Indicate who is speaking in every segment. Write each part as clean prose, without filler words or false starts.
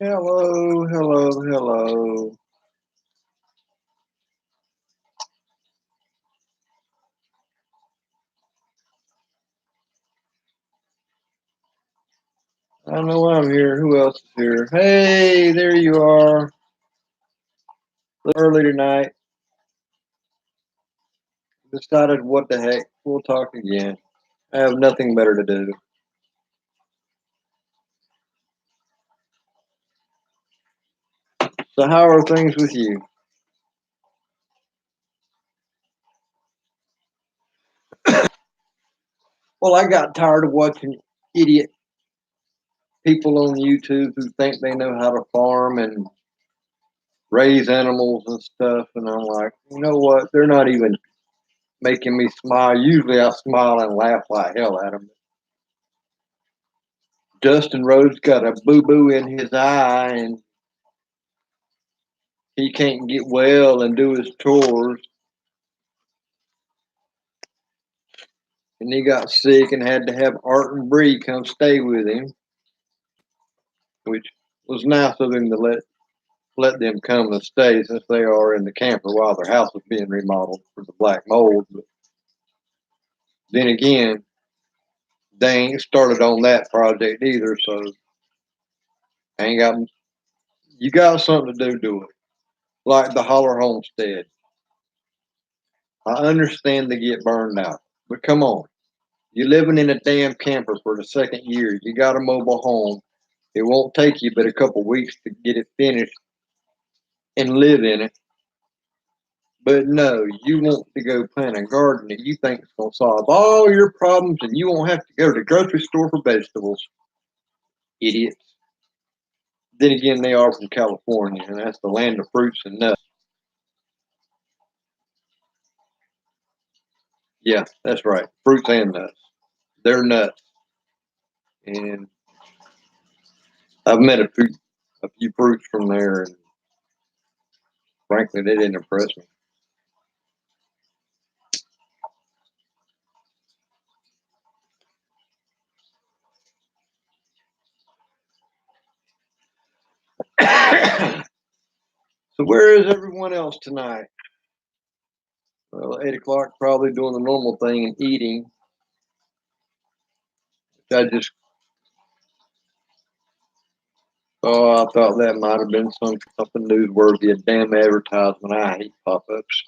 Speaker 1: Hello, hello, hello. I know I'm here. Who else is here? Hey, there you are. Early tonight. Decided what the heck. We'll talk again. I have nothing better to do. So how are things with you? Well, I got tired of watching idiot people on YouTube who think they know how to farm and raise animals and stuff, and I'm like, you know what? They're not even making me smile. Usually I smile and laugh like hell at them. Justin Rhodes got a boo boo in his eye and he can't get well and do his chores. And he got sick and had to have Art and Bree come stay with him, which was nice of him to let them come and stay since they are in the camper while their house was being remodeled for the black mold. But then again, they ain't started on that project either, so I ain't got you got something to do it. Like the Holler Homestead. I understand they get burned out, but come on. You're living in a damn camper for the second year. You got a mobile home. It won't take you but a couple weeks to get it finished and live in it. But no, you want to go plant a garden that you think is going to solve all your problems and you won't have to go to the grocery store for vegetables. Idiots. Then again, they are from California, and that's the land of fruits and nuts. Yeah, that's right. Fruits and nuts. They're nuts. And I've met a few fruits from there, and frankly, they didn't impress me. So where is everyone else tonight? Well, 8 o'clock, probably doing the normal thing and eating. I just, oh, I thought that might have been something newsworthy. A damn advertisement. I hate pop-ups.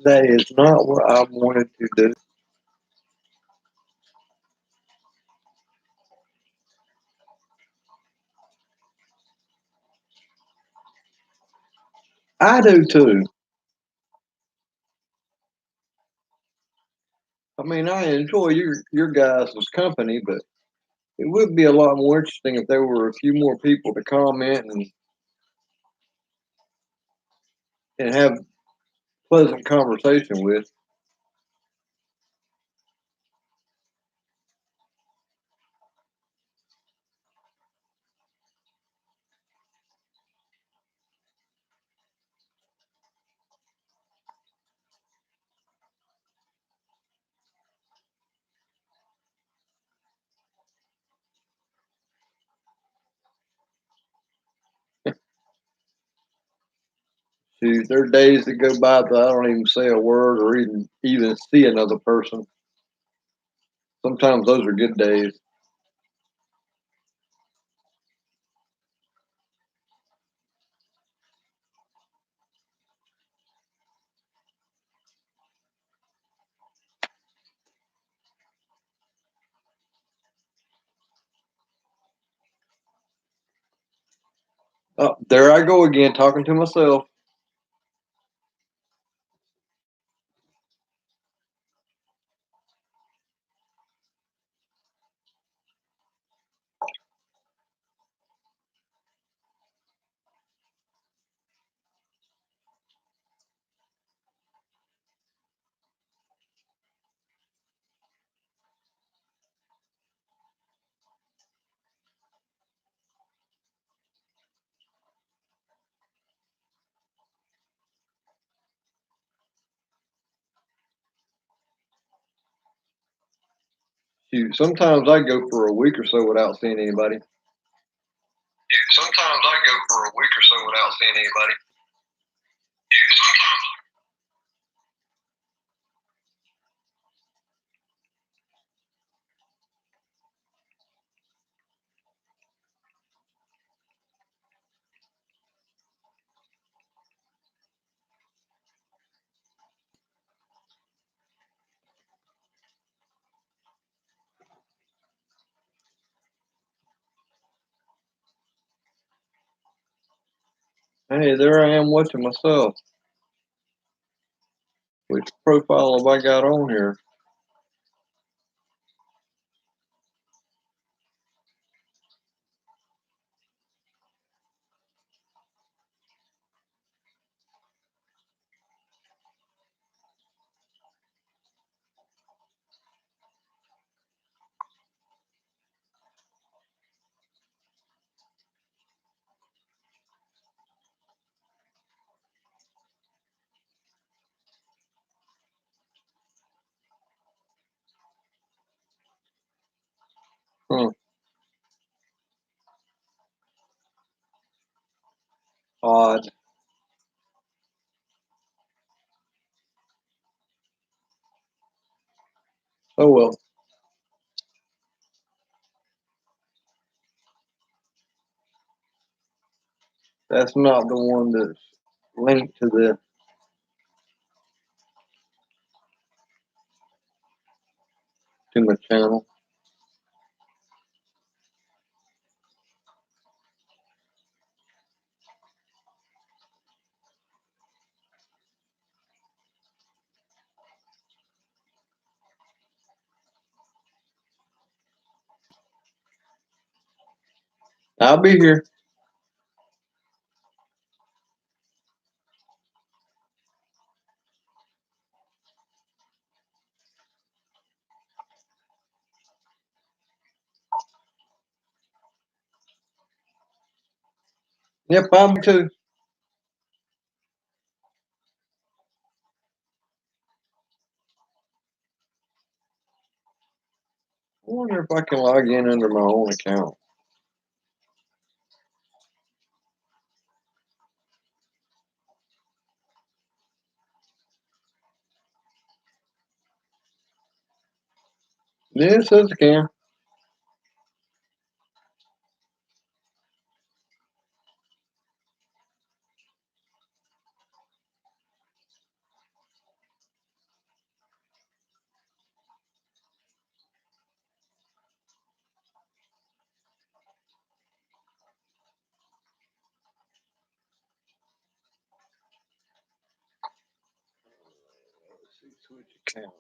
Speaker 1: That is not what I wanted to do. I do too. I mean, I enjoy your guys' company, but it would be a lot more interesting if there were a few more people to comment and have pleasant conversation with. Shoot, there are days that go by that I don't even say a word or even see another person. Sometimes those are good days. Oh, there I go again, talking to myself. Shoot, sometimes I go for a week or so without seeing anybody.
Speaker 2: Sometimes I go for a week or so without seeing anybody.
Speaker 1: Hey, there I am watching myself. Which profile have I got on here? Huh. Odd. Oh well. That's not the one that's linked to my channel. I'll be here. Yep, I'll be too. I wonder if I can log in under my own account. Yeah, it says I can. Switch account.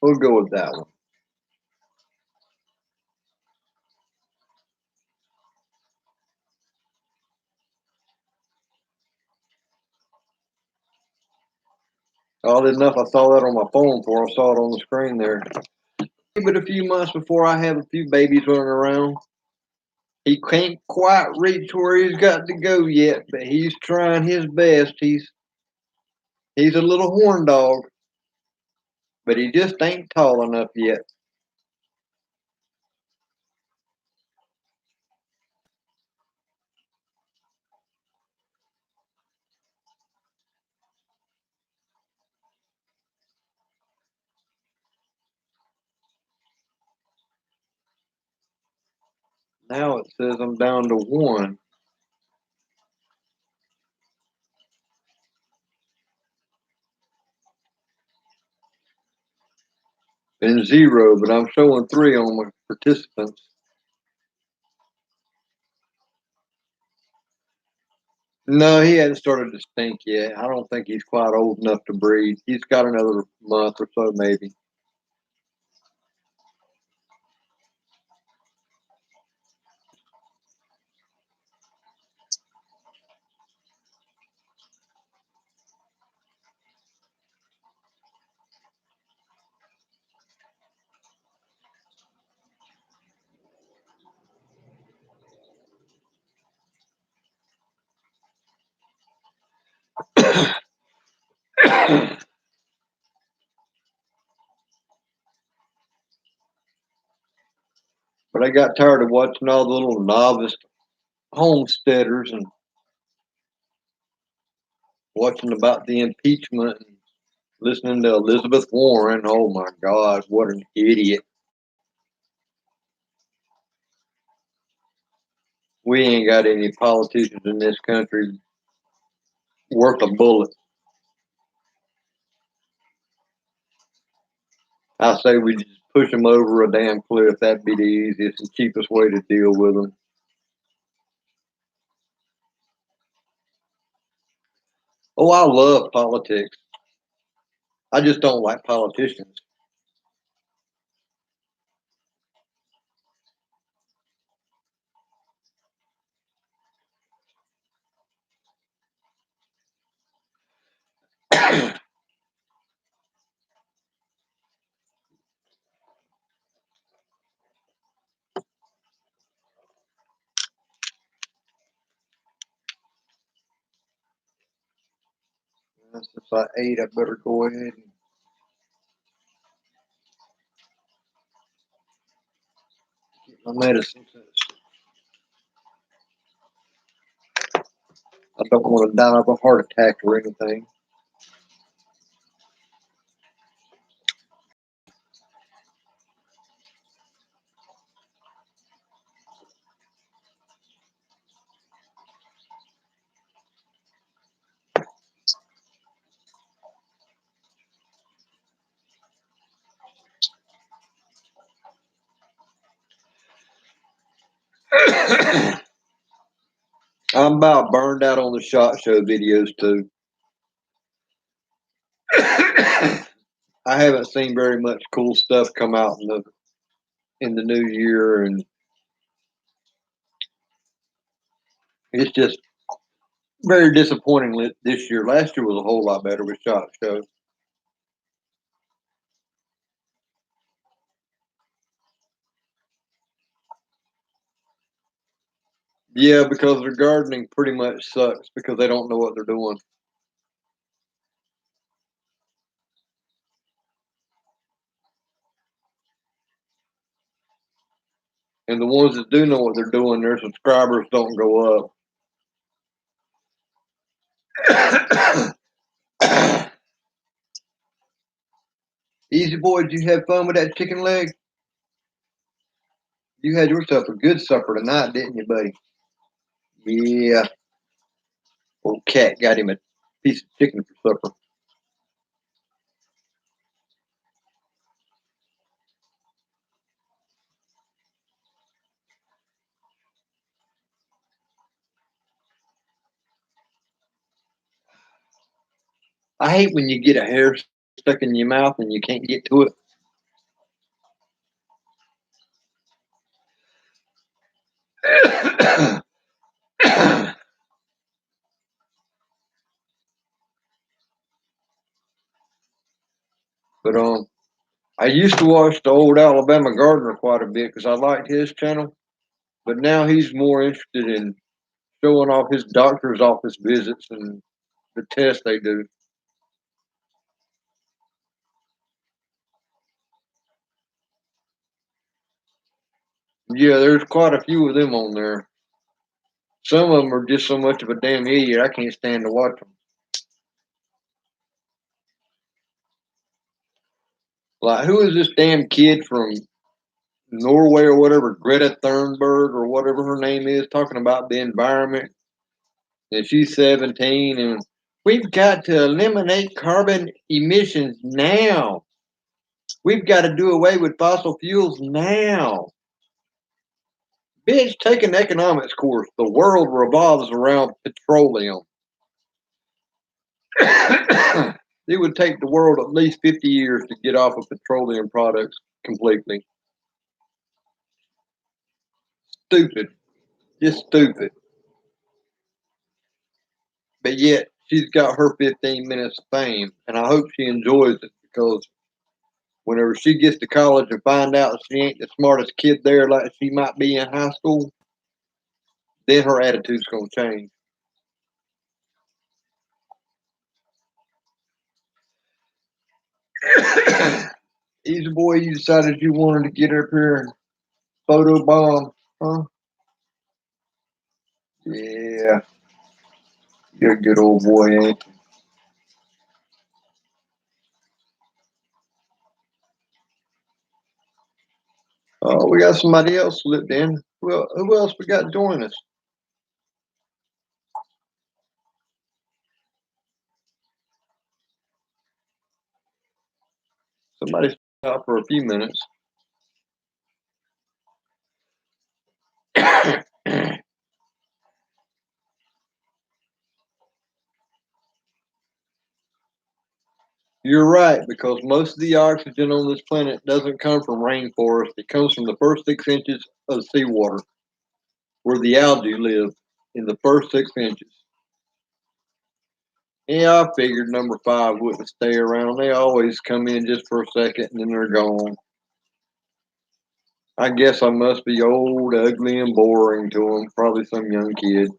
Speaker 1: We'll go with that one. Odd enough, I saw that on my phone before I saw it on the screen there. But a few months before I have a few babies running around. He can't quite reach where he's got to go yet, but he's trying his best. He's a little horn dog, but he just ain't tall enough yet. Now it says I'm down to one and zero, but I'm showing three on my participants. No, he hasn't started to stink yet. I don't think he's quite old enough to breed. He's got another month or so, maybe. But I got tired of watching all the little novice homesteaders and watching about the impeachment and listening to Elizabeth Warren. Oh my God, what an idiot. We ain't got any politicians in this country worth a bullet. I say we just push them over a damn cliff. That'd be the easiest and cheapest way to deal with them. Oh, I love politics. I just don't like politicians. Since I ate, I better go ahead and get my medicine. I don't want to die of a heart attack or anything. I'm about burned out on the SHOT Show videos too. I haven't seen very much cool stuff come out in the new year, and it's just very disappointing this year. Last year was a whole lot better with SHOT Show. Yeah, because their gardening pretty much sucks because they don't know what they're doing. And the ones that do know what they're doing, their subscribers don't go up. Easy boy, did you have fun with that chicken leg? You had yourself a good supper tonight, didn't you, buddy? Yeah. Old cat got him a piece of chicken for supper. I hate when you get a hair stuck in your mouth and you can't get to it. But I used to watch the old Alabama Gardener quite a bit because I liked his channel. But now he's more interested in showing off his doctor's office visits and the tests they do. Yeah, there's quite a few of them on there. Some of them are just so much of a damn idiot. I can't stand to watch them. Like, who is this damn kid from Norway or whatever, Greta Thunberg or whatever her name is, talking about the environment? And she's 17, and we've got to eliminate carbon emissions now. We've got to do away with fossil fuels now. Bitch, take an economics course. The world revolves around petroleum. It would take the world at least 50 years to get off of petroleum products completely. Stupid. Just stupid. But yet, she's got her 15 minutes of fame, and I hope she enjoys it because whenever she gets to college and find out she ain't the smartest kid there like she might be in high school, then her attitude's going to change. Easy boy, you decided you wanted to get up here and photo bomb, huh? Yeah, you're a good old boy, ain't you? Oh, we got somebody else slipped in. Well, who else we got join us? Somebody stopped for a few minutes. You're right, because most of the oxygen on this planet doesn't come from rainforest. It comes from the first 6 inches of seawater, where the algae live in the first 6 inches. Yeah, I figured number five wouldn't stay around. They always come in just for a second and then they're gone. I guess I must be old, ugly, and boring to them. Probably some young kid.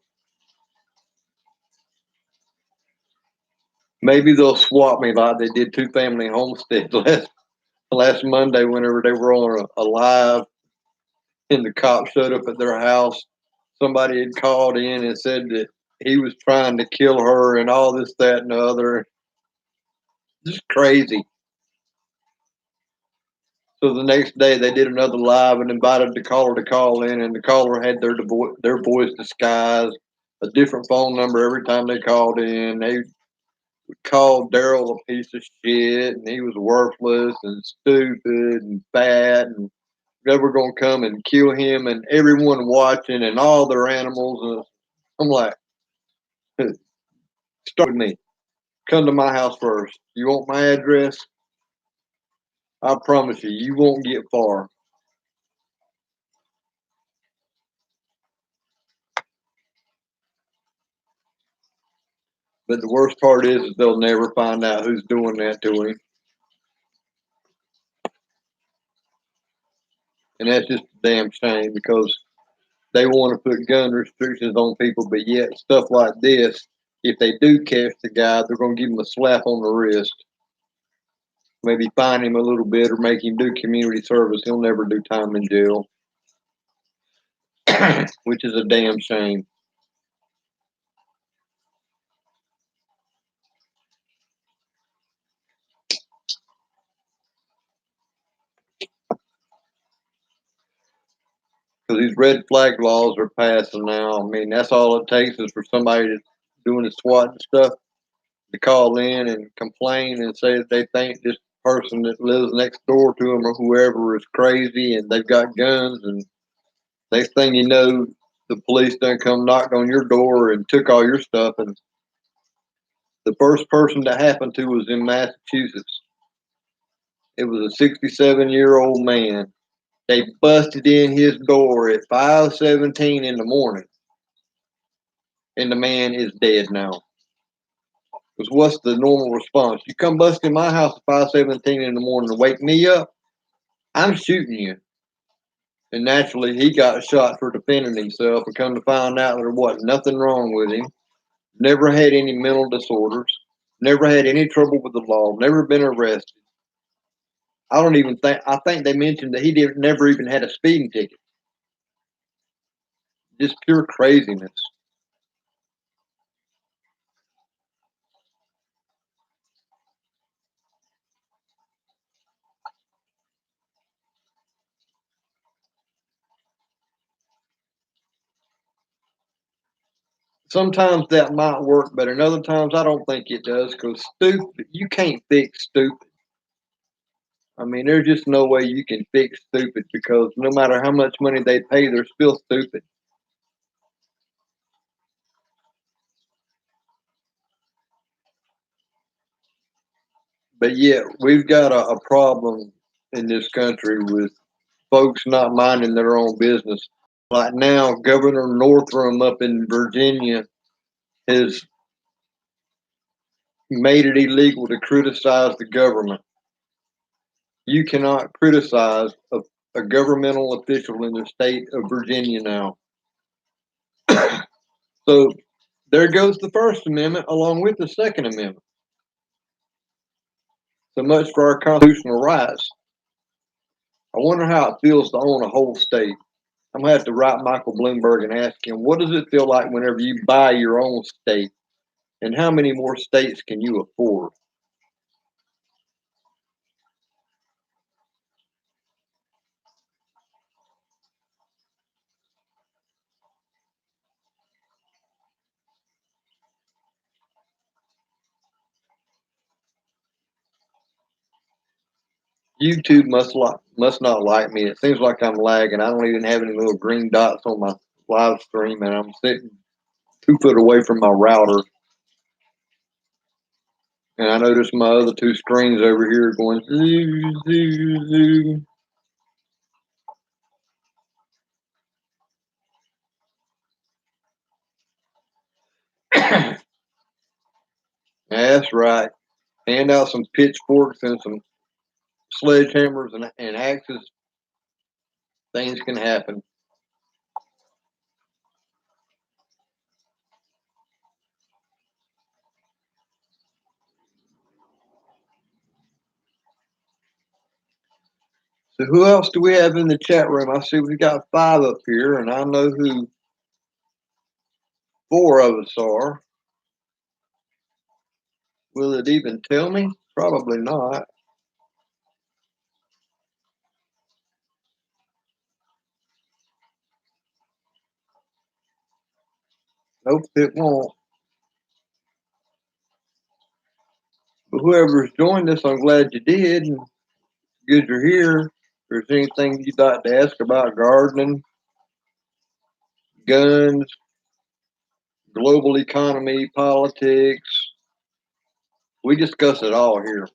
Speaker 1: Maybe they'll swap me like they did two family homesteads last Monday whenever they were on a live and the cops showed up at their house. Somebody had called in and said that he was trying to kill her and all this, that, and the other. Just crazy. So the next day they did another live and invited the caller to call in, and the caller had their voice disguised, a different phone number every time they called in. They called Daryl a piece of shit, and he was worthless and stupid and fat, and they were gonna come and kill him and everyone watching and all their animals. And I'm like, start with me. Come to my house first. You want my address? I promise you, you won't get far. But the worst part is they'll never find out who's doing that to him. And that's just a damn shame because they want to put gun restrictions on people, but yet stuff like this, if they do catch the guy, they're going to give him a slap on the wrist. Maybe fine him a little bit or make him do community service. He'll never do time in jail, which is a damn shame. Because these red flag laws are passing now. I mean, that's all it takes is for somebody to doing the SWAT and stuff to call in and complain and say that they think this person that lives next door to them or whoever is crazy and they've got guns. And next thing you know, the police done come knocked on your door and took all your stuff. And the first person that happened to was in Massachusetts. It was a 67-year-old man. They busted in his door at 5:17 in the morning, and the man is dead now. Because what's the normal response? You come bust in my house at 5:17 in the morning to wake me up, I'm shooting you. And naturally, he got shot for defending himself. And come to find out there wasn't nothing wrong with him. Never had any mental disorders. Never had any trouble with the law. Never been arrested. I don't even think. I think they mentioned that he never even had a speeding ticket. Just pure craziness. Sometimes that might work, but in other times I don't think it does because stupid. You can't fix stupid. I mean, there's just no way you can fix stupid because no matter how much money they pay, they're still stupid. But yet, we've got a problem in this country with folks not minding their own business. Like now, Governor Northam up in Virginia has made it illegal to criticize the government. You cannot criticize a governmental official in the state of Virginia now. So there goes the First Amendment along with the Second Amendment. So much for our constitutional rights. I wonder how it feels to own a whole state. I'm gonna have to write Michael Bloomberg and ask him, what does it feel like whenever you buy your own state, and how many more states can you afford? YouTube must not like me. It seems like I'm lagging. I don't even have any little green dots on my live stream, and I'm sitting 2 foot away from my router. And I notice my other two screens over here going zoo, zoo, zoo. That's right. Hand out some pitchforks and some sledgehammers and axes. Things can happen. So who else do we have in the chat room? I see we got 5 up here, and I know who 4 of us are. Will it even tell me? Probably not. Nope, it won't. But whoever's joined us, I'm glad you did. And good you're here. If there's anything you'd like to ask about gardening, guns, global economy, politics, we discuss it all here.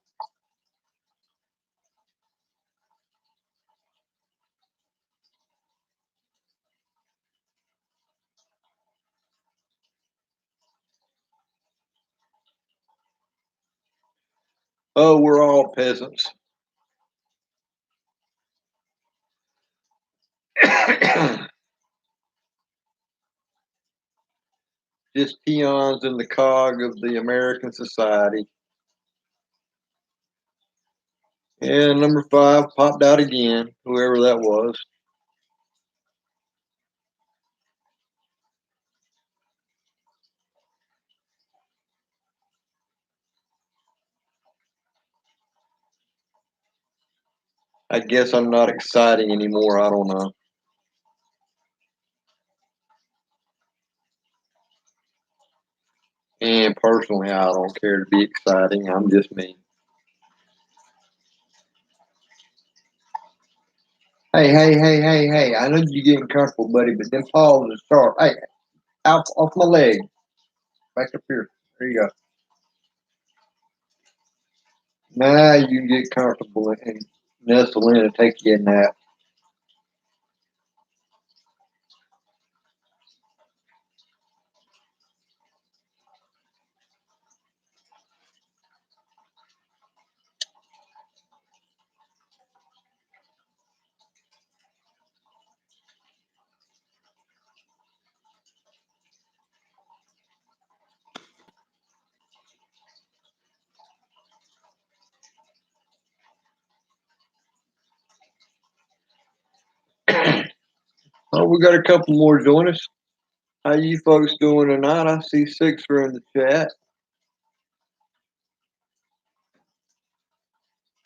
Speaker 1: Oh, we're all peasants. Just peons in the cog of the American society. And number 5 popped out again, whoever that was. I guess I'm not exciting anymore. I don't know. And personally, I don't care to be exciting. I'm just me. Hey, hey, hey, hey, hey. I know you're getting comfortable, buddy, but then paws are sharp. Hey, out off my leg. Back up here. There you go. Now you can get comfortable and nestle in and take you a nap. Oh, we got a couple more join us. How you folks doing tonight? I see 6 are in the chat.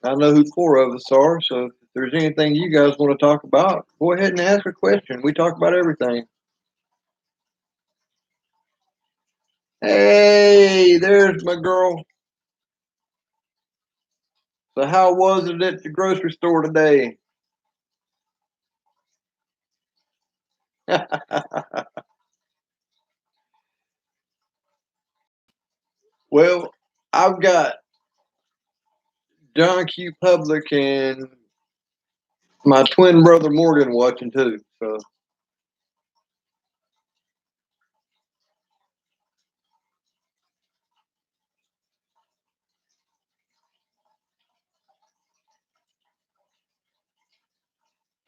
Speaker 1: I know who 4 of us are, so if there's anything you guys want to talk about, go ahead and ask a question. We talk about everything. Hey, there's my girl. So how was it at the grocery store today? Well, I've got John Q. Public and my twin brother Morgan watching too. So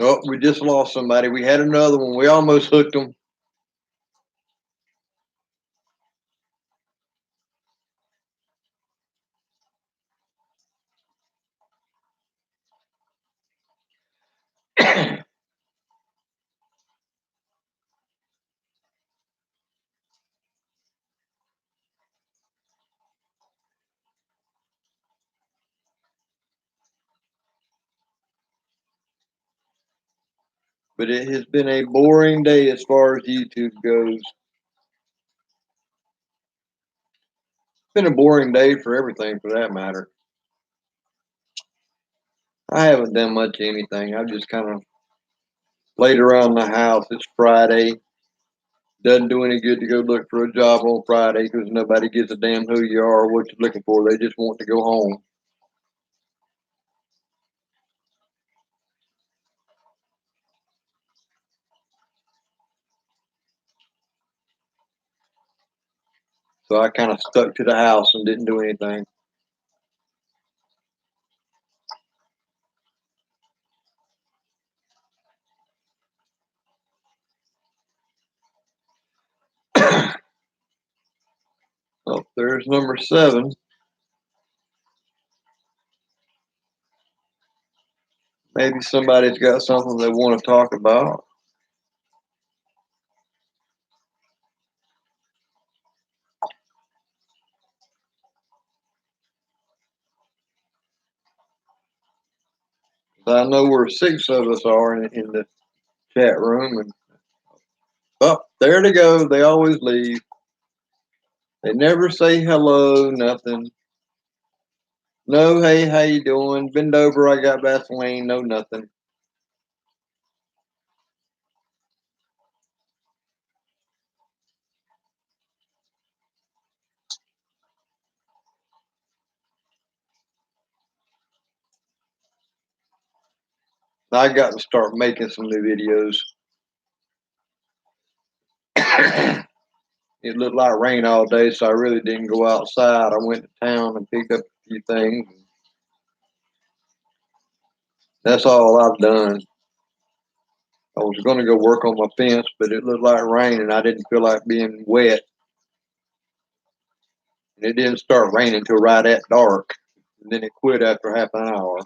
Speaker 1: oh, we just lost somebody. We had another one. We almost hooked them. But it has been a boring day as far as YouTube goes. It's been a boring day for everything, for that matter. I haven't done much of anything. I've just kind of laid around the house. It's Friday. Doesn't do any good to go look for a job on Friday because nobody gives a damn who you are or what you're looking for. They just want to go home. So I kind of stuck to the house and didn't do anything. Oh, there's number 7. Maybe somebody's got something they want to talk about. I know where 6 of us are in the chat room, and oh, there they go. They always leave. They never say hello, nothing. No, hey, how you doing? Bend over, I got Vaseline. No, nothing. I got to start making some new videos. It looked like rain all day, so I really didn't go outside. I went to town and picked up a few things. That's all I've done. I was going to go work on my fence, but it looked like rain, and I didn't feel like being wet. And it didn't start raining until right at dark, and then it quit after half an hour.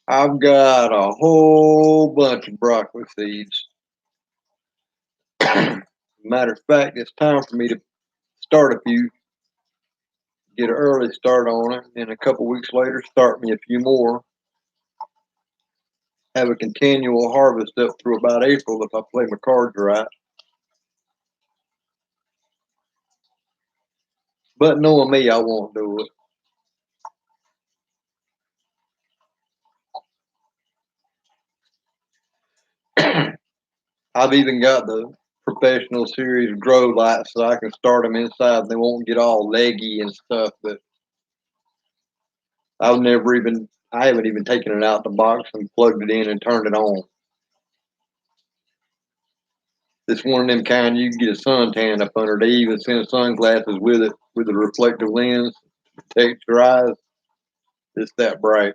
Speaker 1: I've got a whole bunch of broccoli seeds. Matter of fact, it's time for me to start a few, get an early start on it, and a couple weeks later, start me a few more. Have a continual harvest up through about April if I play my cards right. But knowing me, I won't do it. I've even got the professional series grow lights so I can start them inside and they won't get all leggy and stuff. But I haven't even taken it out the box and plugged it in and turned it on. It's one of them kind you can get a suntan up under. They even send sunglasses with it with a reflective lens to protect your eyes. It's that bright.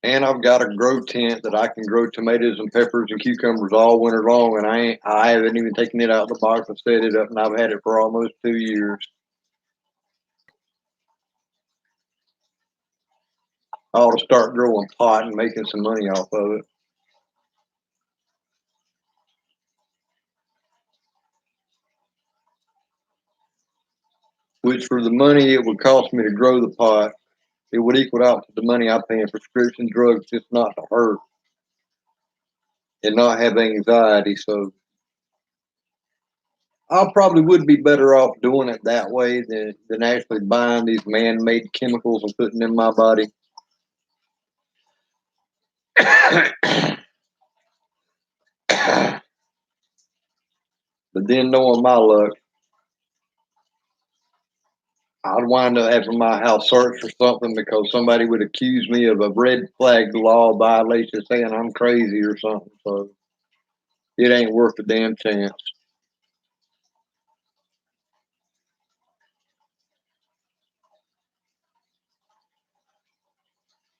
Speaker 1: And I've got a grow tent that I can grow tomatoes and peppers and cucumbers all winter long. And I haven't even taken it out of the box and set it up, and I've had it for almost 2 years. I ought to start growing pot and making some money off of it. Which for the money it would cost me to grow the pot, it would equal out to the money I pay in prescription drugs just not to hurt and not have anxiety. So I probably would be better off doing it that way than actually buying these man-made chemicals and putting them in my body. But then knowing my luck, I'd wind up having my house searched for something because somebody would accuse me of a red flag law violation saying I'm crazy or something. So it ain't worth the damn chance.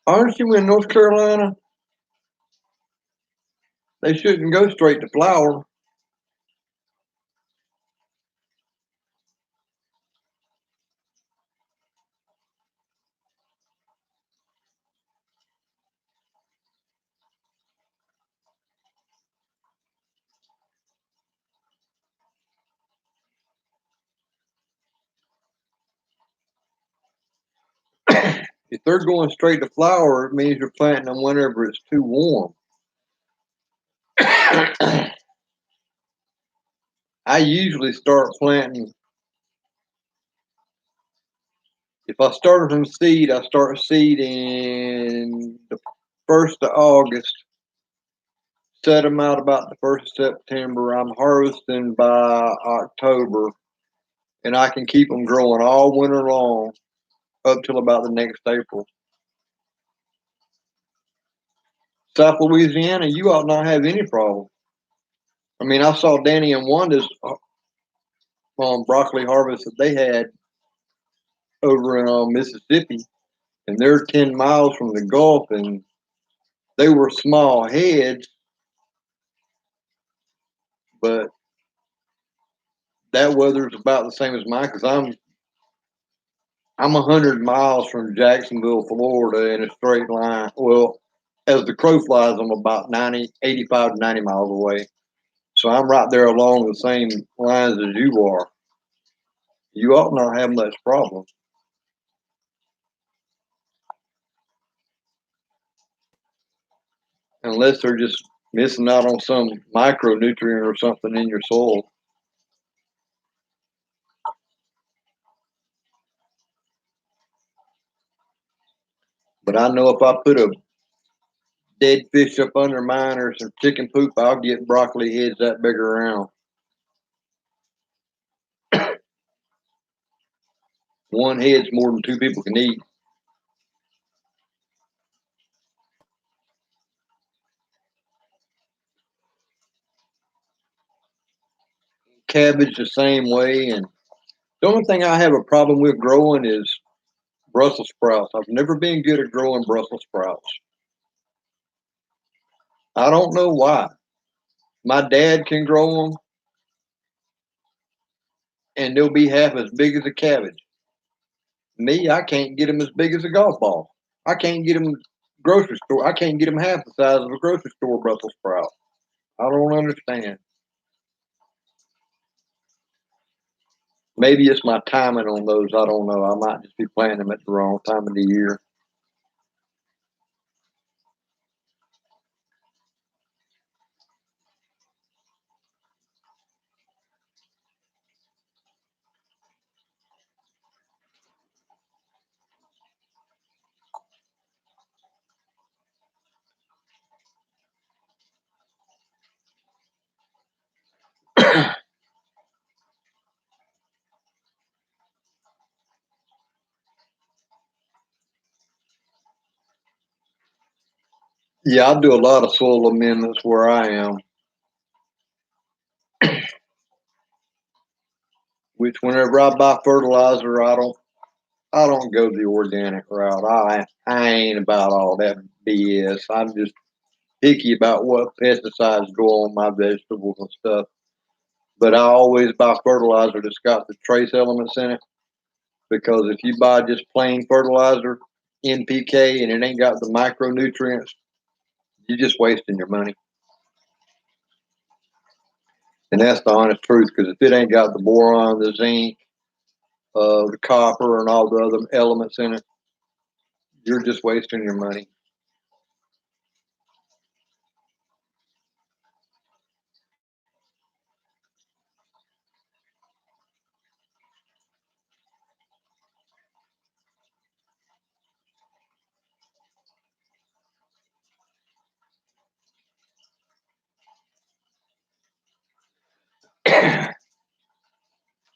Speaker 1: Aren't you in North Carolina? They shouldn't go straight to flour. If they're going straight to flower, it means you're planting them whenever it's too warm. I usually start planting. If I start from seed, I start seed in the 1st of August. Set them out about the 1st of September. I'm harvesting by October, and I can keep them growing all winter long up till about the next April. South Louisiana, you ought not have any problem. I mean, I saw Danny and Wanda's broccoli harvest that they had over in Mississippi, and they're 10 miles from the Gulf, and they were small heads, but that weather's about the same as mine because I'm 100 miles from Jacksonville, Florida, in a straight line. Well, as the crow flies, I'm about 85 to 90 miles away. So I'm right there along the same lines as you are. You ought not have much problem. Unless they're just missing out on some micronutrient or something in your soil. But I know if I put a dead fish up under mine or some chicken poop, I'll get broccoli heads that big around. One head's more than two people can eat. Cabbage the same way. And the only thing I have a problem with growing is Brussels sprouts. I've never been good at growing Brussels sprouts. I don't know why. My dad can grow them, and they'll be half as big as a cabbage. Me, I can't get them as big as a golf ball. I can't get them grocery store. I can't get them half the size of a grocery store Brussels sprout. I don't understand. Maybe it's my timing on those. I don't know. I might just be planting them at the wrong time of the year. Yeah, I do a lot of soil amendments where I am, which whenever I buy fertilizer, I don't go the organic route. I ain't about all that BS. I'm just picky about what pesticides go on my vegetables and stuff. But I always buy fertilizer that's got the trace elements in it because if you buy just plain fertilizer, NPK, and it ain't got the micronutrients, you're just wasting your money. And that's the honest truth because if it ain't got the boron, the zinc, the copper, and all the other elements in it, you're just wasting your money.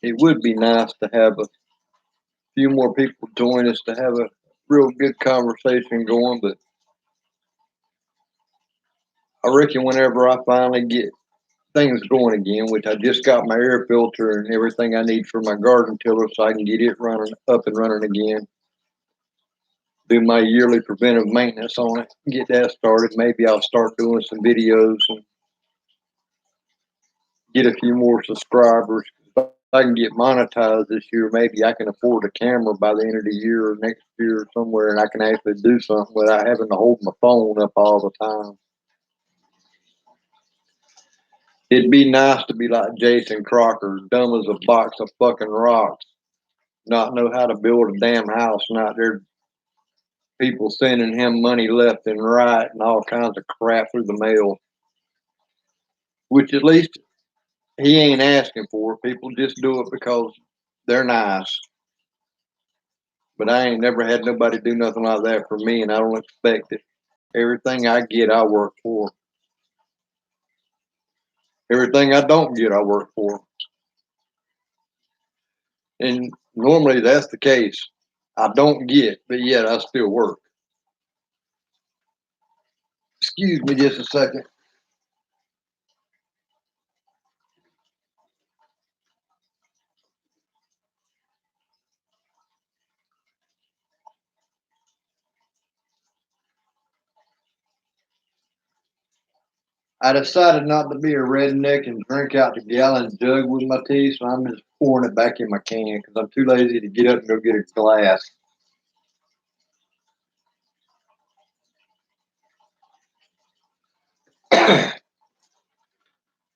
Speaker 1: It would be nice to have a few more people join us to have a real good conversation going, but I reckon whenever I finally get things going again, which I just got my air filter and everything I need for my garden tiller so I can get it running up and running again, do my yearly preventive maintenance on it, get that started. Maybe I'll start doing some videos and get a few more subscribers. If I can get monetized this year, maybe I can afford a camera by the end of the year or next year or somewhere, and I can actually do something without having to hold my phone up all the time. It'd be nice to be like Jason Crocker, dumb as a box of fucking rocks, not know how to build a damn house, not there people sending him money left and right and all kinds of crap through the mail, which at least he ain't asking for. People just do it because they're nice. But I ain't never had nobody do nothing like that for me, and I don't expect it. Everything I get, I work for. Everything I don't get, I work for. And normally that's the case. I don't get, but yet I still work. Excuse me just a second. I decided not to be a redneck and drink out the gallon jug with my tea, so I'm just pouring it back in my can because I'm too lazy to get up and go get a glass.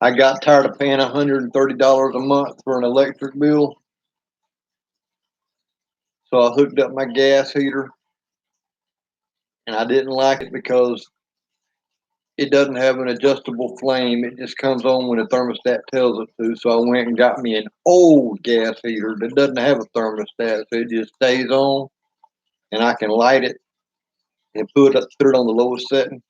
Speaker 1: I got tired of paying $130 a month for an electric bill, so I hooked up my gas heater, and I didn't like it because it doesn't have an adjustable flame. It just comes on when the thermostat tells it to. So I went and got me an old gas heater that doesn't have a thermostat, so it just stays on, and I can light it and put it on the lowest setting.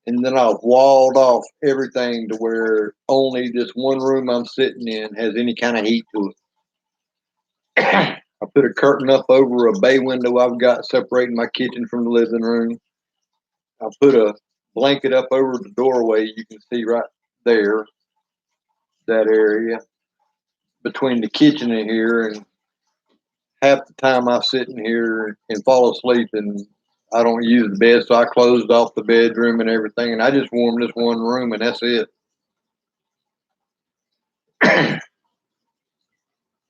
Speaker 1: And then I've walled off everything to where only this one room I'm sitting in has any kind of heat to it. I put a curtain up over a bay window I've got separating my kitchen from the living room. I put a blanket up over the doorway. You can see right there, that area between the kitchen and here. And half the time I sit in here and fall asleep, and I don't use the bed, so I closed off the bedroom and everything, and I just warm this one room, and that's it.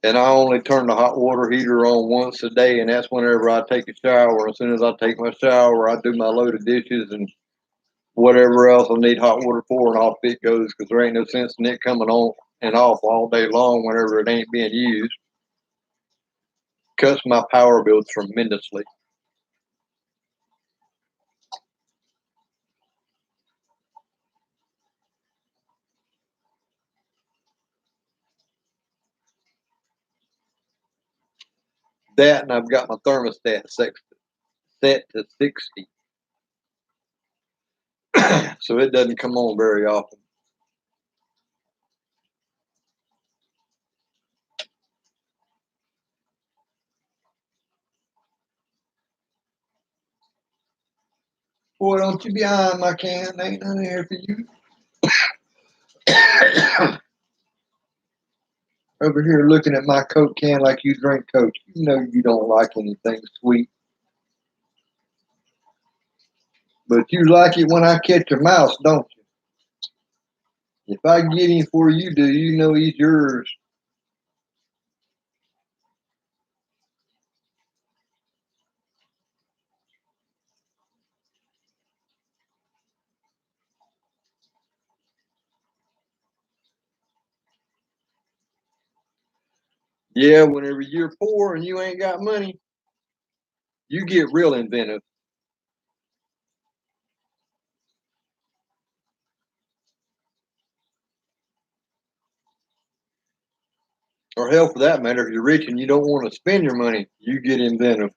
Speaker 1: And I only turn the hot water heater on once a day, and that's whenever I take a shower. As soon as I take my shower, I do my load of dishes and whatever else I need hot water for, and off it goes, because there ain't no sense in it coming on and off all day long whenever it ain't being used. Cuts my power bill tremendously. That, and I've got my thermostat set to 60, so it doesn't come on very often. Boy, don't you be eyeing my can. Ain't none here for you. Over here looking at my Coke can like you drink Coke. You know you don't like anything sweet. But you like it when I catch your mouse, don't you? If I get him before you do, you know he's yours. Yeah, whenever you're poor and you ain't got money, you get real inventive. Or hell, for that matter, if you're rich and you don't want to spend your money, you get inventive.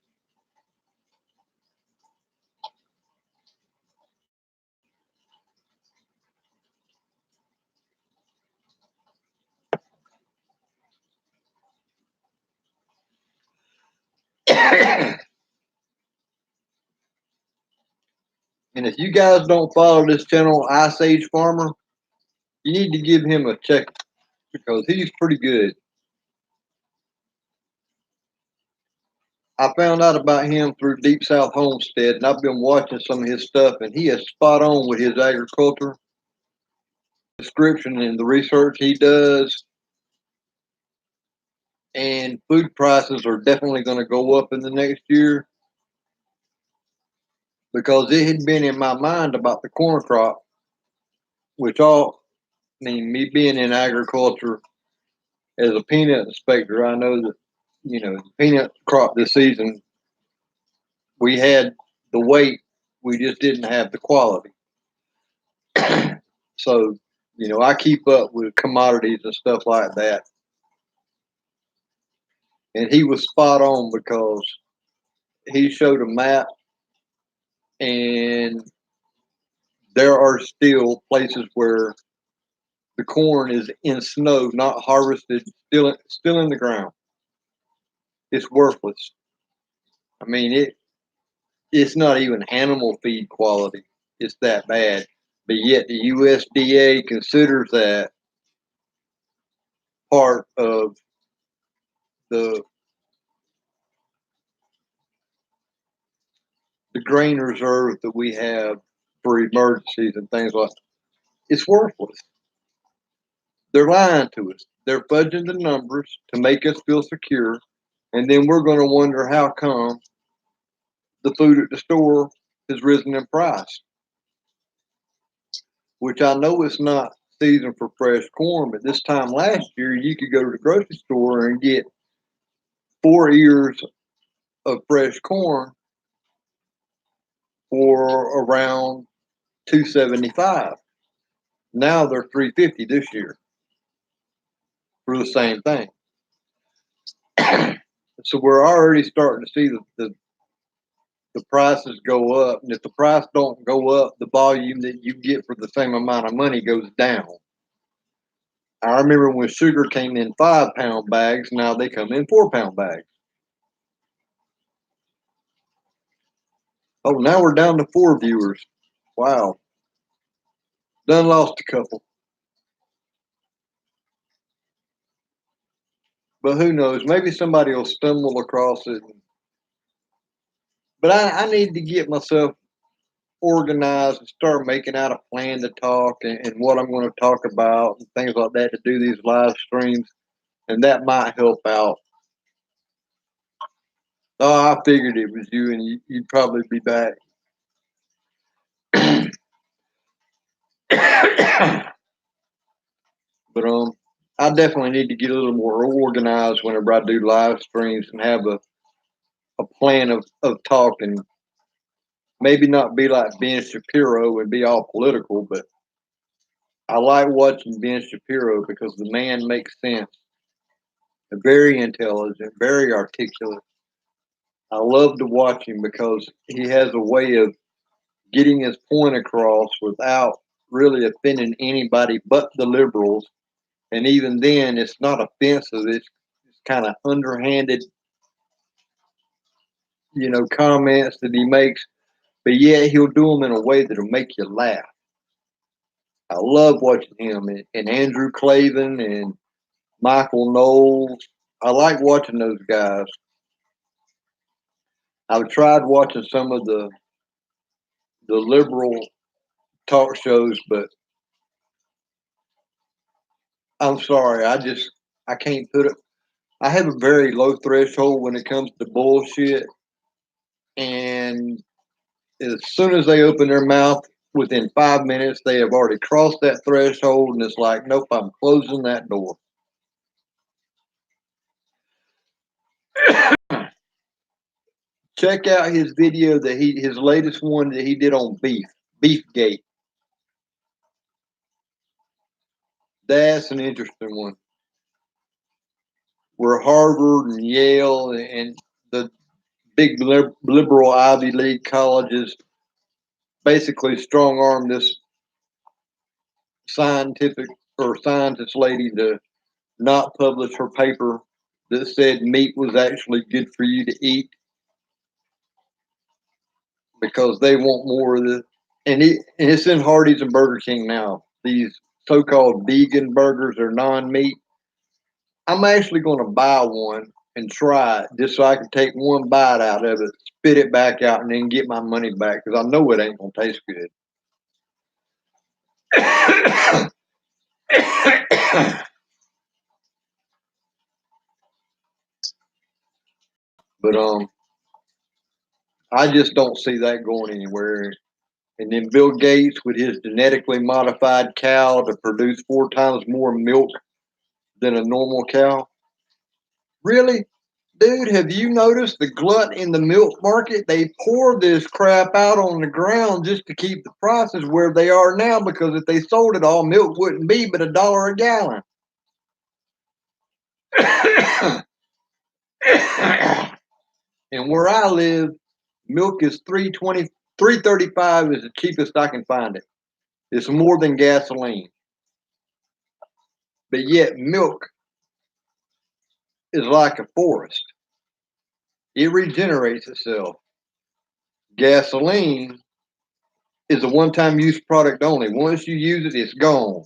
Speaker 1: And if you guys don't follow this channel, Ice Age Farmer, you need to give him a check because he's pretty good. I found out about him through Deep South Homestead, and I've been watching some of his stuff, and he is spot on with his agriculture description and the research he does. And food prices are definitely going to go up in the next year because it had been in my mind about the corn crop, which me being in agriculture as a peanut inspector, I know that, the peanut crop this season, we had the weight. We just didn't have the quality. So, I keep up with commodities and stuff like that. And he was spot on because he showed a map, and there are still places where the corn is in snow, not harvested, still in the ground. It's worthless. I mean, it's not even animal feed quality. It's that bad. But yet the USDA considers that part of the the grain reserve that we have for emergencies and things like that. It's worthless. They're lying to us. They're fudging the numbers to make us feel secure, and then we're going to wonder how come the food at the store has risen in price. Which I know it's not season for fresh corn, but this time last year you could go to the grocery store and get 4 ears of fresh corn for around 275. Now they're 350 this year for the same thing. So we're already starting to see the prices go up, and if the price don't go up, the volume that you get for the same amount of money goes down. I remember when sugar came in 5-pound bags, now they come in 4-pound bags. Oh, now we're down to 4 viewers. Wow. Done lost a couple. But who knows? Maybe somebody will stumble across it. But I need to get myself organized and start making out a plan to talk and what I'm going to talk about and things like that to do these live streams. And that might help out. Oh, I figured it was you, and you'd probably be back. But I definitely need to get a little more organized whenever I do live streams and have a plan of talking. Maybe not be like Ben Shapiro and be all political, but I like watching Ben Shapiro because the man makes sense. Very intelligent, very articulate. I love to watch him because he has a way of getting his point across without really offending anybody but the liberals. And even then, it's not offensive. It's kind of underhanded, comments that he makes. But yet he'll do them in a way that'll make you laugh. I love watching him and Andrew Clavin and Michael Knowles. I like watching those guys. I've tried watching some of the liberal talk shows, but I'm sorry, I can't put it. I have a very low threshold when it comes to bullshit, and as soon as they open their mouth, within 5 minutes they have already crossed that threshold, and it's like, nope, I'm closing that door. Check out his video his latest one that he did on Beefgate. That's an interesting one. Where Harvard and Yale and the big liberal Ivy League colleges basically strong arm this scientific or scientist lady to not publish her paper that said meat was actually good for you to eat because they want more of it. And it's in Hardee's and Burger King now. These so-called vegan burgers or non-meat. I'm actually going to buy one and try it just so I can take one bite out of it, spit it back out, and then get my money back because I know it ain't going to taste good. But I just don't see that going anywhere. And then Bill Gates with his genetically modified cow to produce 4 times more milk than a normal cow. Really? Dude, have you noticed the glut in the milk market? They pour this crap out on the ground just to keep the prices where they are now, because if they sold it all, milk wouldn't be but $1 a gallon. And where I live, milk is $3.20, $3.35 is the cheapest I can find it. It's more than gasoline. But yet milk is like a forest. It regenerates itself. Gasoline is a one-time use product only. Once you use it, it's gone.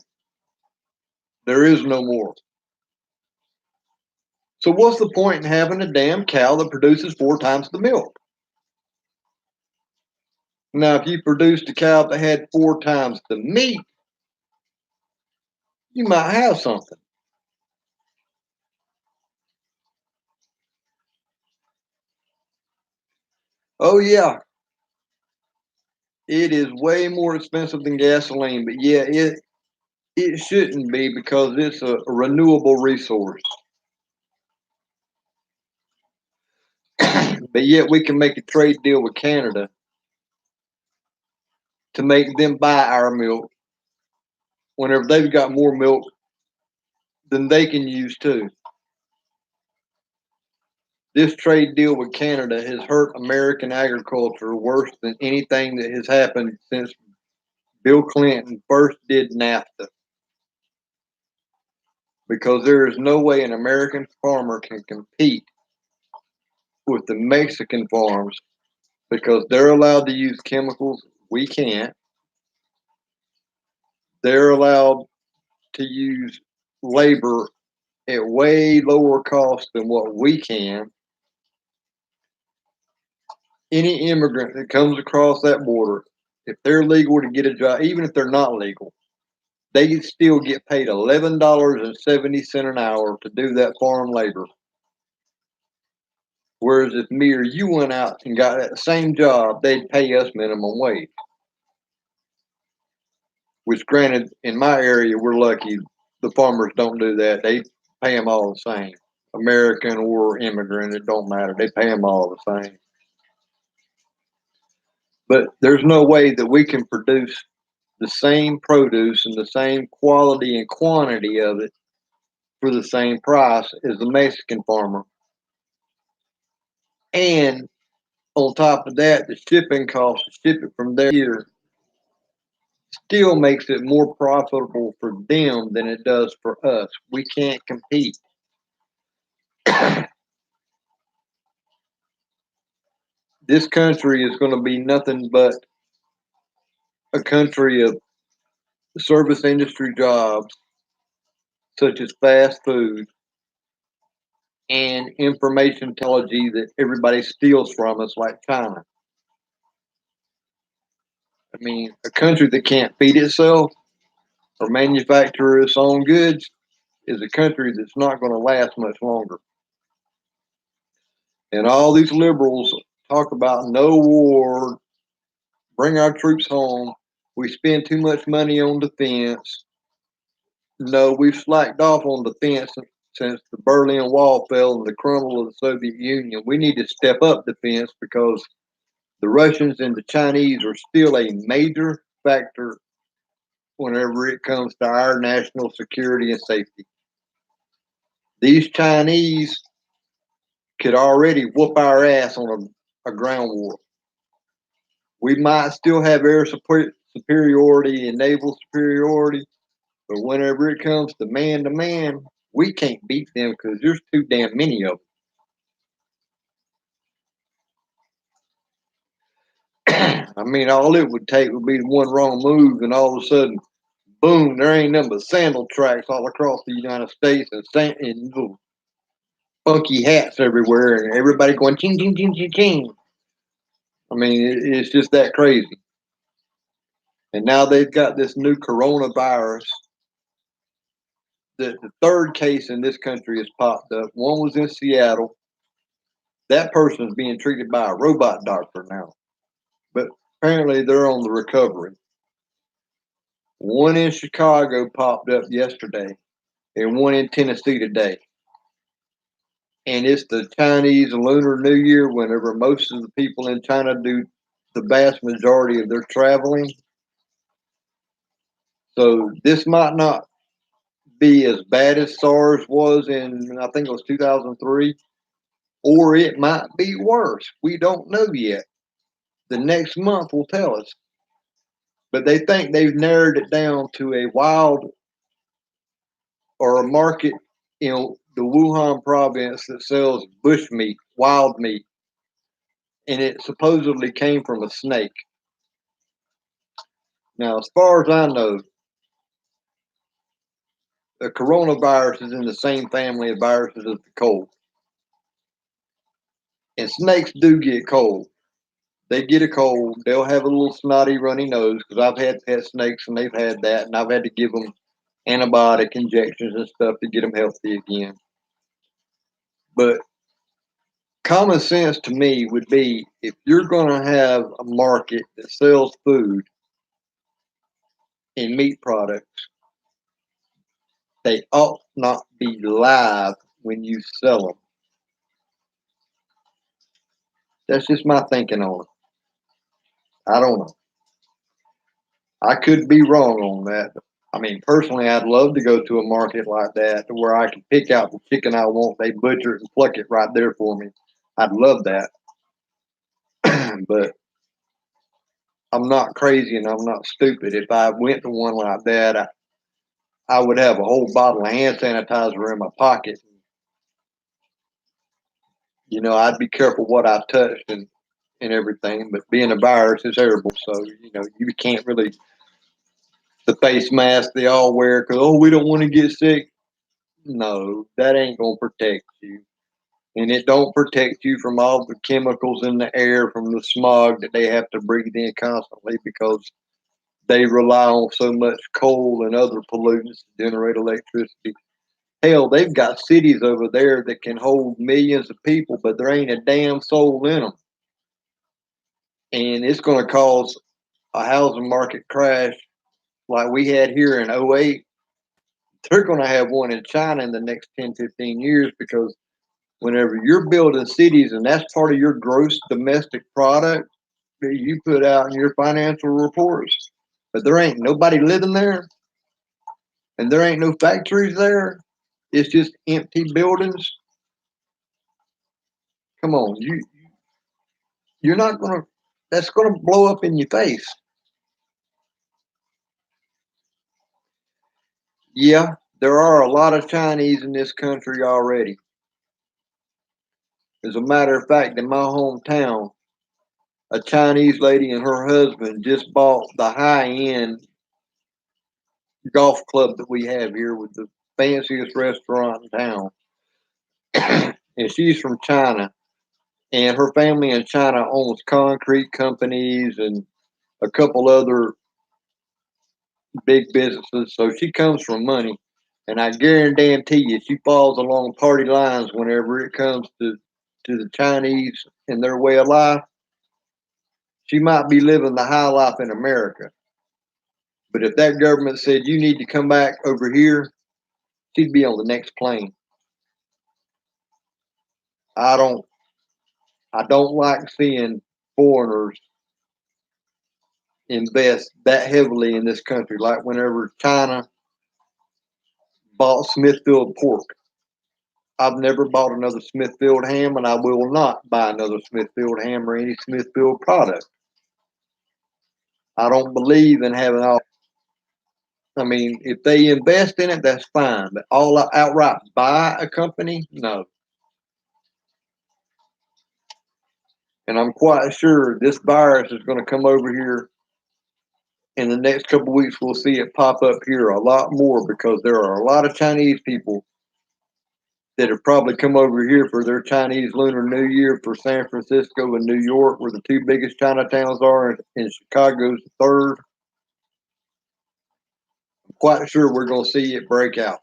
Speaker 1: There is no more. So what's the point in having a damn cow that produces 4 times the milk? Now, if you produced a cow that had 4 times the meat, you might have something. Oh yeah, it is way more expensive than gasoline, but yeah, it shouldn't be, because it's a renewable resource. But yet we can make a trade deal with Canada to make them buy our milk whenever they've got more milk than they can use too. This trade deal with Canada has hurt American agriculture worse than anything that has happened since Bill Clinton first did NAFTA. Because there is no way an American farmer can compete with the Mexican farms, because they're allowed to use chemicals we can't. They're allowed to use labor at way lower cost than what we can. Any immigrant that comes across that border, if they're legal to get a job, even if they're not legal, they still get paid $11.70 an hour to do that farm labor. Whereas if me or you went out and got that same job, they'd pay us minimum wage. Which, granted, in my area, we're lucky the farmers don't do that. They pay them all the same. American or immigrant, it don't matter. They pay them all the same. But there's no way that we can produce the same produce and the same quality and quantity of it for the same price as the Mexican farmer. And on top of that, the shipping cost to ship it from there here still makes it more profitable for them than it does for us. We can't compete. This country is going to be nothing but a country of service industry jobs, such as fast food and information technology that everybody steals from us, like China. I mean, a country that can't feed itself or manufacture its own goods is a country that's not going to last much longer. And all these liberals talk about no war, bring our troops home. We spend too much money on defense. No, we've slacked off on defense since the Berlin Wall fell and the crumble of the Soviet Union. We need to step up defense, because the Russians and the Chinese are still a major factor whenever it comes to our national security and safety. These Chinese could already whoop our ass on a ground war. We might still have air superiority and naval superiority, but whenever it comes to man, we can't beat them because there's too damn many of them. I mean, all it would take would be one wrong move, and all of a sudden, boom, there ain't nothing but sandal tracks all across the United States, and little funky hats everywhere, and everybody going ching, ching, ching, ching, ching. I mean, it's just that crazy. And now they've got this new coronavirus. The third case in this country has popped up. One was in Seattle. That person's being treated by a robot doctor now. But apparently they're on the recovery. One in Chicago popped up yesterday, and one in Tennessee today. and it's the Chinese Lunar New Year whenever most of the people in China do the vast majority of their traveling. So this might not be as bad as SARS was in, I think it was 2003, or it might be worse. We don't know yet. The next month will tell us. But they think they've narrowed it down to a wild or a market in the Wuhan province that sells bush meat, wild meat, and it supposedly came from a snake. Now, as far as I know, the coronavirus is in the same family of viruses as the cold. And snakes do get cold. They get a cold. They'll have a little snotty, runny nose because I've had pet snakes and they've had that, and I've had to give them antibiotic injections and stuff to get them healthy again. But common sense to me would be if you're going to have a market that sells food and meat products, they ought not be live when you sell them. That's just my thinking on it. I don't know. I could be wrong on that. I mean, personally, I'd love to go to a market like that where I can pick out the chicken I want. They butcher it and pluck it right there for me. I'd love that. But I'm not crazy and I'm not stupid. If I went to one like that, I would have a whole bottle of hand sanitizer in my pocket. I'd be careful what I touched and everything. But being a virus is terrible, so you can't really the face mask they all wear because we don't want to get sick. No, that ain't gonna protect you, and it don't protect you from all the chemicals in the air from the smog that they have to breathe in constantly because they rely on so much coal and other pollutants to generate electricity. Hell, they've got cities over there that can hold millions of people, but there ain't a damn soul in them. And it's going to cause a housing market crash like we had here in '08. They're going to have one in China in the next 10, 15 years because whenever you're building cities and that's part of your gross domestic product that you put out in your financial reports, but there ain't nobody living there and there ain't no factories there, it's just empty buildings. Come on, you're not gonna. That's gonna blow up in your face. Yeah, there are a lot of Chinese in this country already. As a matter of fact, in my hometown, a Chinese lady and her husband just bought the high end golf club that we have here with the fanciest restaurant in town. And she's from China. And her family in China owns concrete companies and a couple other big businesses. So she comes from money. And I guarantee you, she falls along party lines whenever it comes to the Chinese and their way of life. She might be living the high life in America. But if that government said you need to come back over here, she'd be on the next plane. I don't I don't like seeing foreigners invest that heavily in this country. Like whenever China bought Smithfield pork, I've never bought another Smithfield ham, and I will not buy another Smithfield ham or any Smithfield product. I don't believe in having all. I mean, if they invest in it, that's fine. But all outright buy a company, no. And I'm quite sure this virus is going to come over here in the next couple of weeks. We'll see it pop up here a lot more because there are a lot of Chinese people that have probably come over here for their Chinese Lunar New Year for San Francisco and New York, where the two biggest Chinatowns are, and Chicago's the third. I'm quite sure we're going to see it break out.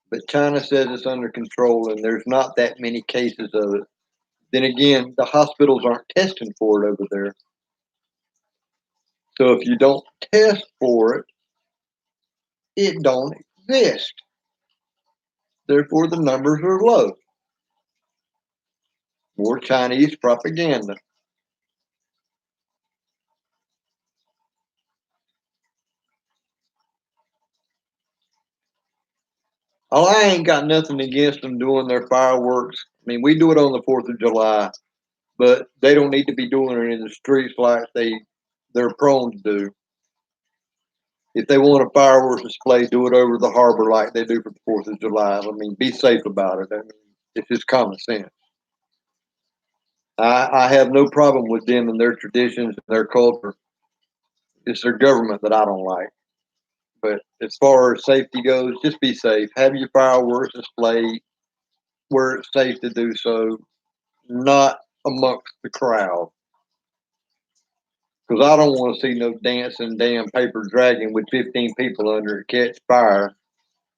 Speaker 1: But China says it's under control and there's not that many cases of it. Then again, the hospitals aren't testing for it over there. So if you don't test for it, it don't exist. Therefore, the numbers are low. More Chinese propaganda. Oh, I ain't got nothing against them doing their fireworks. I mean, we do it on the 4th of July, but they don't need to be doing it in the streets like they're prone to do. If they want a fireworks display, do it over the harbor like they do for the 4th of July. I mean, be safe about it. I mean, it's just common sense. I have no problem with them and their traditions and their culture. It's their government that I don't like. But as far as safety goes, just be safe. Have your fireworks display where it's safe to do so, not amongst the crowd. Because I don't want to see no dancing damn paper dragon with 15 people under it catch fire.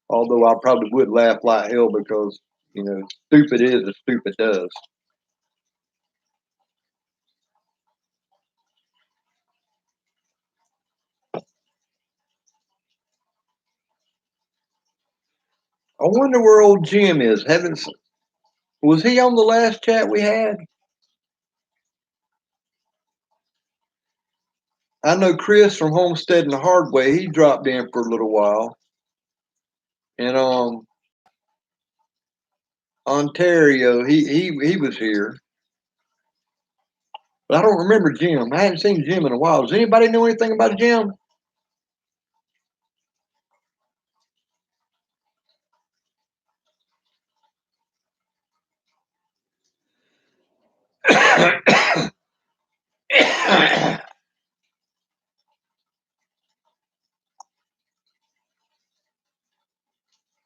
Speaker 1: Although I probably would laugh like hell because, stupid is as stupid does. I wonder where old Jim is. Was he on the last chat we had? I know Chris from Homestead and Hardway, he dropped in for a little while. And Ontario, he was here. But I don't remember Jim. I haven't seen Jim in a while. Does anybody know anything about Jim?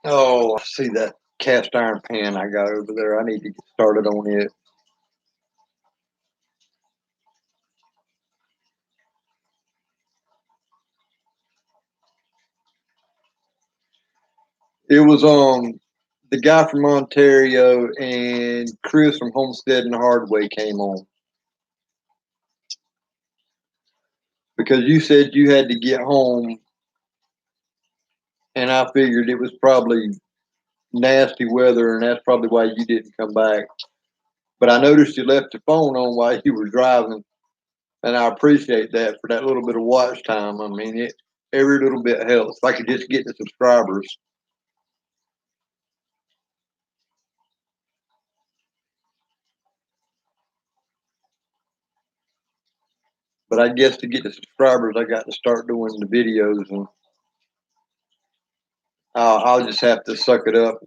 Speaker 1: Oh, I see that cast iron pan I got over there. I need to get started on it. It was the guy from Ontario and Chris from Homestead and Hardway came on because you said you had to get home, and I figured it was probably nasty weather, and that's probably why you didn't come back. But I noticed you left your phone on while you were driving, and I appreciate that for that little bit of watch time. I mean, every little bit helps. If I could just get the subscribers. But I guess to get the subscribers, I got to start doing the videos, and I'll just have to suck it up.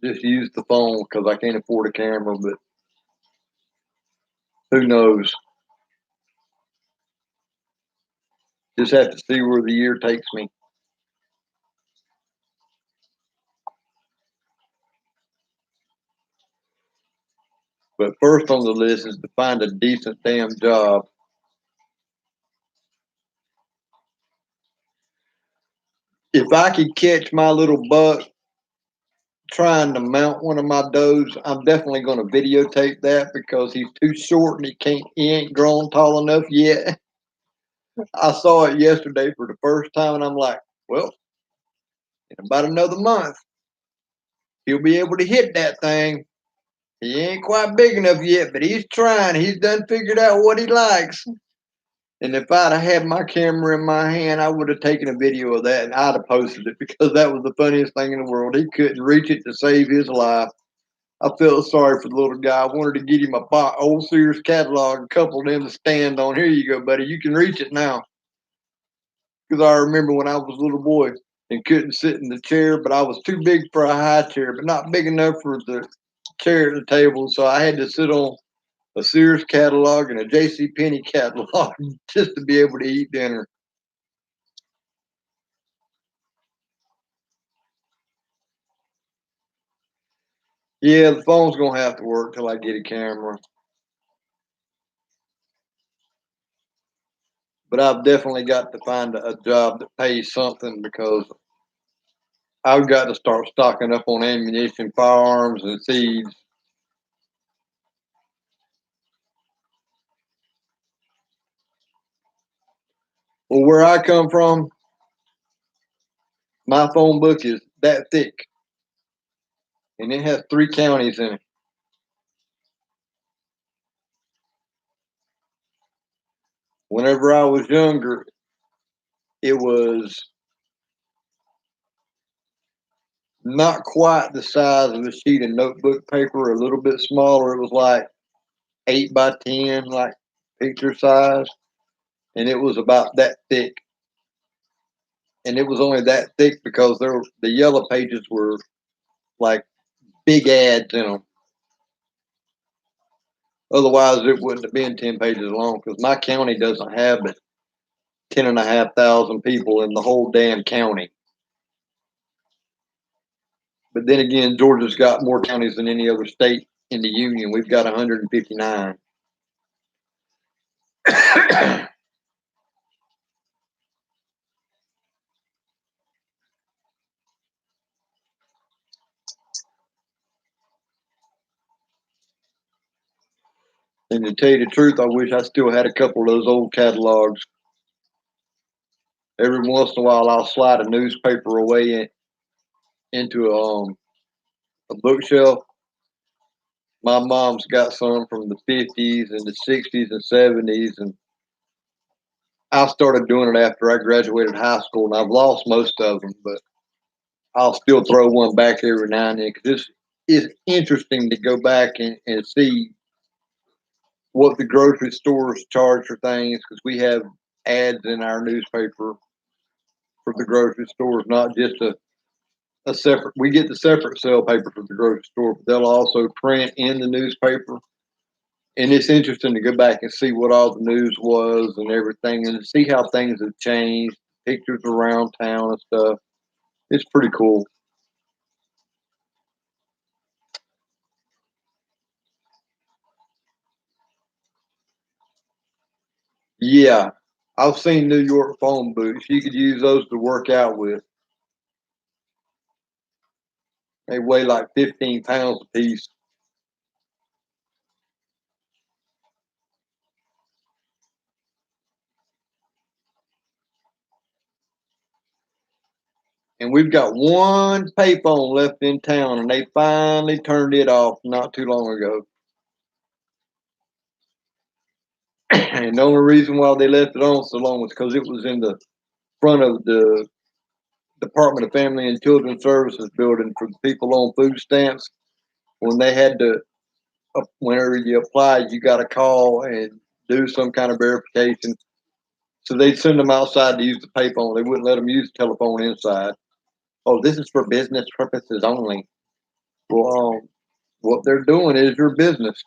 Speaker 1: Just use the phone because I can't afford a camera, but who knows? Just have to see where the year takes me. But first on the list is to find a decent damn job. If I could catch my little buck trying to mount one of my does, I'm definitely going to videotape that because he's too short and he ain't grown tall enough yet. I saw it yesterday for the first time and I'm like, well, in about another month, he'll be able to hit that thing. He ain't quite big enough yet, but he's trying. He's done figured out what he likes. And if I'd have had my camera in my hand, I would have taken a video of that and I'd have posted it because that was the funniest thing in the world. He couldn't reach it to save his life. I felt sorry for the little guy. I wanted to get him a old Sears catalog and couple them to stand on. Here you go, buddy. You can reach it now. Because I remember when I was a little boy and couldn't sit in the chair, but I was too big for a high chair, but not big enough for the chair at the table. So I had to sit on a Sears catalog and a J.C. Penney catalog just to be able to eat dinner. Yeah, the phone's gonna have to work till I get a camera. But I've definitely got to find a job that pays something because I've got to start stocking up on ammunition, firearms, and seeds. Well, where I come from, my phone book is that thick, and it has 3 counties in it. Whenever I was younger, it was not quite the size of a sheet of notebook paper, a little bit smaller. It was like 8 by 10, like picture size, and it was about that thick. And it was only that thick because the yellow pages were like big ads in them. Otherwise, it wouldn't have been 10 pages long because my county doesn't have but 10,500 people in the whole damn county. But then again, Georgia's got more counties than any other state in the union. We've got 159. And to tell you the truth, I wish I still had a couple of those old catalogs. Every once in a while, I'll slide a newspaper away into a bookshelf. My mom's got some from the 50s and the 60s and 70s, and I started doing it after I graduated high school, and I've lost most of them, but I'll still throw one back every now and then because it's interesting to go back and see what the grocery stores charge for things because we have ads in our newspaper for the grocery stores, not just a separate. We get the separate sale paper for the grocery store, but they'll also print in the newspaper. And it's interesting to go back and see what all the news was and everything and see how things have changed, pictures around town and stuff. It's pretty cool. Yeah. I've seen New York phone booths. You could use those to work out with. They weigh like 15 pounds a piece. And we've got one payphone left in town, and they finally turned it off not too long ago. And the only reason why they left it on so long was because it was in the front of the Department of Family and Children Services building for the people on food stamps. When they had to, whenever you applied, you got to call and do some kind of verification. So they'd send them outside to use the payphone. They wouldn't let them use the telephone inside. Oh, this is for business purposes only. Well, what they're doing is your business.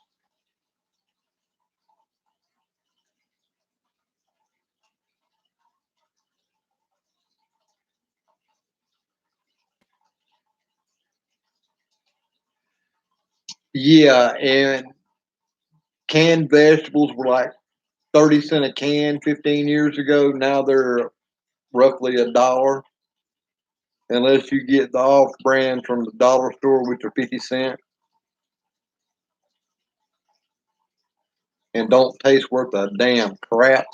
Speaker 1: Yeah, and canned vegetables were like 30 cents a can 15 years ago. Now they're roughly $1, unless you get the off brand from the dollar store, which are 50 cents and don't taste worth a damn crap.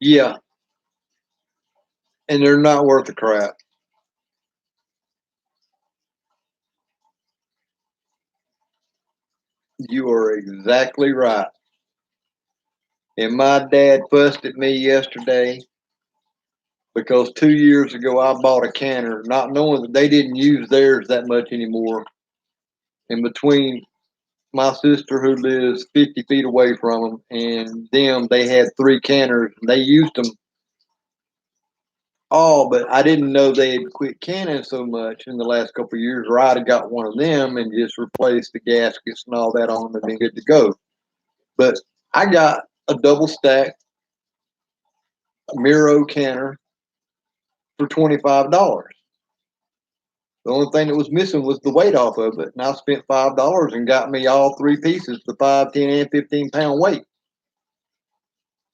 Speaker 1: Yeah, and they're not worth the crap. You are exactly right. And my dad fussed at me yesterday because 2 years ago I bought a canner, not knowing that they didn't use theirs that much anymore. And between my sister, who lives 50 feet away from them, and them, they had 3 canners. And they used them Oh, but I didn't know they had quit canning so much in the last couple of years, or I'd have got one of them and just replaced the gaskets and all that on them and been good to go. But I got a double stack Miro canner for $25. The only thing that was missing was the weight off of it. And I spent $5 and got me all three pieces, the 5, 10, and 15 pound weight.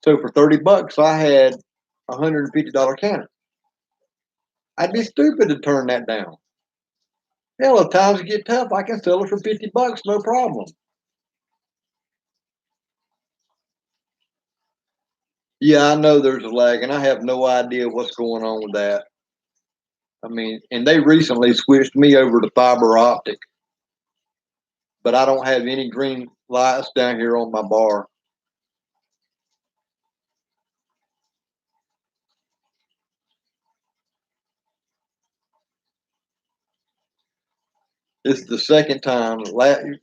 Speaker 1: So for $30, I had a $150 canner. I'd be stupid to turn that down. Hell, if times get tough, I can sell it for $50, no problem. Yeah, I know there's a lag, and I have no idea what's going on with that. I mean, and they recently switched me over to fiber optic, but I don't have any green lights down here on my bar. This is the second time. You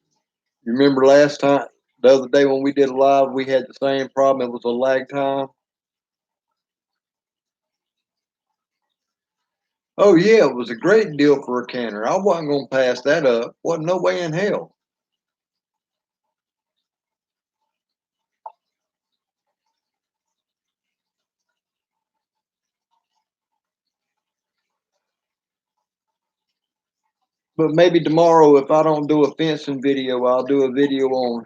Speaker 1: remember last time, the other day when we did a live, we had the same problem. It was a lag time. Oh yeah, it was a great deal for a canner. I wasn't gonna pass that up. Wasn't no way in hell. But maybe tomorrow, if I don't do a fencing video, I'll do a video on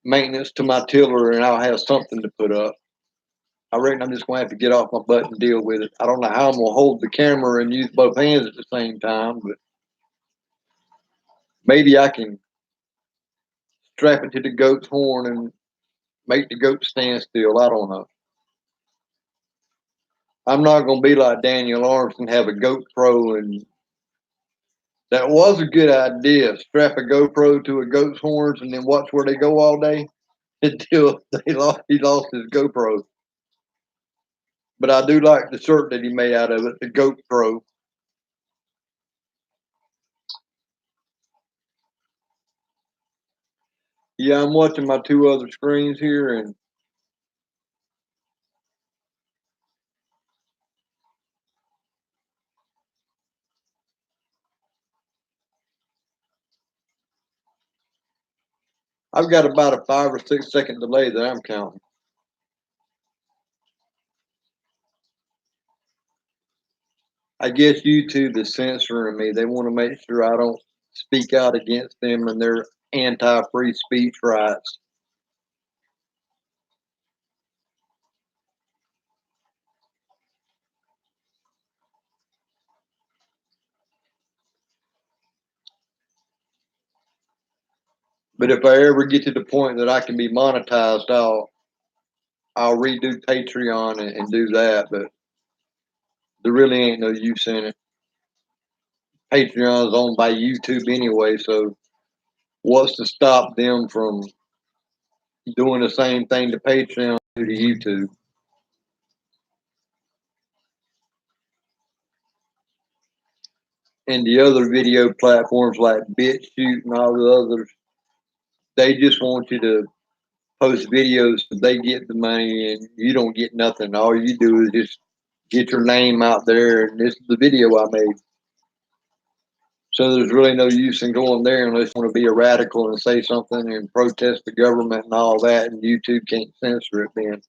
Speaker 1: maintenance to my tiller, and I'll have something to put up. I reckon I'm just gonna have to get off my butt and deal with it. I don't know how I'm gonna hold the camera and use both hands at the same time, but maybe I can strap it to the goat's horn and make the goat stand still. I don't know. I'm not gonna be like Daniel Arms and have a GoPro, and that was a good idea. Strap a GoPro to a goat's horns and then watch where they go all day until he lost his GoPro. But I do like the shirt that he made out of it, the GoPro. Yeah, I'm watching my two other screens here, and I've got about a 5 or 6 second delay that I'm counting. I guess YouTube is censoring me. They want to make sure I don't speak out against them and their anti-free speech rights. But if I ever get to the point that I can be monetized, I'll redo Patreon and do that. But there really ain't no use in it. Patreon's owned by YouTube anyway, so what's to stop them from doing the same thing to Patreon do to YouTube? And the other video platforms like BitChute and all the others, they just want you to post videos so they get the money and you don't get nothing. All you do is just get your name out there and this is the video I made. So there's really no use in going there unless you want to be a radical and say something and protest the government and all that, and YouTube can't censor it then.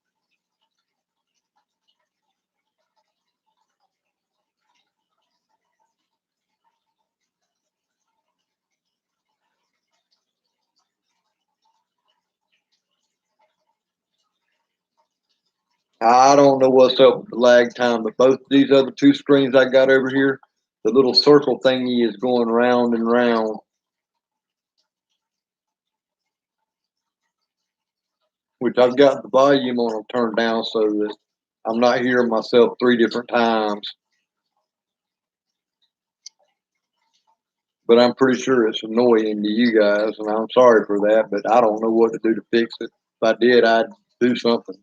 Speaker 1: I don't know what's up with the lag time, but both these other two screens I got over here, the little circle thingy is going round and round, which I've got the volume on them turned down so that I'm not hearing myself 3 different times. But I'm pretty sure it's annoying to you guys, and I'm sorry for that, but I don't know what to do to fix it. If I did, I'd do something.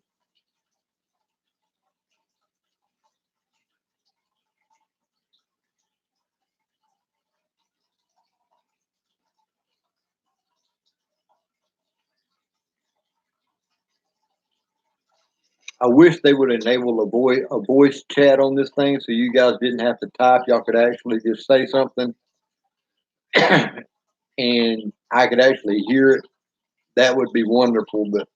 Speaker 1: I wish they would enable a voice chat on this thing so you guys didn't have to type. Y'all could actually just say something and I could actually hear it. That would be wonderful, but it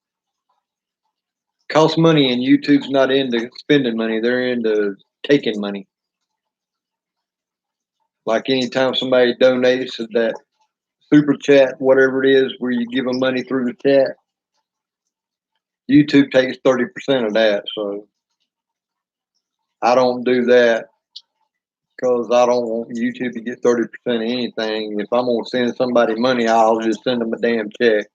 Speaker 1: costs money and YouTube's not into spending money. They're into taking money. Like anytime somebody donates to that super chat, whatever it is, where you give them money through the chat, YouTube takes 30% of that. So I don't do that because I don't want YouTube to get 30% of anything. If I'm going to send somebody money, I'll just send them a damn check.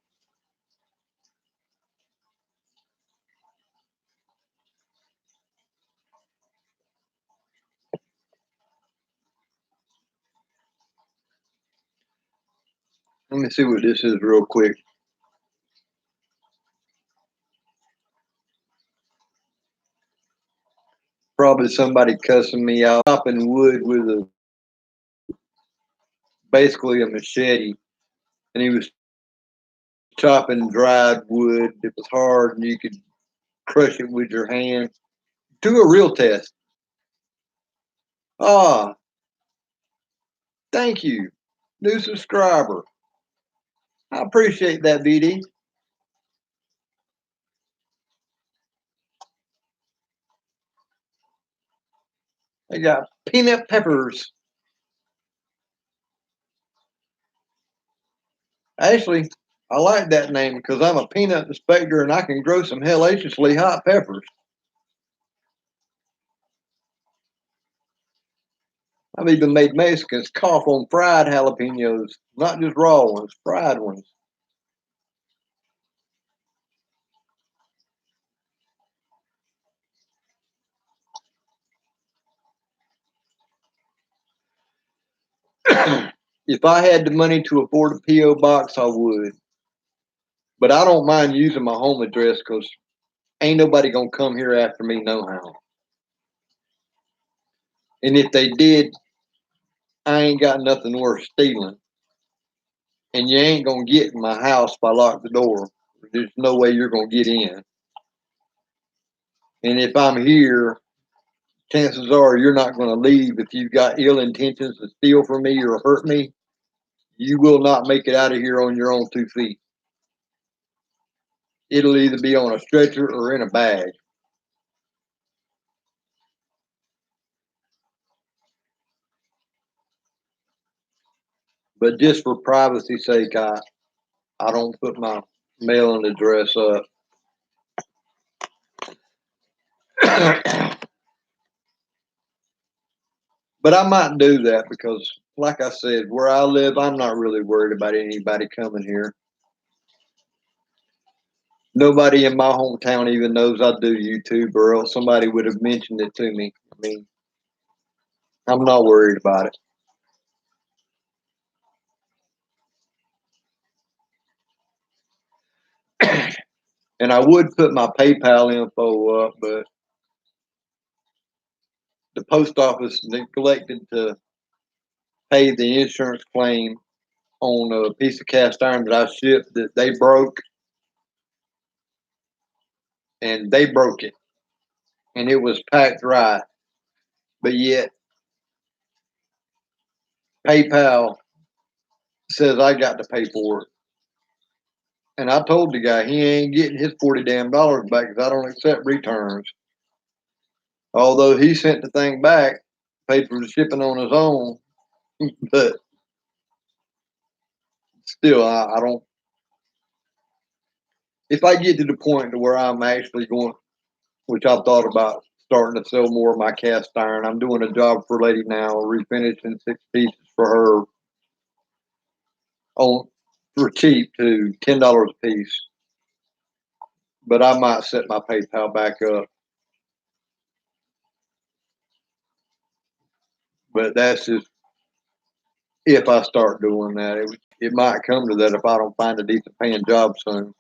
Speaker 1: Let me see what this is real quick. Probably somebody cussing me out, chopping wood with basically a machete, and he was chopping dried wood. It was hard, and you could crush it with your hand. Do a real test. Ah, thank you, new subscriber. I appreciate that, BD. I got peanut peppers. Actually, I like that name because I'm a peanut inspector and I can grow some hellaciously hot peppers. I've even made Mexicans cough on fried jalapenos, not just raw ones, fried ones. If I had the money to afford a P.O. box, I would. But I don't mind using my home address because ain't nobody gonna come here after me no how. And if they did, I ain't got nothing worth stealing. And you ain't gonna get in my house if I lock the door. There's no way you're gonna get in. And if I'm here, chances are you're not gonna leave if you've got ill intentions to steal from me or hurt me. You will not make it out of here on your own 2 feet. It'll either be on a stretcher or in a bag. But just for privacy's sake, I don't put my mailing address up. But I might do that because, like I said, where I live, I'm not really worried about anybody coming here. Nobody in my hometown even knows I do YouTube, or else somebody would have mentioned it to me. I mean, I'm not worried about it. And I would put my PayPal info up, but the post office neglected to pay the insurance claim on a piece of cast iron that I shipped that they broke, and they broke it, and it was packed right, but yet PayPal says I got to pay for it. And I told the guy he ain't getting his $40 back because I don't accept returns. Although he sent the thing back, paid for the shipping on his own, but still, I don't. If I get to the point to where I'm actually going, which I've thought about starting to sell more of my cast iron. I'm doing a job for a lady now, refinishing 6 pieces for her on for cheap to $10 a piece. But I might set my PayPal back up. But that's just if I start doing that. It might come to that if I don't find a decent paying job soon.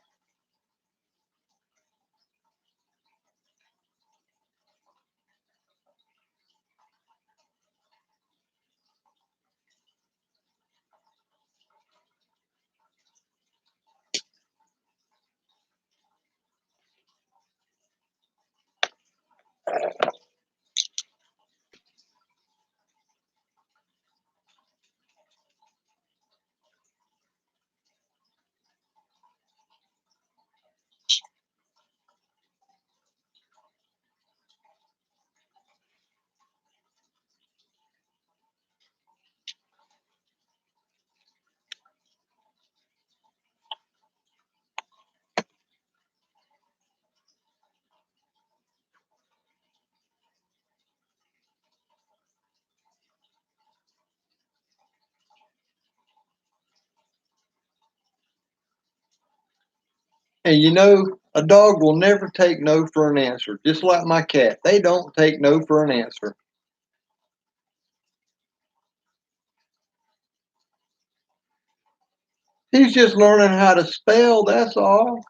Speaker 1: And you know, a dog will never take no for an answer. Just like my cat, they don't take no for an answer. He's just learning how to spell, that's all.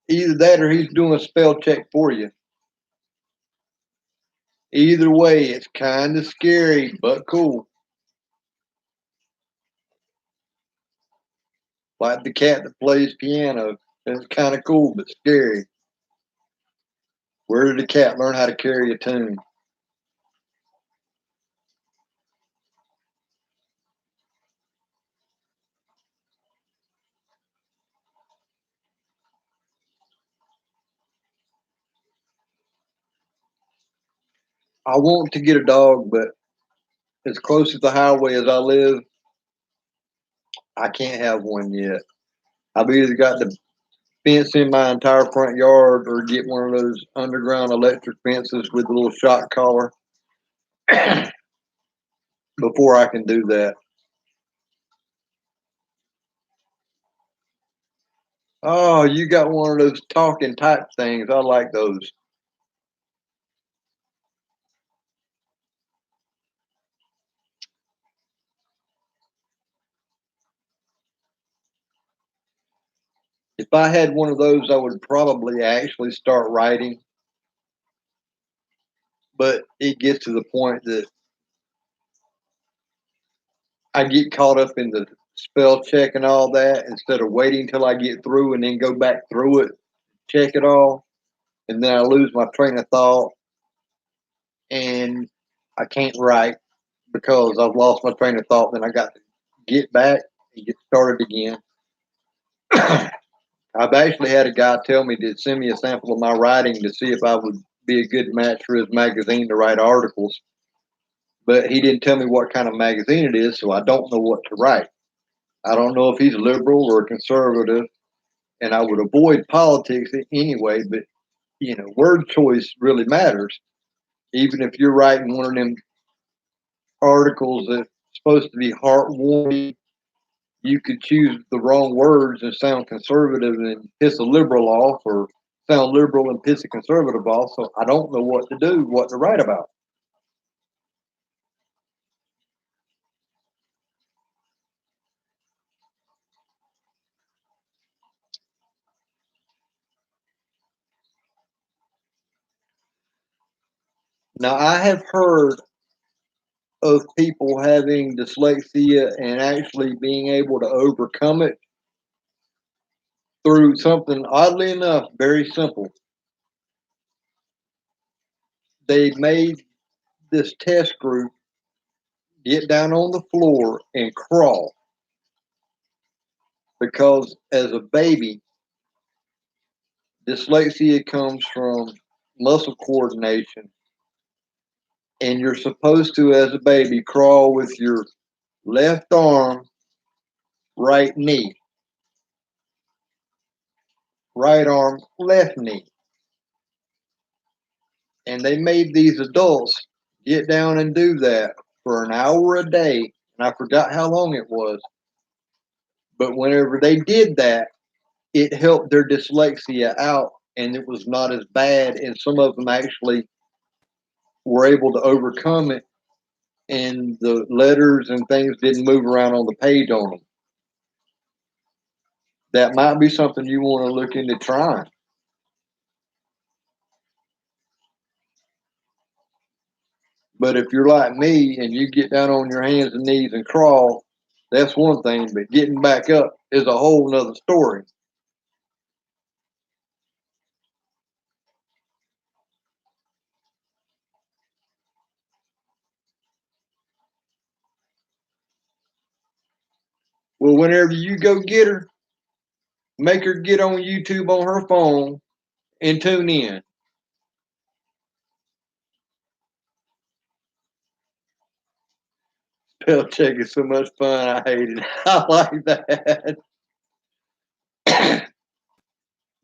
Speaker 1: Either that or he's doing a spell check for you. Either way, it's kind of scary, but cool. Like the cat that plays piano. It's kind of cool, but scary. Where did the cat learn how to carry a tune? I want to get a dog, but as close to the highway as I live, I can't have one yet. I've either got to fence in my entire front yard or get one of those underground electric fences with a little shock collar before I can do that. Oh, you got one of those talking type things. I like those. If I had one of those, I would probably actually start writing. But it gets to the point that I get caught up in the spell check and all that instead of waiting till I get through and then go back through it, check it all, and then I lose my train of thought and I can't write because I've lost my train of thought. Then I got to get back and get started again. I've actually had a guy tell me to send me a sample of my writing to see if I would be a good match for his magazine to write articles. But he didn't tell me what kind of magazine it is, so I don't know what to write. I don't know if he's liberal or conservative, and I would avoid politics anyway. But you know, word choice really matters. Even if you're writing one of them articles that's supposed to be heartwarming, you could choose the wrong words and sound conservative and piss a liberal off, or sound liberal and piss a conservative off. So I don't know what to do, what to write about. Now I have heard of people having dyslexia and actually being able to overcome it through something oddly enough very simple. They made this test group get down on the floor and crawl because as a baby, dyslexia comes from muscle coordination, and you're supposed to, as a baby, crawl with your left arm, right knee, right arm, left knee. And they made these adults get down and do that for an hour a day. And I forgot how long it was. But whenever they did that, it helped their dyslexia out and it was not as bad. And some of them actually were able to overcome it and the letters and things didn't move around on the page on them. That might be something you want to look into trying. But if you're like me and you get down on your hands and knees and crawl, that's one thing. But getting back up is a whole nother story. Well, whenever you go get her, make her get on YouTube on her phone and tune in. Spell check is so much fun. I hate it. I like that.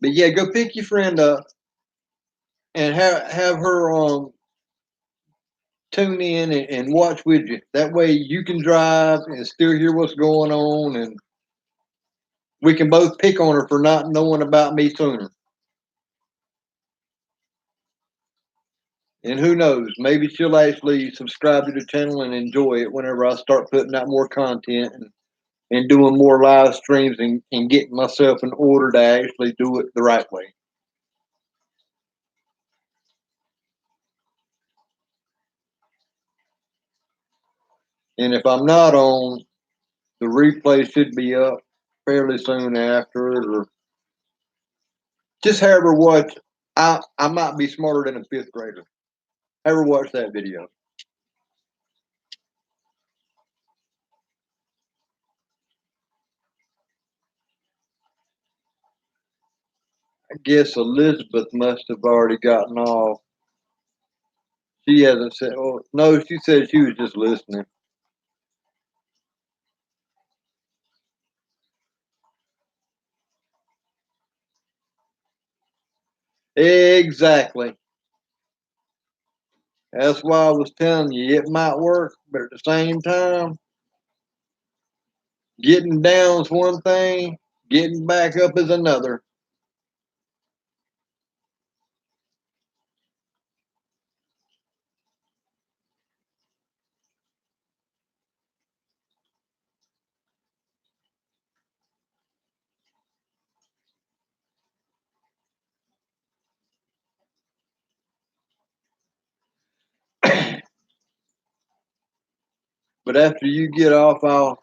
Speaker 1: But yeah, go pick your friend up and have her tune in and watch with you. That way you can drive and still hear what's going on, and we can both pick on her for not knowing about me sooner. And who knows, maybe she'll actually subscribe to the channel and enjoy it whenever I start putting out more content and doing more live streams and getting myself in order to actually do it the right way. And if I'm not on, the replay should be up fairly soon after it, or just have her watch. I might be smarter than a fifth grader. Have her watch that video. I guess Elizabeth must have already gotten off. She hasn't said, oh, no, she said she was just listening. Exactly. That's why I was telling you it might work, but at the same time, getting down is one thing, getting back up is another. But after you get off, I'll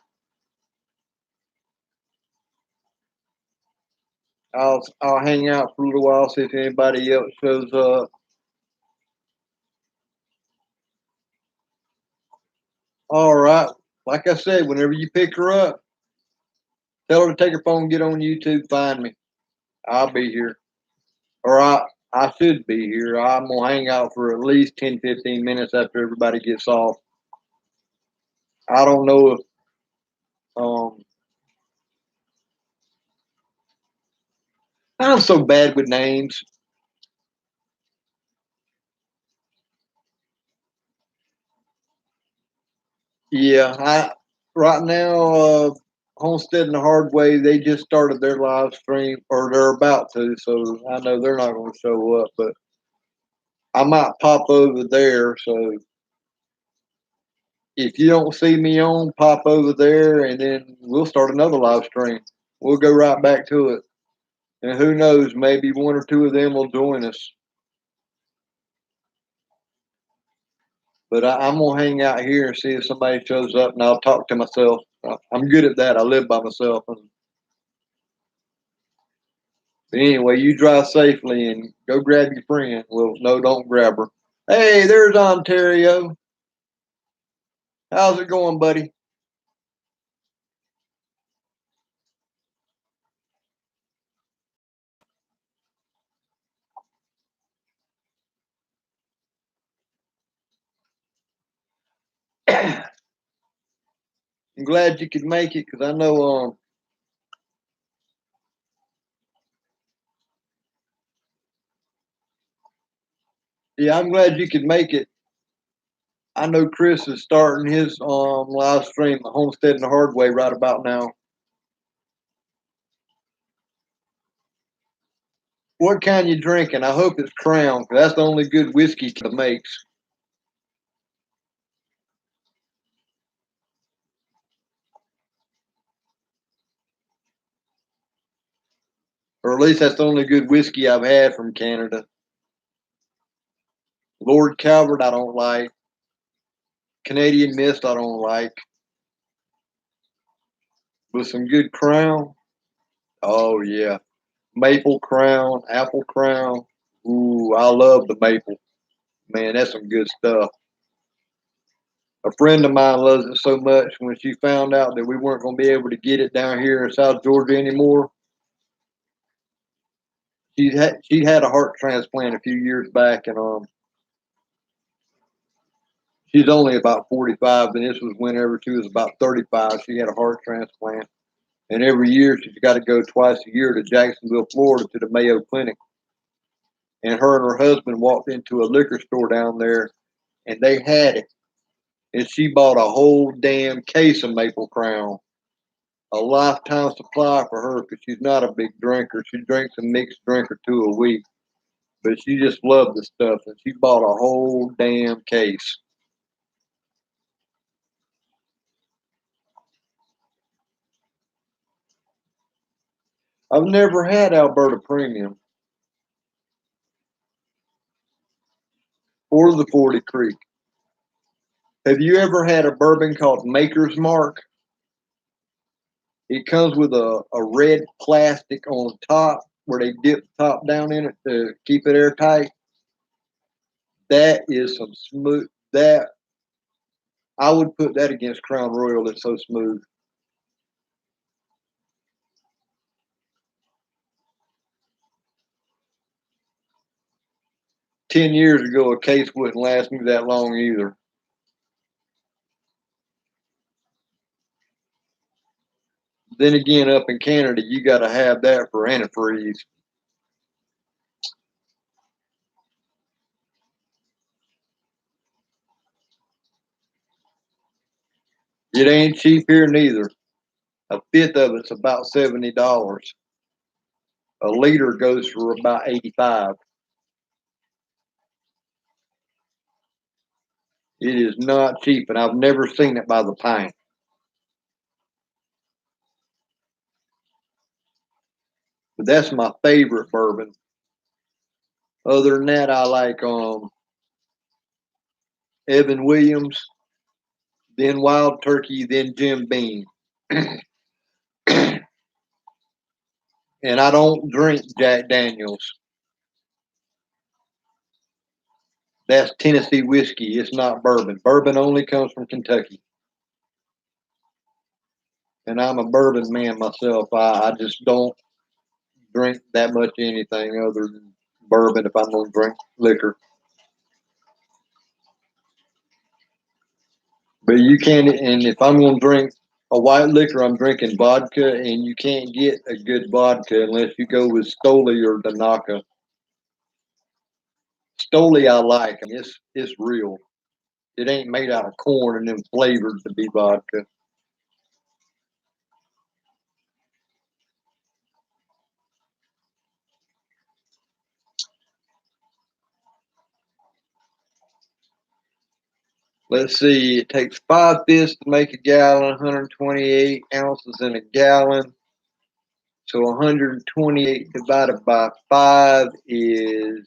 Speaker 1: hang out for a little while, see if anybody else shows up. All right. Like I said, whenever you pick her up, tell her to take her phone, get on YouTube, find me. I'll be here. Or I should be here. I'm gonna hang out for at least 10, 15 minutes after everybody gets off. I don't know if um I'm so bad with names. Yeah, I right now Homestead and the Hard Way, they just started their live stream, or they're about to, so I know they're not gonna show up, but I might pop over there. So if you don't see me on, pop over there and then we'll start another live stream. We'll go right back to it. And who knows, maybe one or two of them will join us. But I'm gonna hang out here and see if somebody shows up, and I'll talk to myself. I'm good at that. I live by myself. But anyway, you drive safely and go grab your friend. Well, no, don't grab her. Hey, there's Ontario. How's it going, buddy? I'm glad you could make it because I know yeah, I'm glad you could make it. I know Chris is starting his live stream, the Homestead and the Hard Way, right about now. What kind you drinking? I hope it's Crown, 'cause that's the only good whiskey it makes. Or at least that's the only good whiskey I've had from Canada. Lord Calvert, I don't like. Canadian Mist, I don't like. With some good Crown, oh yeah. Maple Crown, Apple Crown. Ooh, I love the maple. Man, that's some good stuff. A friend of mine loves it so much. When she found out that we weren't going to be able to get it down here in South Georgia anymore, she had a heart transplant a few years back, and she's only about 45, and this was whenever she was about 35. She had a heart transplant, and every year she's got to go twice a year to Jacksonville, Florida, to the Mayo Clinic. And her and her husband walked into a liquor store down there, and they had it. And she bought a whole damn case of Maple Crown, a lifetime supply for her because she's not a big drinker. She drinks a mixed drink or two a week, but she just loved the stuff, and she bought a whole damn case. I've never had Alberta Premium or the 40 Creek. Have you ever had a bourbon called Maker's Mark? It comes with a red plastic on the top where they dip the top down in it to keep it airtight. That is some smooth. That I would put that against Crown Royal. It's so smooth. 10 years ago, a case wouldn't last me that long either. Then again, up in Canada, you got to have that for antifreeze. It ain't cheap here neither. A fifth of it's about $70. A liter goes for about 85. It is not cheap, and I've never seen it by the pint. But that's my favorite bourbon. Other than that, I like Evan Williams, then Wild Turkey, then Jim Beam. And I don't drink Jack Daniels. That's Tennessee whiskey. It's not bourbon. Bourbon only comes from Kentucky. And I'm a bourbon man myself. I just don't drink that much anything other than bourbon if I'm going to drink liquor. But you can't, and if I'm going to drink a white liquor, I'm drinking vodka, and you can't get a good vodka unless you go with Stoli or Danaka. Stoli I like. I mean, it's real. It ain't made out of corn and then flavored to be vodka. Let's see. It takes 5 fifths to make a gallon, 128 ounces in a gallon. So 128 divided by 5 is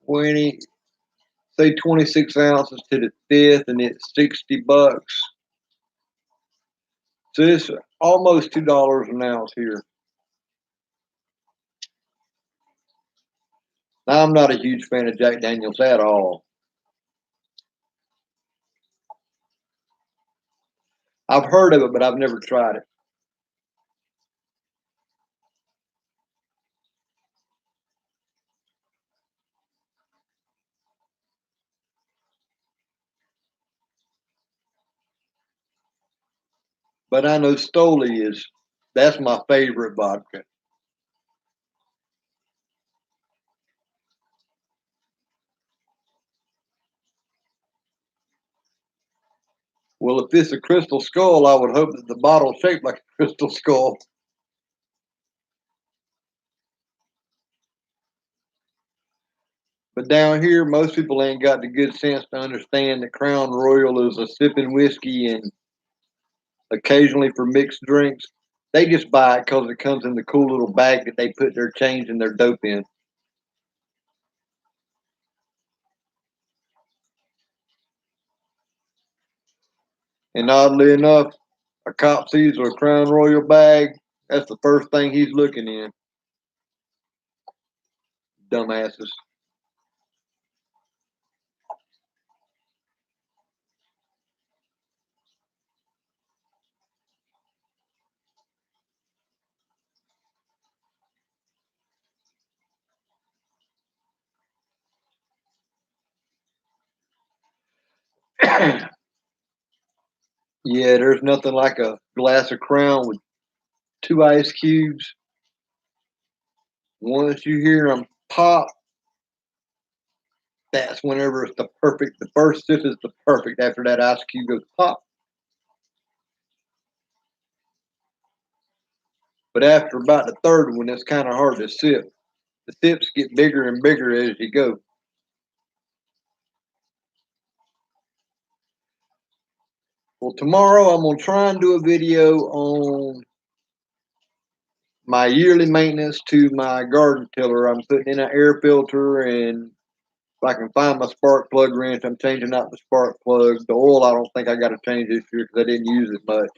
Speaker 1: 20. Say 26 ounces to the fifth, and it's $60. So it's almost $2 an ounce here. Now, I'm not a huge fan of Jack Daniels at all. I've heard of it, but I've never tried it. But I know Stoli that's my favorite vodka. Well, if it's a crystal skull, I would hope that the bottle's shaped like a crystal skull. But down here, most people ain't got the good sense to understand that Crown Royal is a sipping whiskey and occasionally for mixed drinks. They just buy it because it comes in the cool little bag that they put their change and their dope in. And oddly enough, a cop sees a Crown Royal bag, that's the first thing he's looking in. Dumbasses. Yeah, there's nothing like a glass of Crown with 2 ice cubes. Once you hear them pop, that's whenever it's the first sip is the perfect after that ice cube goes pop. But after about the third one, it's kind of hard to sip. The sips get bigger and bigger as you go. Well, tomorrow I'm going to try and do a video on my yearly maintenance to my garden tiller. I'm putting in an air filter, and if I can find my spark plug wrench, I'm changing out the spark plug. The oil, I don't think I got to change this year because I didn't use it much.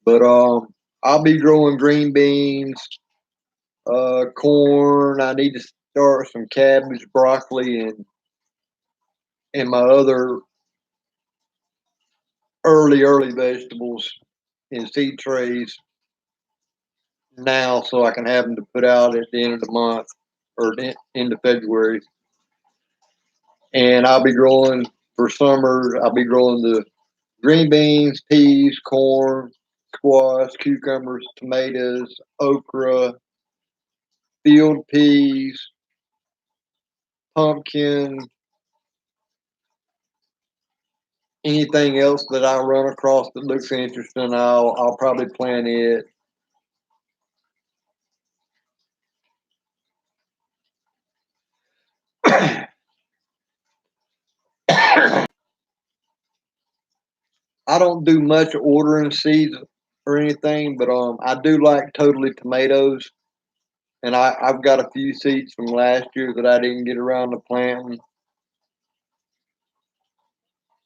Speaker 1: But I'll be growing green beans, corn. I need to start some cabbage, broccoli, and my other early vegetables in seed trays now, so I can have them to put out at the end of the month or the end of February. And I'll be growing for summer. I'll be growing the green beans, peas, corn, squash, cucumbers, tomatoes, okra, field peas, pumpkin, anything else that I run across that looks interesting, I'll probably plant it. I don't do much ordering seeds or anything, but I do like totally tomatoes, and I've got a few seeds from last year that I didn't get around to planting.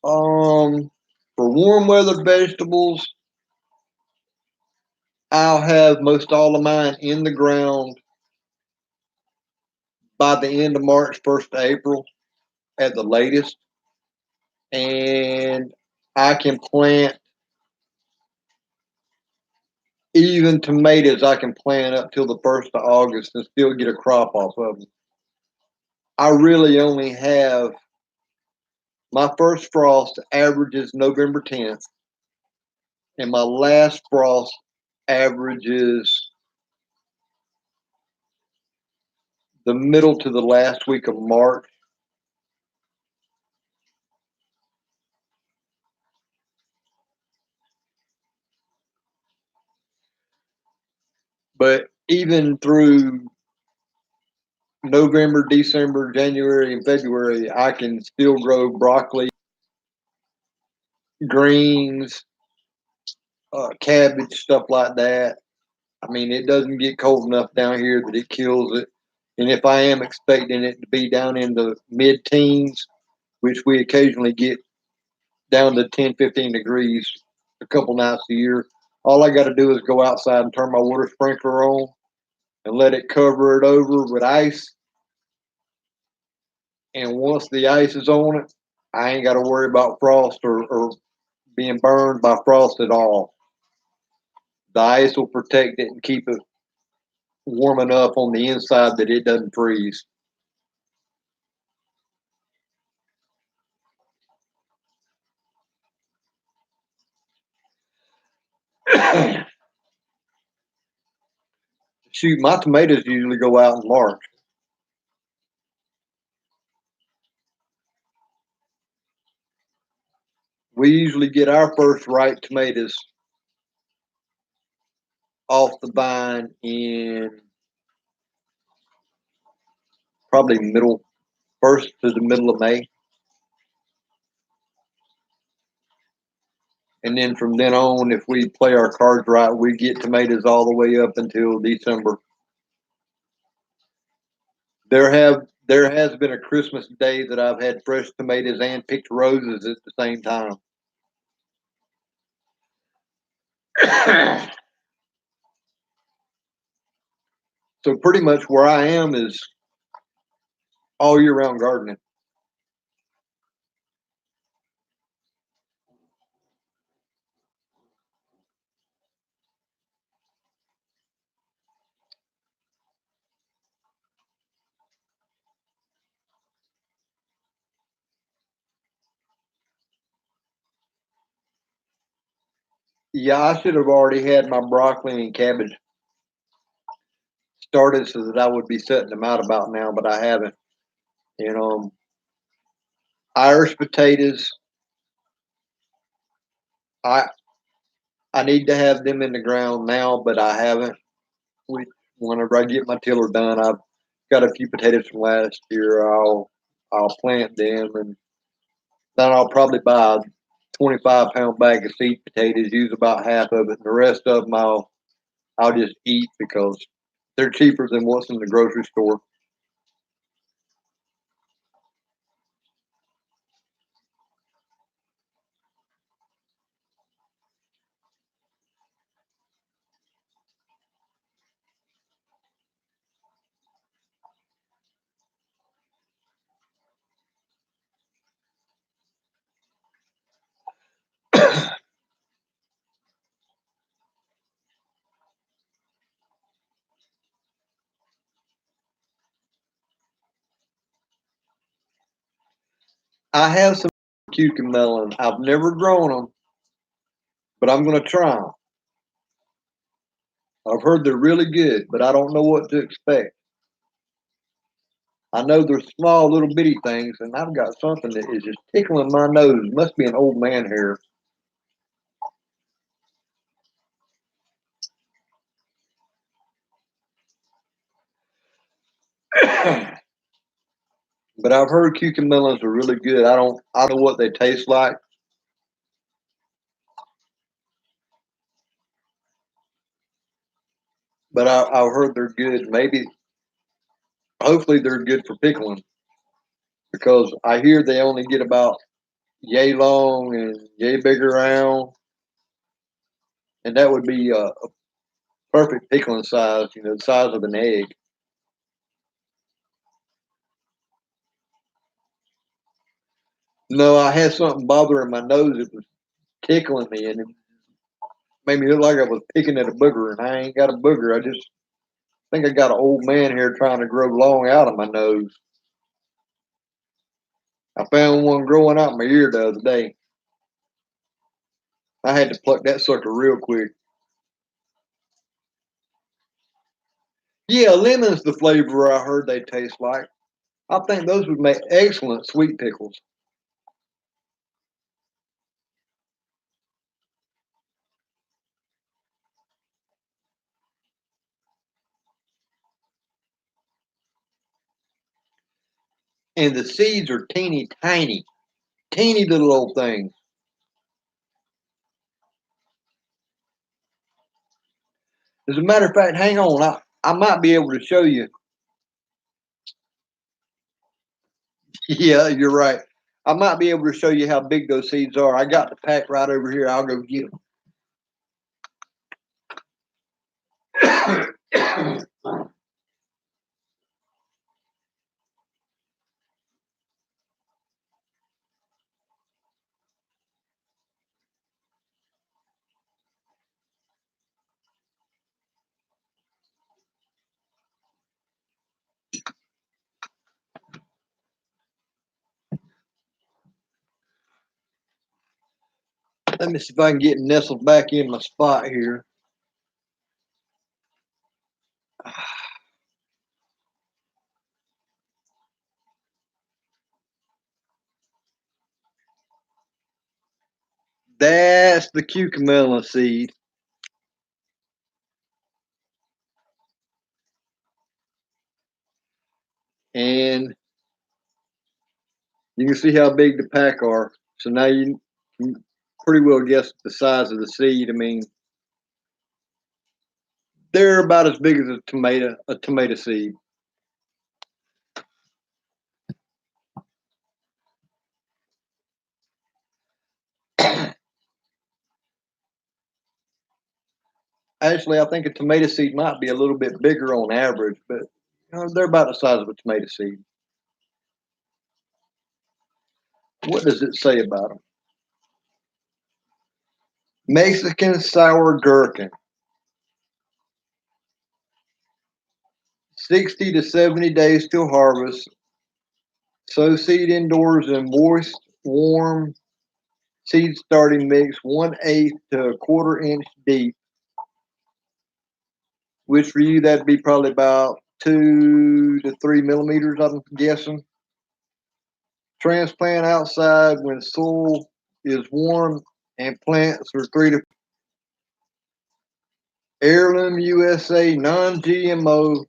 Speaker 1: For warm weather vegetables, I'll have most all of mine in the ground by the end of March, 1st of April at the latest. And I can plant even tomatoes, I can plant up till the 1st of August and still get a crop off of them. I really only have my first frost averages November 10th, and my last frost averages the middle to the last week of March. But even through November, December, January, and February, I can still grow broccoli, greens, cabbage, stuff like that. I mean, it doesn't get cold enough down here that it kills it. And if I am expecting it to be down in the mid teens, which we occasionally get down to 10, 15 degrees a couple nights a year, all I got to do is go outside and turn my water sprinkler on and let it cover it over with ice. And once the ice is on it, I ain't got to worry about frost or being burned by frost at all. The ice will protect it and keep it warm enough on the inside that it doesn't freeze. Shoot, my tomatoes usually go out in March. We usually get our first ripe tomatoes off the vine in probably middle, first to the middle of May. And then from then on, if we play our cards right, we get tomatoes all the way up until December. There has been a Christmas day that I've had fresh tomatoes and picked roses at the same time. So pretty much where I am is all year round gardening. Yeah, I should have already had my broccoli and cabbage started so that I would be setting them out about now, but I haven't. You know, Irish potatoes, I I need to have them in the ground now, but I haven't. We, whenever I get my tiller done, I've got a few potatoes from last year. I'll plant them, and then I'll probably buy a 25-pound bag of seed potatoes, use about half of it, and the rest of them I'll just eat because they're cheaper than what's in the grocery store. I have some cucumber melon. I've never grown them, but I'm going to try them. I've heard they're really good, but I don't know what to expect. I know they're small, little bitty things, and I've got something that is just tickling my nose. Must be an old man hair. But I've heard cucumber melons are really good. I don't know what they taste like, but I've heard they're good. Maybe, hopefully, they're good for pickling because I hear they only get about yay long and yay big around, and that would be a perfect pickling size. You know, the size of an egg. No, I had something bothering my nose. It was tickling me, and it made me look like I was picking at a booger, and I ain't got a booger. I just think I got an old man here trying to grow long out of my nose. I found one growing out my ear the other day. I had to pluck that sucker real quick. Yeah, lemon's the flavor I heard they taste like. I think those would make excellent sweet pickles. And the seeds are teeny tiny, teeny little old things. As a matter of fact, hang on, I might be able to show you. Yeah, you're right. I might be able to show you how big those seeds are. I got the pack right over here. I'll go get them. Let me see if I can get nestled back in my spot here. That's the cucumber seed. And you can see how big the pack are. So now you can pretty well guess the size of the seed. I mean, they're about as big as a tomato seed. Actually, I think a tomato seed might be a little bit bigger on average, but they're about the size of a tomato seed. What does it say about them? Mexican sour gherkin, 60 to 70 days till harvest. Sow seed indoors in moist, warm seed starting mix 1/8 to a 1/4 inch deep, which for you that'd be probably about 2 to 3 millimeters, I'm guessing. Transplant outside when soil is warm and plants are 3 to Heirloom USA non-GMO,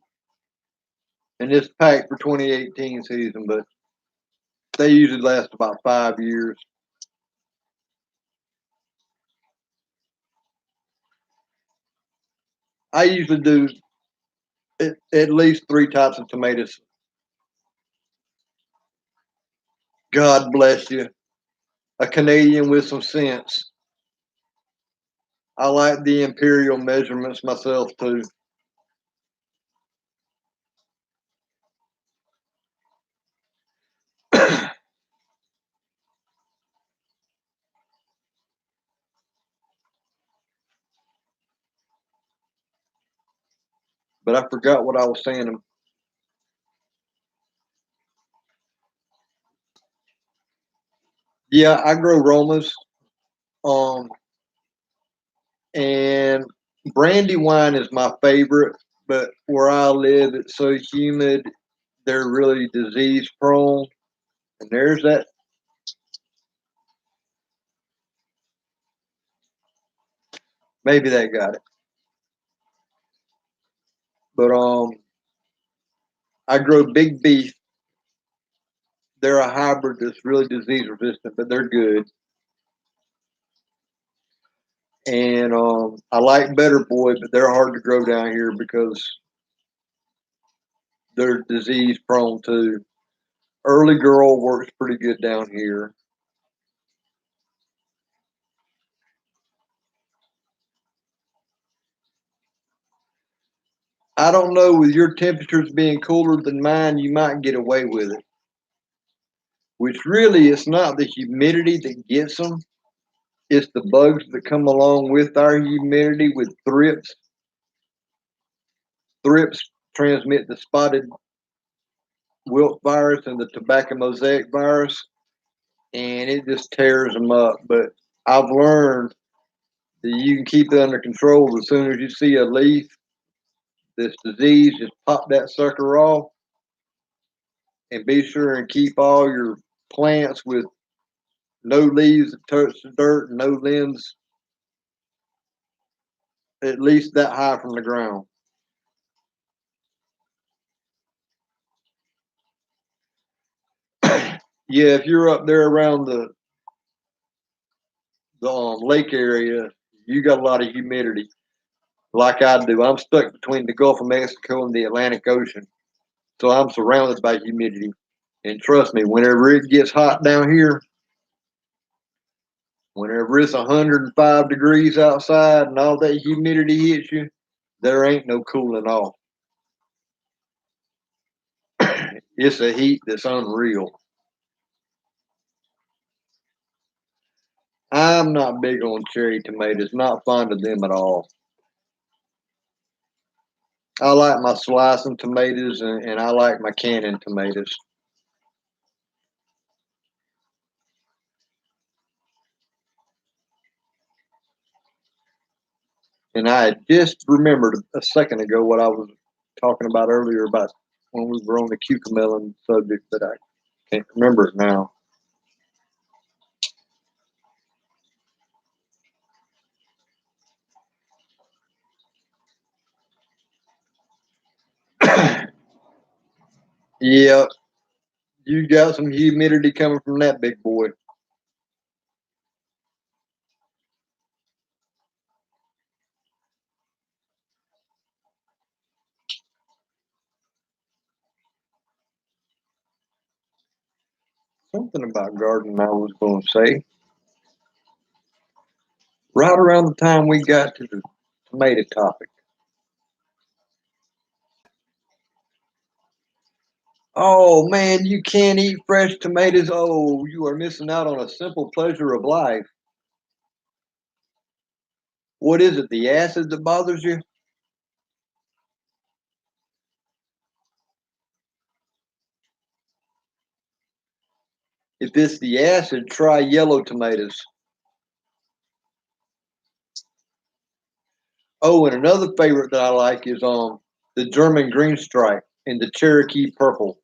Speaker 1: and it's packed for 2018 season, but they usually last about 5 years. I usually do at least 3 types of tomatoes. God bless you. A Canadian with some sense. I like the imperial measurements myself too. But I forgot what I was saying. Yeah, I grow Romas. Um, and Brandywine is my favorite, but where I live, it's so humid, they're really disease prone. And there's that. Maybe they got it. But I grow Big Beef. They're a hybrid that's really disease resistant, but they're good. And I like Better Boy, but they're hard to grow down here because they're disease prone too. Early Girl works pretty good down here. I don't know, with your temperatures being cooler than mine, you might get away with it. Which really, it's not the humidity that gets them, it's the bugs that come along with our humidity with thrips. Thrips transmit the spotted wilt virus and the tobacco mosaic virus, and it just tears them up. But I've learned that you can keep it under control. As soon as you see a leaf that's diseased, just pop that sucker off, and be sure and keep all your plants with no leaves that touch the dirt and no limbs at least that high from the ground. Yeah, if you're up there around the lake area, you got a lot of humidity, like I do. I'm stuck between the Gulf of Mexico and the Atlantic Ocean, so I'm surrounded by humidity. And trust me, whenever it gets hot down here, whenever it's 105 degrees outside and all that humidity hits you, there ain't no cooling off. It's a heat that's unreal. I'm not big on cherry tomatoes, not fond of them at all. I like my slicing tomatoes and I like my canning tomatoes. And I had just remembered a second ago what I was talking about earlier about when we were on the cucamelon subject, but I can't remember it now. Yeah, you got some humidity coming from that big boy. Something about gardening I was going to say. Right around the time we got to the tomato topic. Oh man, you can't eat fresh tomatoes. Oh, you are missing out on a simple pleasure of life. What is it? The acid that bothers you? If it's the acid, try yellow tomatoes. Oh, and another favorite that I like is the German green stripe and the Cherokee purple.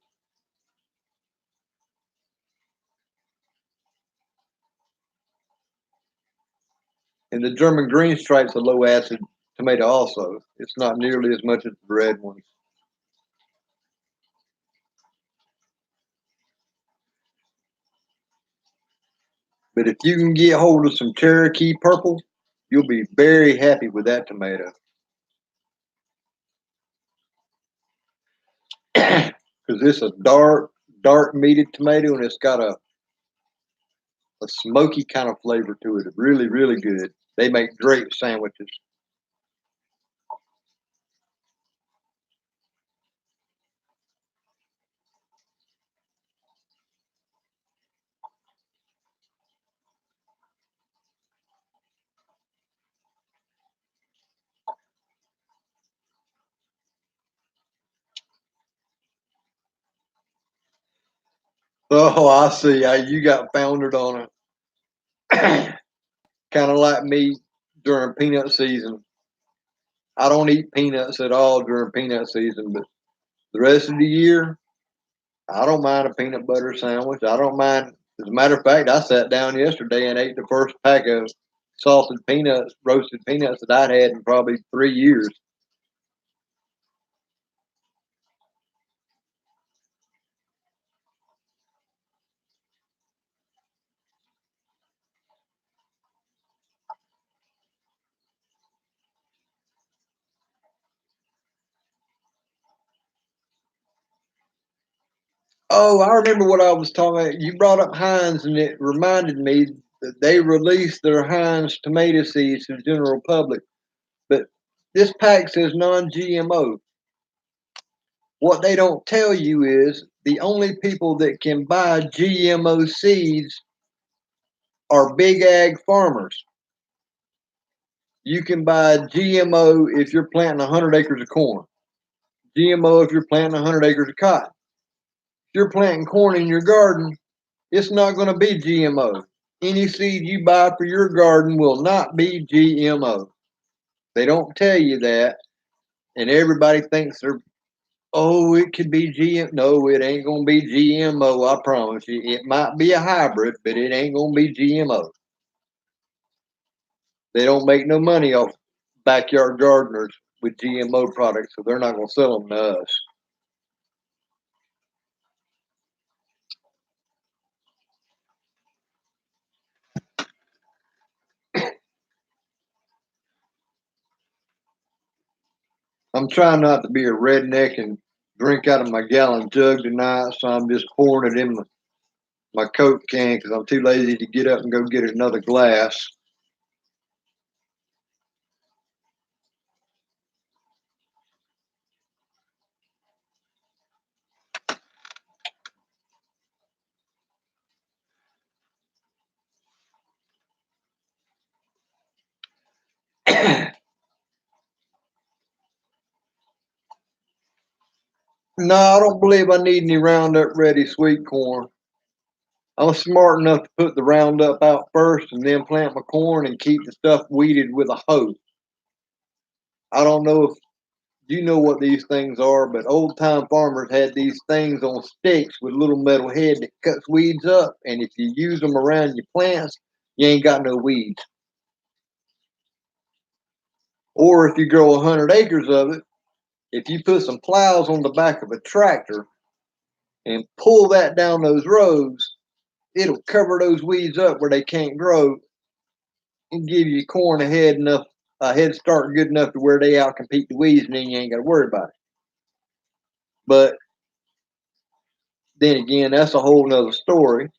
Speaker 1: And the German green stripe's a low acid tomato also. It's not nearly as much as the red ones. But if you can get hold of some Cherokee purple, you'll be very happy with that tomato. Because it's a dark meated tomato and it's got a smoky kind of flavor to it. It's really, really good. They make great sandwiches. Oh, I see. You got foundered on it. Kind of like me during peanut season. I don't eat peanuts at all during peanut season, but the rest of the year, I don't mind a peanut butter sandwich. I don't mind. As a matter of fact, I sat down yesterday and ate the first pack of salted peanuts, roasted peanuts that I'd had in probably 3 years. Oh, I remember what I was talking about. You brought up Heinz, and it reminded me that they released their Heinz tomato seeds to the general public. But this pack says non-GMO. What they don't tell you is the only people that can buy GMO seeds are big ag farmers. You can buy GMO if you're planting 100 acres of corn, GMO if you're planting 100 acres of cotton. If you're planting corn in your garden, it's not going to be GMO. Any seed you buy for your garden will not be GMO. They don't tell you that, and everybody thinks oh, it could be GM. No, it ain't going to be GMO, I promise you. It might be a hybrid, but it ain't going to be GMO. They don't make no money off backyard gardeners with GMO products, so they're not going to sell them to us. I'm trying not to be a redneck and drink out of my gallon jug tonight, so I'm just pouring it in my Coke can because I'm too lazy to get up and go get another glass. No, I don't believe I need any Roundup Ready sweet corn. I'm smart enough to put the Roundup out first and then plant my corn and keep the stuff weeded with a hoe. I don't know if you know what these things are, but old time farmers had these things on sticks with a little metal head that cuts weeds up. And if you use them around your plants, you ain't got no weeds. Or if you grow 100 acres of it, if you put some plows on the back of a tractor and pull that down those rows, it'll cover those weeds up where they can't grow and give you corn a head start good enough to where they outcompete the weeds, and then you ain't got to worry about it. But then again, that's a whole nother story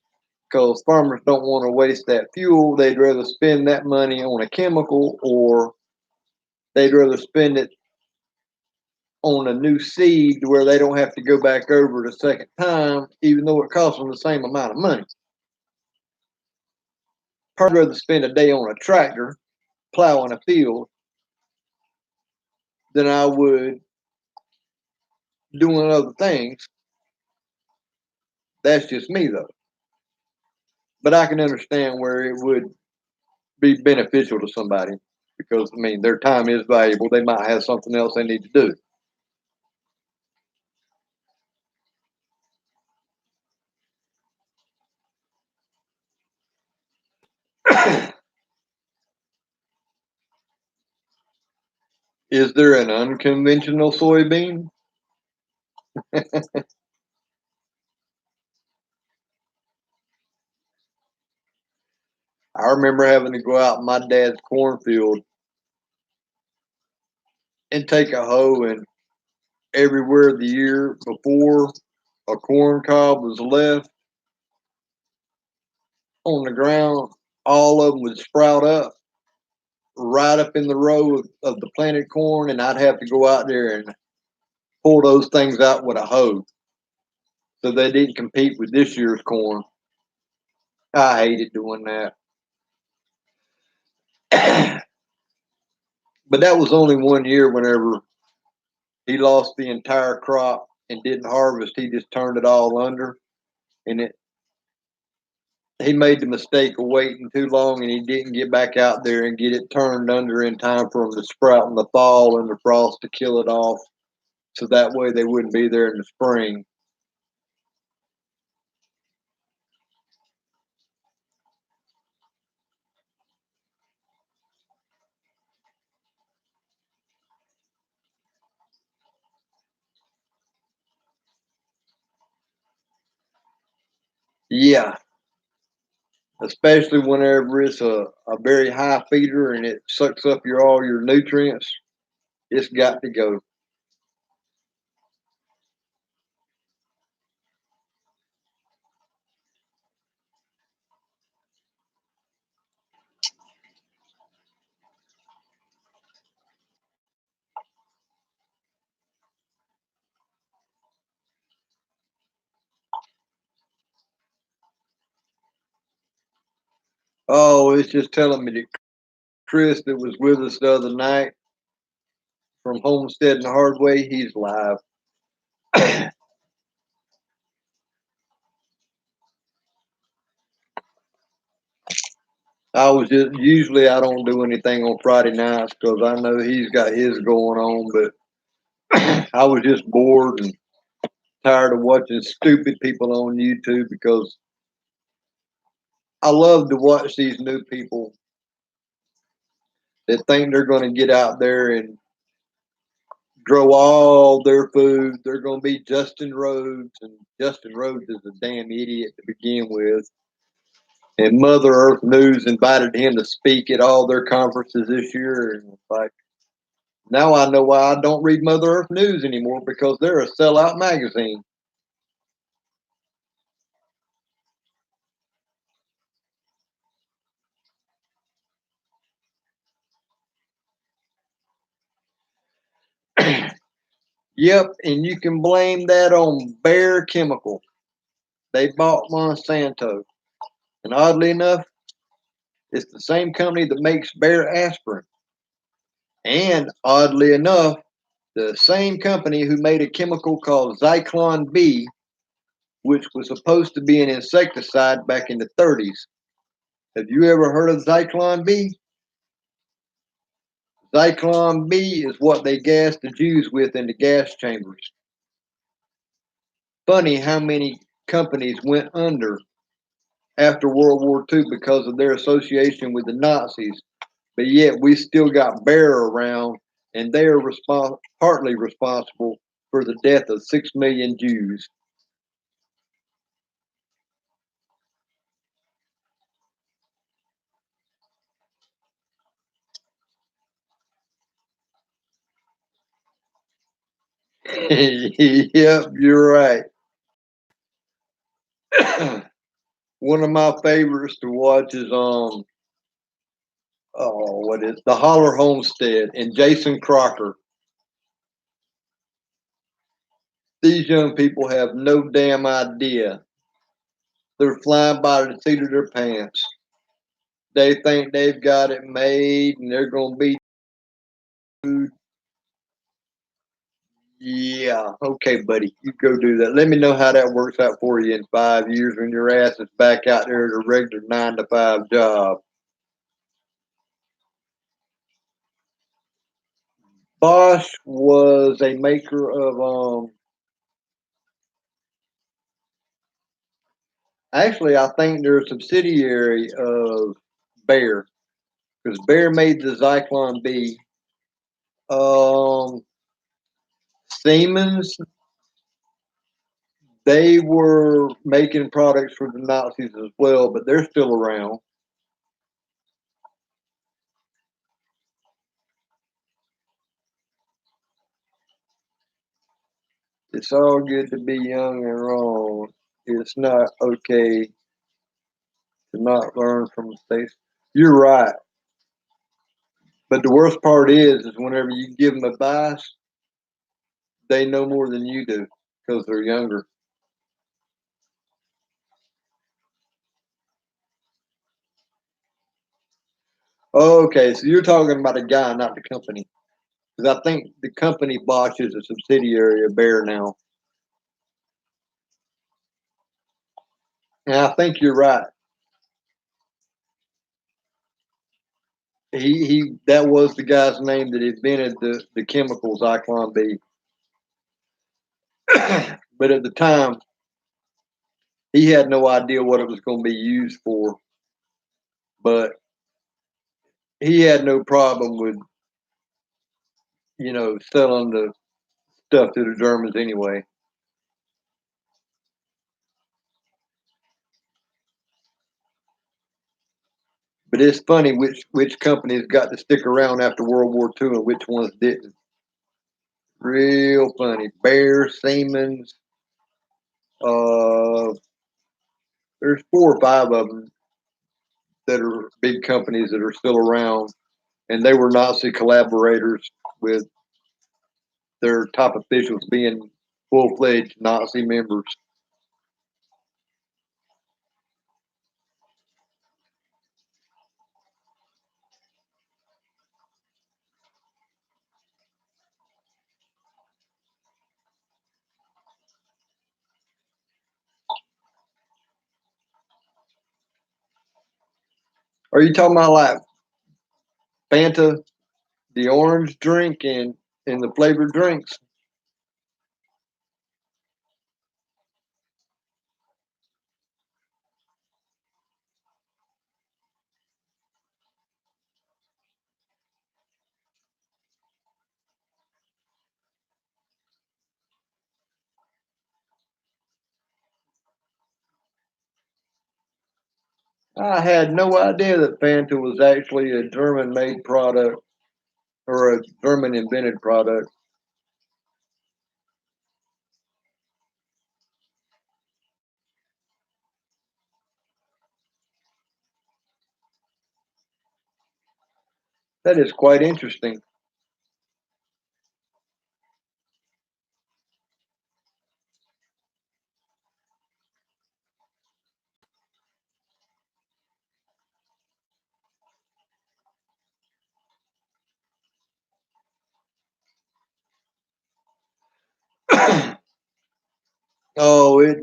Speaker 1: because farmers don't want to waste that fuel. They'd rather spend that money on a chemical, or they'd rather spend it on a new seed to where they don't have to go back over it a second time, even though it costs them the same amount of money. I'd rather spend a day on a tractor plowing a field than I would doing other things. That's just me, though. But I can understand where it would be beneficial to somebody because, I mean, their time is valuable. They might have something else they need to do. Is there an unconventional soybean? I remember having to go out in my dad's cornfield and take a hoe, and everywhere the year before a corn cob was left on the ground, all of them would sprout up right up in the row of the planted corn, and I'd have to go out there and pull those things out with a hoe so they didn't compete with this year's corn. I hated doing that. But that was only one year. Whenever he lost the entire crop and didn't harvest, he just turned it all under, and he made the mistake of waiting too long, and he didn't get back out there and get it turned under in time for them to sprout in the fall and the frost to kill it off, so that way they wouldn't be there in the spring. Yeah, especially whenever it's a very high feeder and it sucks up all your nutrients. It's got to go. Oh, it's just telling me that Chris, that was with us the other night from Homestead and Hardway, he's live. I was just usually I don't do anything on Friday nights because I know he's got his going on, but I was just bored and tired of watching stupid people on YouTube because I love to watch these new people that think they're going to get out there and grow all their food. They're going to be Justin Rhodes, and Justin Rhodes is a damn idiot to begin with. And Mother Earth News invited him to speak at all their conferences this year, and it's like, now I know why I don't read Mother Earth News anymore, because they're a sellout magazine. Yep, and you can blame that on Bayer Chemical. They bought Monsanto. And oddly enough, it's the same company that makes Bayer aspirin. And oddly enough, the same company who made a chemical called Zyklon B, which was supposed to be an insecticide back in the 30s. Have you ever heard of Zyklon B? Zyklon B is what they gassed the Jews with in the gas chambers. Funny how many companies went under after World War II because of their association with the Nazis, but yet we still got Bayer around, and they are partly responsible for the death of 6 million Jews. Yep, you're right. One of my favorites to watch is what is the Holler Homestead and Jason Crocker. These young people have no damn idea. They're flying by the seat of their pants. They think they've got it made and they're going to be food. Yeah, okay, buddy, you go do that. Let me know how that works out for you in 5 years when your ass is back out there at a regular 9 to 5 job. Bosch was a maker of actually I think they're a subsidiary of Bear because Bear made the Zyklon B. Um, Siemens, they were making products for the Nazis as well, but they're still around. It's all good to be young and wrong. It's not okay to not learn from mistakes. You're right. But the worst part is whenever you give them advice, they know more than you do because they're younger. Okay, so you're talking about a guy, not the company. Because I think the company Bosch is a subsidiary of Bear now. And I think you're right. He that was the guy's name that invented the chemical Zyklon B. But at the time, he had no idea what it was going to be used for. But he had no problem with selling the stuff to the Germans anyway. But it's funny which companies got to stick around after World War II and which ones didn't. Real funny. Bear, Siemens. Uh, there's 4 or 5 of them that are big companies that are still around, and they were Nazi collaborators with their top officials being full-fledged Nazi members. Are you talking about like Fanta, the orange drink, and the flavored drinks? I had no idea that Fanta was actually a German-made product or a German-invented product. That is quite interesting. Oh, it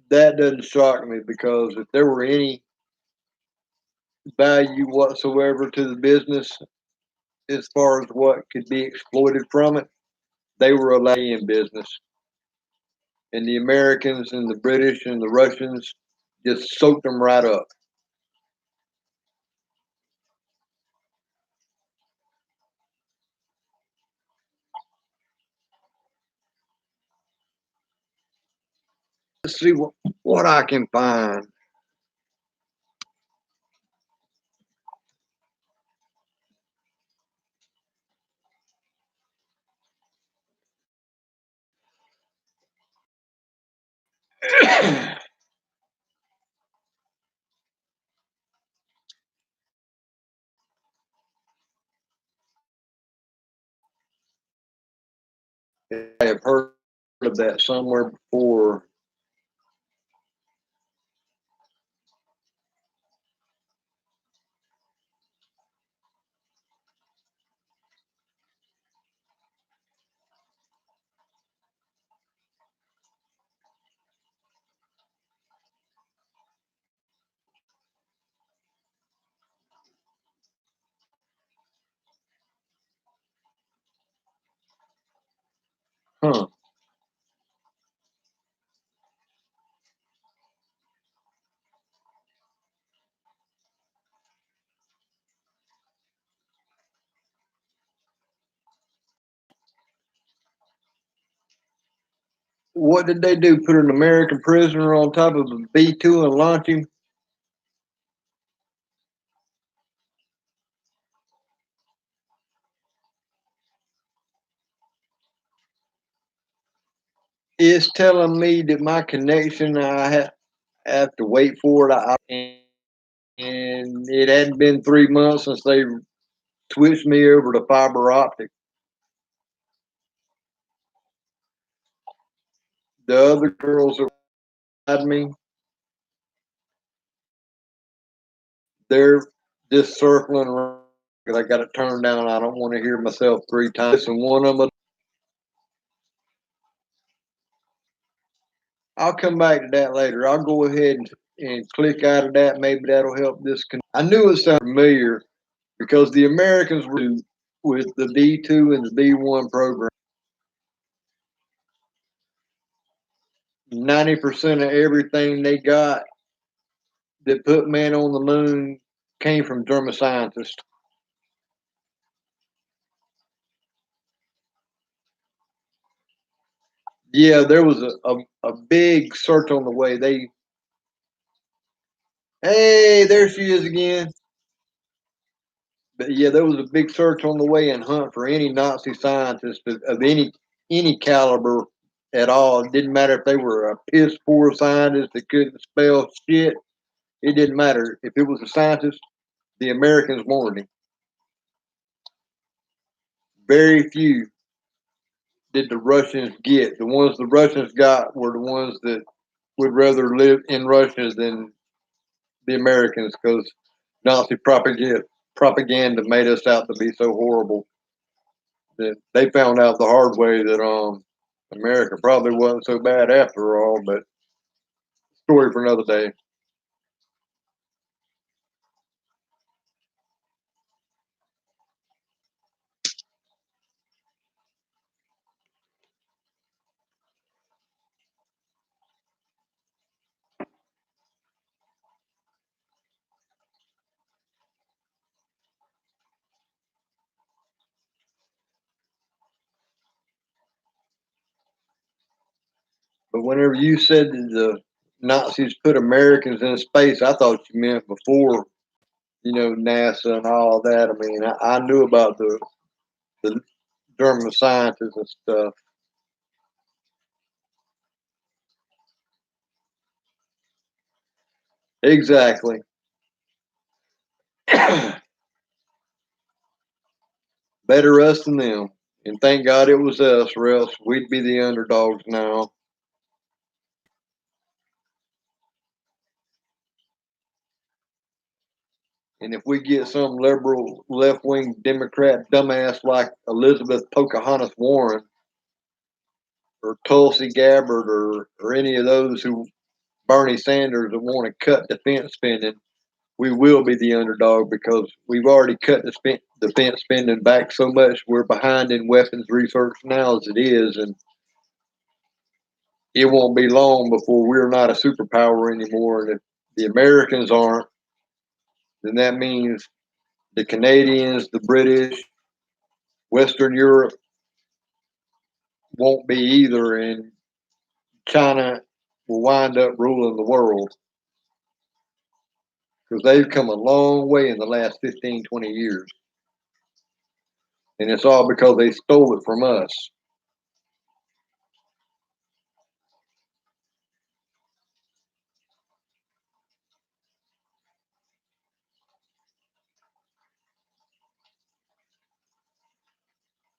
Speaker 1: that doesn't shock me because if there were any value whatsoever to the business as far as what could be exploited from it, they were allowed in business. And the Americans and the British and the Russians just soaked them right up. Let's see what I can find. I have heard of that somewhere before. Huh. What did they do? Put an American prisoner on top of a B-2 and launch him? It's telling me that my connection, have to wait for it. And it hadn't been 3 months since they switched me over to fiber optic. The other girls that had me, they're just circling around. I got it turned down. I don't want to hear myself 3 times. And one of them, I'll come back to that later. I'll go ahead and click out of that. Maybe that'll help this. I knew it sounded familiar because the Americans were with the B-2 and the B-1 program. 90% of everything they got that put man on the moon came from German scientists. Yeah, there was a big search on the way. Hey, there she is again. But yeah, there was a big search on the way and hunt for any Nazi scientist of any caliber at all. It didn't matter if they were a piss poor scientist that couldn't spell shit. It didn't matter. If it was a scientist, the Americans wanted him. Very few did the Russians get. The ones the Russians got were the ones that would rather live in Russia than the Americans because Nazi propaganda made us out to be so horrible that they found out the hard way that America probably wasn't so bad after all. But story for another day. But whenever you said that the Nazis put Americans in space, I thought you meant before, NASA and all that. I mean, I knew about the German scientists and stuff. Exactly. Better us than them. And thank God it was us, or else we'd be the underdogs now. And if we get some liberal, left wing Democrat dumbass like Elizabeth Pocahontas Warren or Tulsi Gabbard or any of those who Bernie Sanders that want to cut defense spending, we will be the underdog because we've already cut the defense spending back so much. We're behind in weapons research now as it is, and it won't be long before we're not a superpower anymore. And if the Americans aren't, then that means the Canadians, the British, Western Europe won't be either, and China will wind up ruling the world because they've come a long way in the last 15, 20 years. And it's all because they stole it from us.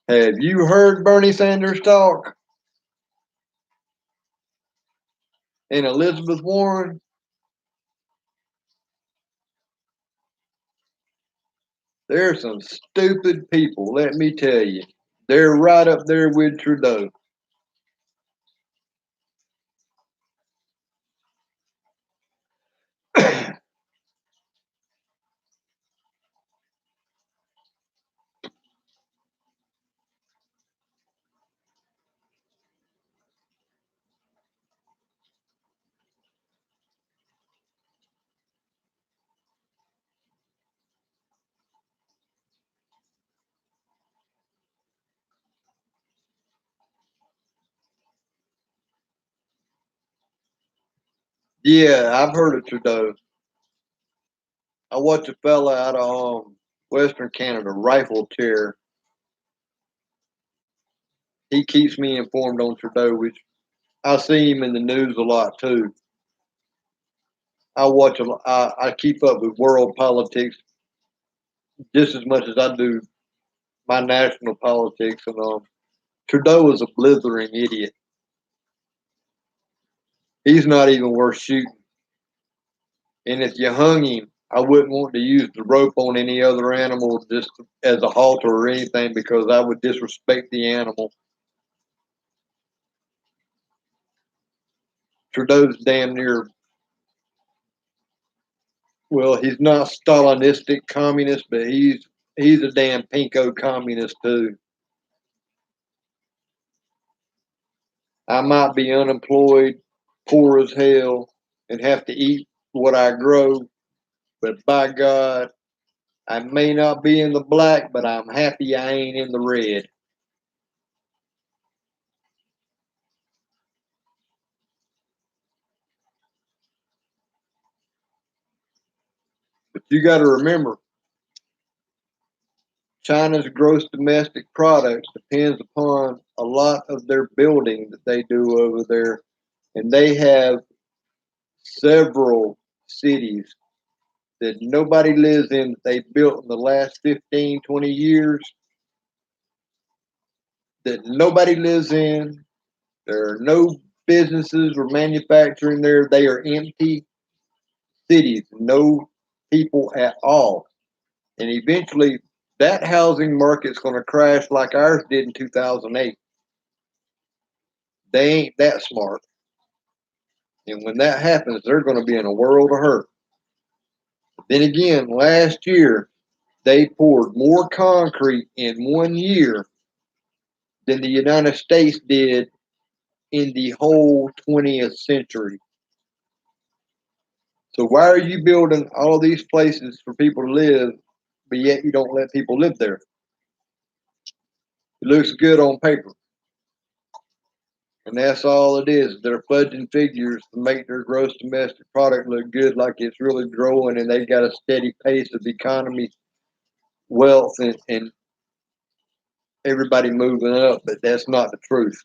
Speaker 1: Have you heard Bernie Sanders talk and Elizabeth Warren? They're some stupid people, let me tell you. They're right up there with Trudeau. Yeah, I've heard of Trudeau. I watch a fella out of Western Canada, Rifle Chair. He keeps me informed on Trudeau, which I see him in the news a lot too. I watch a, I keep up with world politics just as much as I do my national politics. And Trudeau is a blithering idiot. He's not even worth shooting. And if you hung him, I wouldn't want to use the rope on any other animal just as a halter or anything because I would disrespect the animal. Trudeau's damn near, well, he's not Stalinistic communist, but he's a damn pinko communist too. I might be unemployed, poor as hell, and have to eat what I grow, but by God, I may not be in the black, but I'm happy I ain't in the red. But you got to remember, China's gross domestic product depends upon a lot of their building that they do over there, and they have several cities that nobody lives in that they built in the last 15, 20 years that nobody lives in. There are no businesses or manufacturing there. They are empty cities, no people at all. And eventually, that housing market's going to crash like ours did in 2008. They ain't that smart. And when that happens, they're going to be in a world of hurt. Then again, last year, they poured more concrete in 1 year than the United States did in the whole 20th century. So why are you building all these places for people to live, but yet you don't let people live there? It looks good on paper. And that's all it is. They're fudging figures to make their gross domestic product look good, like it's really growing and they got a steady pace of economy, wealth, and everybody moving up. But that's not the truth.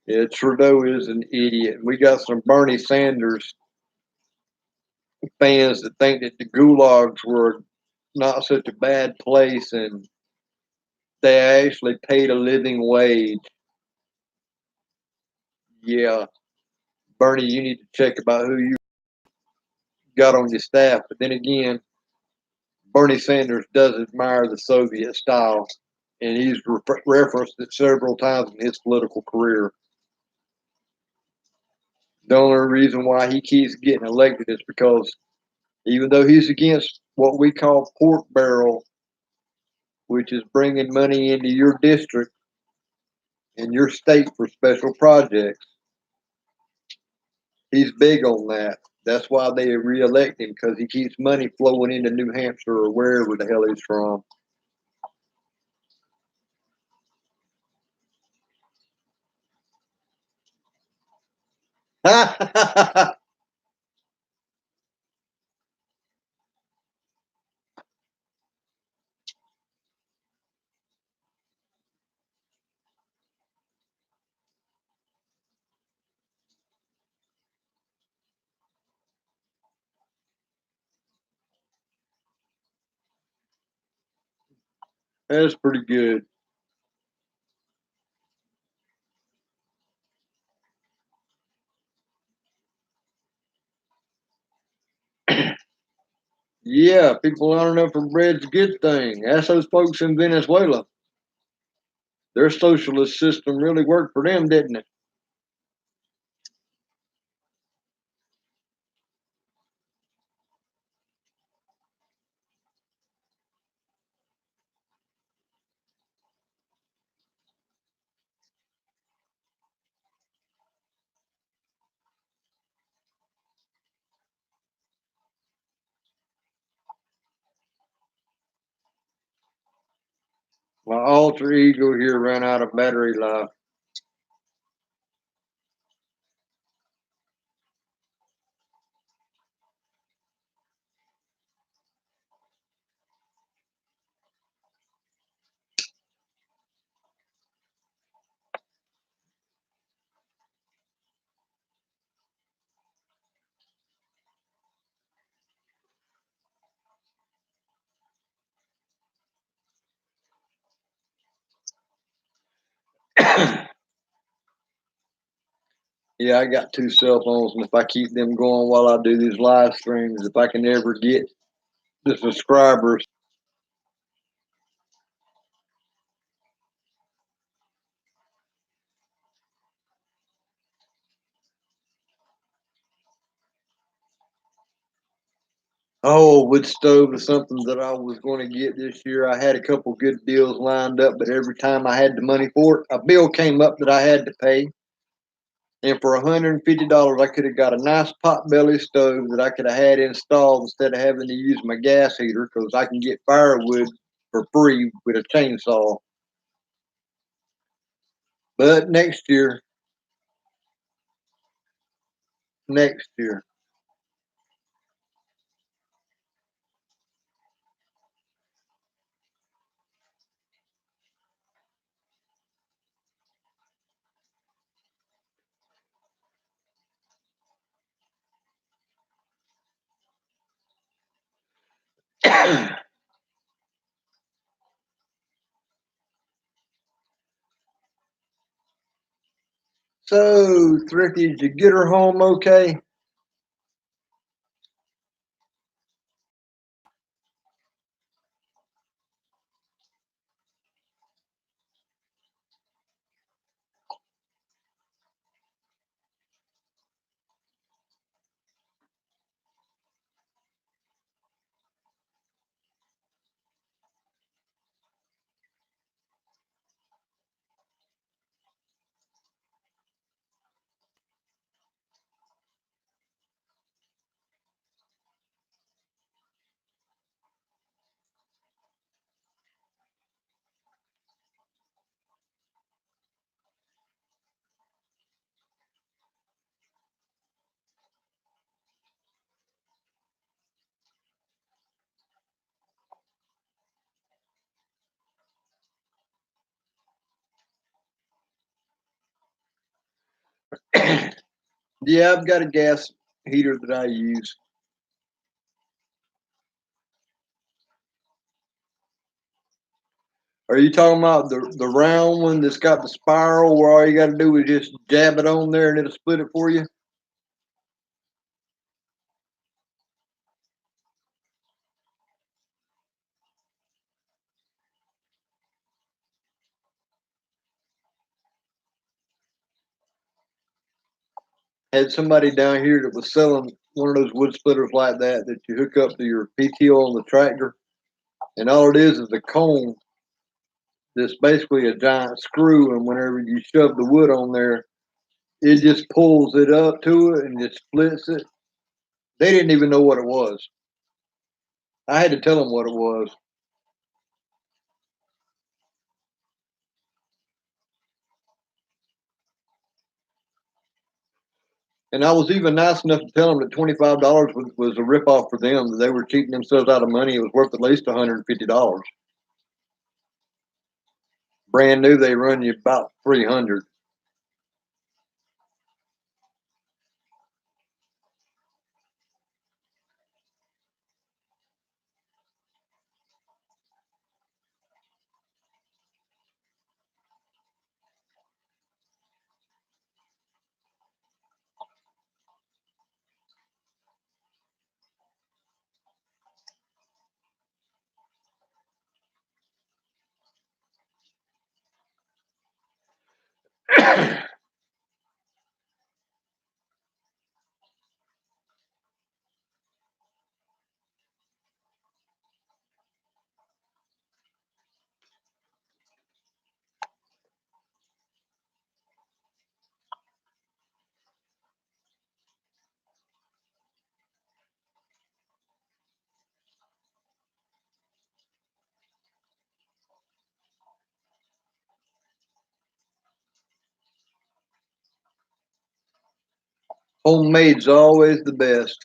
Speaker 1: Yeah, Trudeau is an idiot. We got some Bernie Sanders fans that think that the gulags were not such a bad place and they actually paid a living wage. Yeah, Bernie, you need to check about who you got on your staff. But then again, Bernie Sanders does admire the Soviet style, and he's referenced it several times in his political career. The only reason why he keeps getting elected is because even though he's against what we call pork barrel, which is bringing money into your district and your state for special projects, he's big on that. That's why they reelect him because he keeps money flowing into New Hampshire or wherever the hell he's from. That's pretty good. Yeah, people lining up for bread's a good thing. Ask those folks in Venezuela. Their socialist system really worked for them, didn't it? My alter ego here ran out of battery life. Yeah, I got two cell phones, and if I keep them going while I do these live streams, if I can ever get the subscribers. Oh, wood stove is something that I was going to get this year. I had a couple good deals lined up, but every time I had the money for it, a bill came up that I had to pay. And for $150, I could have got a nice potbelly stove that I could have had installed instead of having to use my gas heater because I can get firewood for free with a chainsaw. But next year. So, Thrifty, did you get her home okay? Yeah, I've got a gas heater that I use. Are you talking about the round one that's got the spiral where all you got to do is just jab it on there and it'll split it for you? Had somebody down here that was selling one of those wood splitters like that you hook up to your PTO on the tractor, and all it is a cone that's basically a giant screw, and whenever you shove the wood on there, it just pulls it up to it and just splits it. They didn't even know what it was. I had to tell them what it was. And I was even nice enough to tell them that $25 was a ripoff for them, that they were cheating themselves out of money. It was worth at least $150. Brand new, they run you about 300. Homemade's always the best.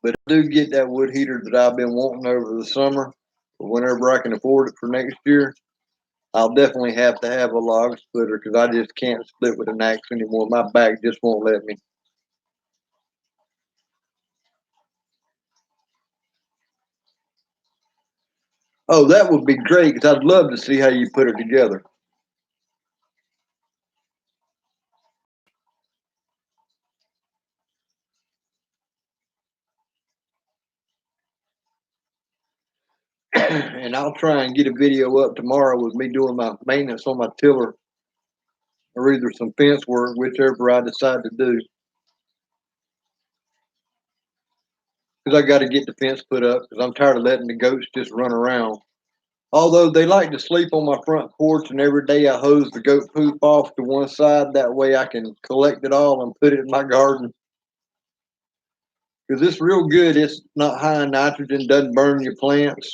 Speaker 1: But I do get that wood heater that I've been wanting over the summer. Whenever I can afford it for next year, I'll definitely have to have a log splitter because I just can't split with an axe anymore. My back just won't let me. Oh, that would be great because I'd love to see how you put it together. And I'll try and get a video up tomorrow with me doing my maintenance on my tiller or either some fence work, whichever I decide to do. Because I got to get the fence put up because I'm tired of letting the goats just run around. Although they like to sleep on my front porch, and every day I hose the goat poop off to one side. That way I can collect it all and put it in my garden. Because it's real good. It's not high in nitrogen, doesn't burn your plants.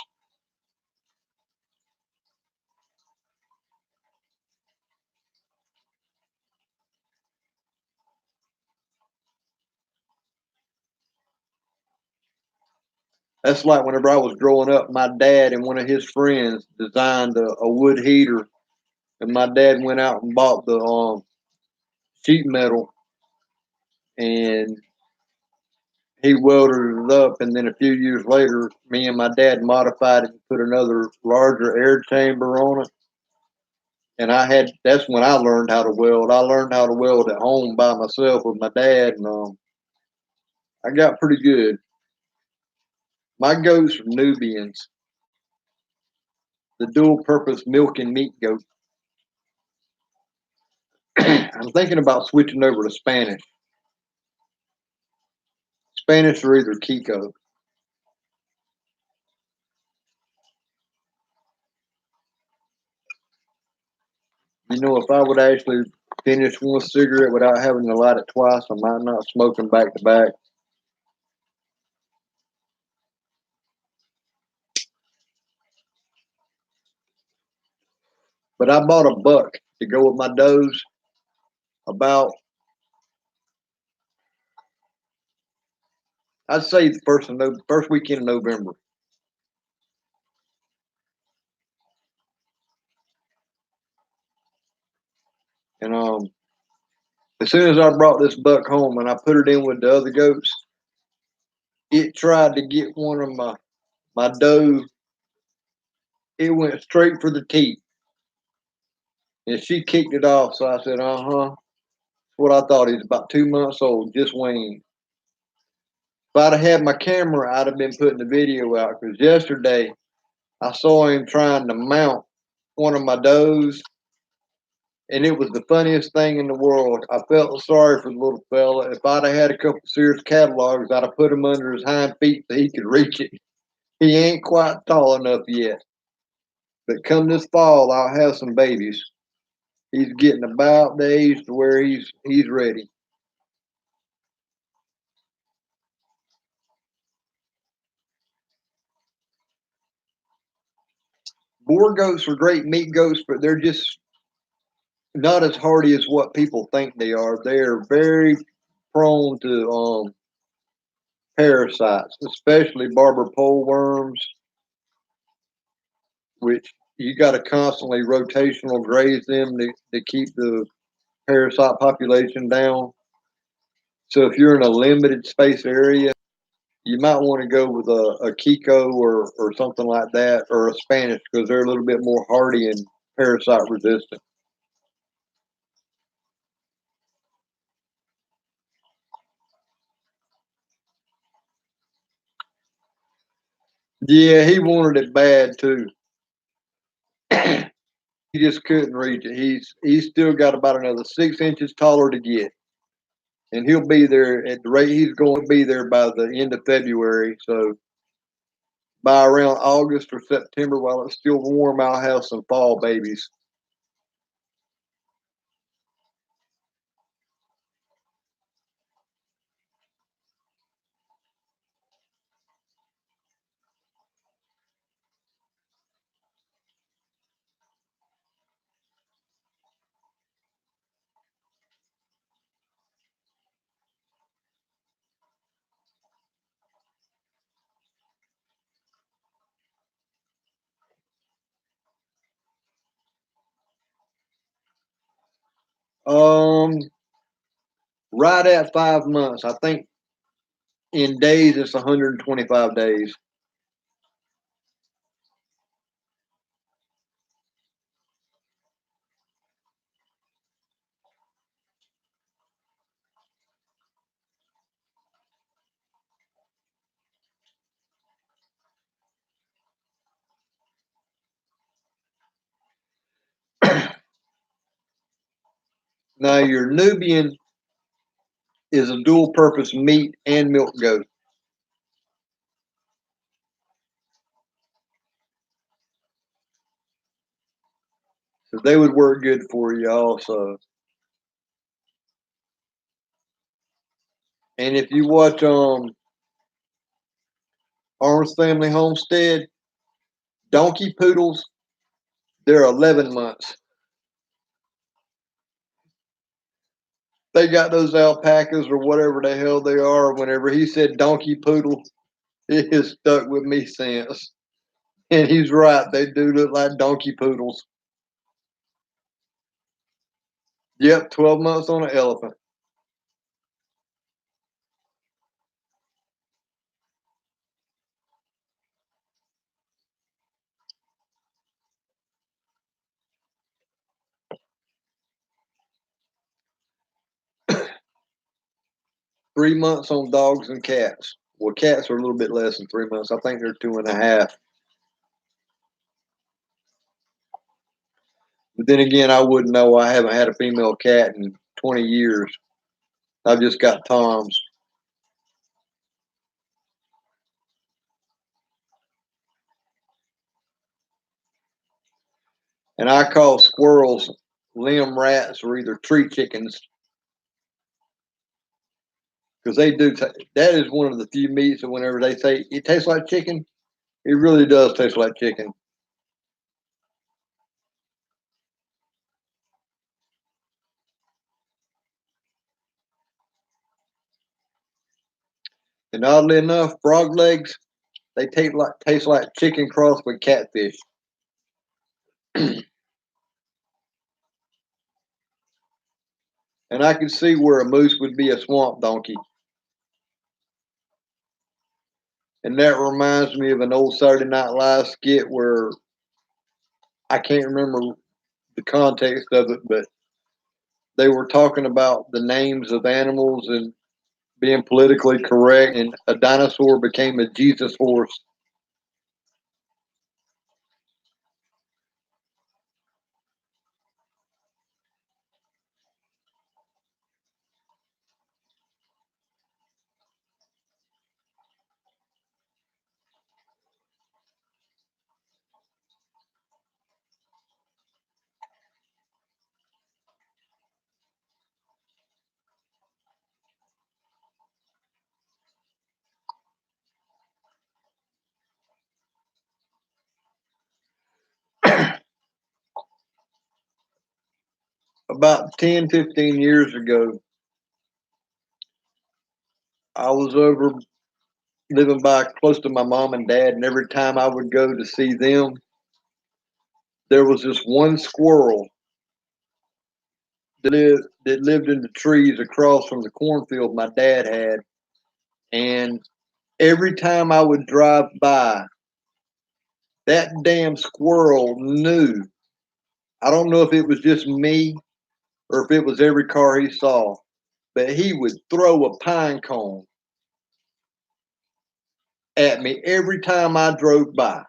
Speaker 1: That's like whenever I was growing up, my dad and one of his friends designed a wood heater, and my dad went out and bought the sheet metal, and he welded it up. And then a few years later, me and my dad modified it and put another larger air chamber on it. And that's when I learned how to weld. I learned how to weld at home by myself with my dad, and I got pretty good. My goats are Nubians, the dual purpose milk and meat goat. I'm thinking about switching over to Spanish. Spanish or either Kiko. You know, if I would actually finish one cigarette without having to light it twice, I might not smoke them back to back. But I bought a buck to go with my does about, I'd say the first weekend of November. And as soon as I brought this buck home and I put it in with the other goats, it tried to get one of my doe. It went straight for the teeth, and she kicked it off. So I said, "Uh huh." What I thought. He's about 2 months old, just weaned. If I'd have had my camera, I'd have been putting the video out because yesterday I saw him trying to mount one of my does, and it was the funniest thing in the world. I felt sorry for the little fella. If I'd have had a couple Sears catalogs, I'd have put him under his hind feet so he could reach it. He ain't quite tall enough yet, but come this fall, I'll have some babies. He's getting about the age to where he's ready. Boar goats are great meat goats, but they're just not as hardy as what people think they are. They are very prone to parasites, especially barber pole worms, which you got to constantly rotational graze them to keep the parasite population down. So if you're in a limited space area, you might want to go with a Kiko or something like that, or a Spanish because they're a little bit more hardy and parasite resistant. Yeah, he wanted it bad too. He just couldn't reach it. He's still got about another 6 inches taller to get, and he'll be there at the rate he's going to be there by the end of February. So by around August or September, while it's still warm, I'll have some fall babies. Um, right at 5 months, I think in days it's 125 days. Now your Nubian is a dual purpose meat and milk goat. So they would work good for you also. And if you watch Arms Family Homestead, donkey poodles, they're 11 months. They got those alpacas or whatever the hell they are. Whenever he said donkey poodle, it has stuck with me since. And he's right. They do look like donkey poodles. Yep, 12 months on an elephant. 3 months on dogs and cats. Well, cats are a little bit less than 3 months. I think they're 2.5. But then again, I wouldn't know. I haven't had a female cat in 20 years. I've just got Toms. And I call squirrels limb rats or either tree chickens because they do. That is one of the few meats that whenever they say it tastes like chicken, it really does taste like chicken. And oddly enough, frog legs they taste like chicken crossed with catfish. And I can see where a moose would be a swamp donkey. And that reminds me of an old Saturday Night Live skit where I can't remember the context of it, but they were talking about the names of animals and being politically correct, and a dinosaur became a Jesus horse. About 10, 15 years ago, I was over living by close to my mom and dad, and every time I would go to see them, there was this one squirrel that lived in the trees across from the cornfield my dad had. And every time I would drive by, that damn squirrel knew. I don't know if it was just me or if it was every car he saw, but he would throw a pine cone at me every time I drove by.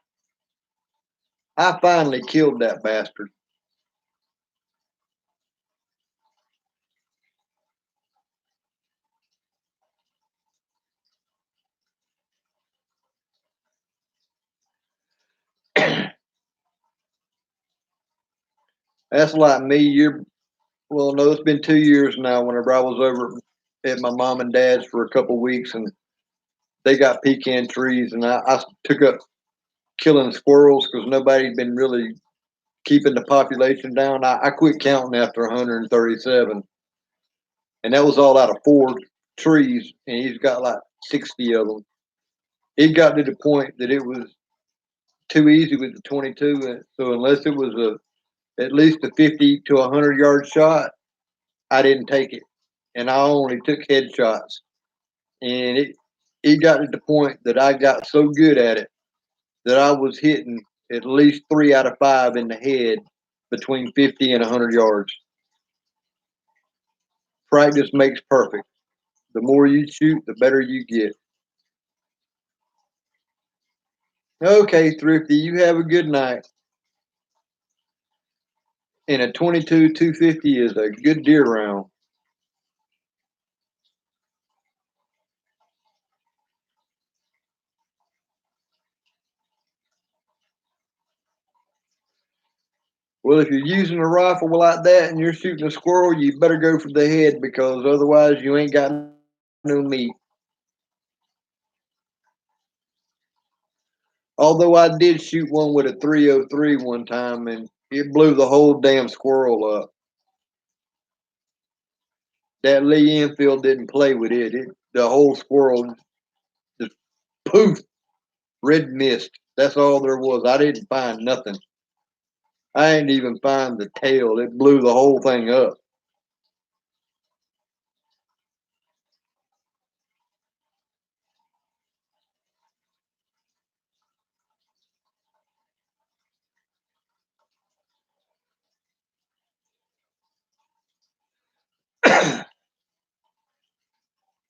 Speaker 1: I finally killed that bastard. That's like me. Well, no, it's been 2 years now. Whenever I was over at my mom and dad's for a couple of weeks, and they got pecan trees, and I took up killing squirrels because nobody'd been really keeping the population down. I quit counting after 137, and that was all out of 4 trees, and he's got like 60 of them. It got to the point that it was too easy with the 22, and so unless it was at least a 50 to 100 yard shot, I didn't take it, and I only took headshots. And it got to the point that I got so good at it that I was hitting at least 3 out of 5 in the head between 50 and 100 yards. Practice makes perfect. The more you shoot, the better you get. Okay, Thrifty, you have a good night. And a 22 250 is a good deer round. Well, if you're using a rifle like that and you're shooting a squirrel, you better go for the head because otherwise you ain't got no meat. Although I did shoot one with a 303 one time and it blew the whole damn squirrel up. That Lee Enfield didn't play with it. The whole squirrel just poof, red mist. That's all there was. I didn't find nothing. I didn't even find the tail. It blew the whole thing up.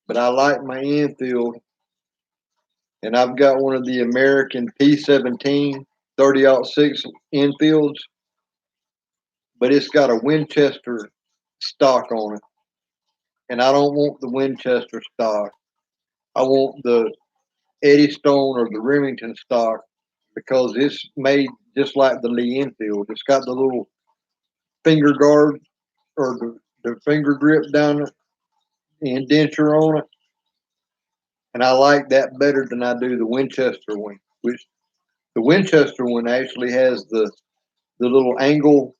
Speaker 1: But I like my Enfield, and I've got one of the American P17 30-06 Enfields, but it's got a Winchester stock on it, and I don't want the Winchester stock. I want the Eddystone or the Remington stock because it's made just like the Lee Enfield. It's got the little finger guard or the finger grip down the indenture on it, and I like that better than I do the Winchester one. Which the Winchester one actually has the little angle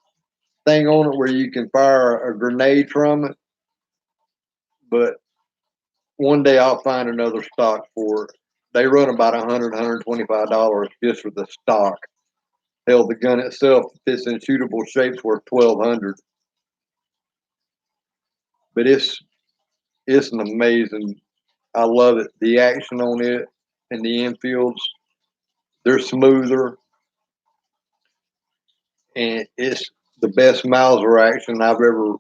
Speaker 1: thing on it where you can fire a grenade from it. But one day I'll find another stock for it. They run about $125 just for the stock. Hell, the gun itself, if it's in shootable shape's worth $1,200. But it's an amazing. I love it. The action on it and the infields, they're smoother, and it's the best Mauser action I've ever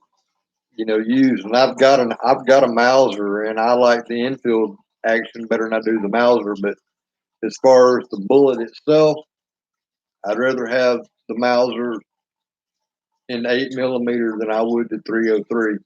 Speaker 1: used. And I've got a Mauser, and I like the infield action better than I do the Mauser. But as far as the bullet itself, I'd rather have the Mauser in 8 millimeter than I would the 303.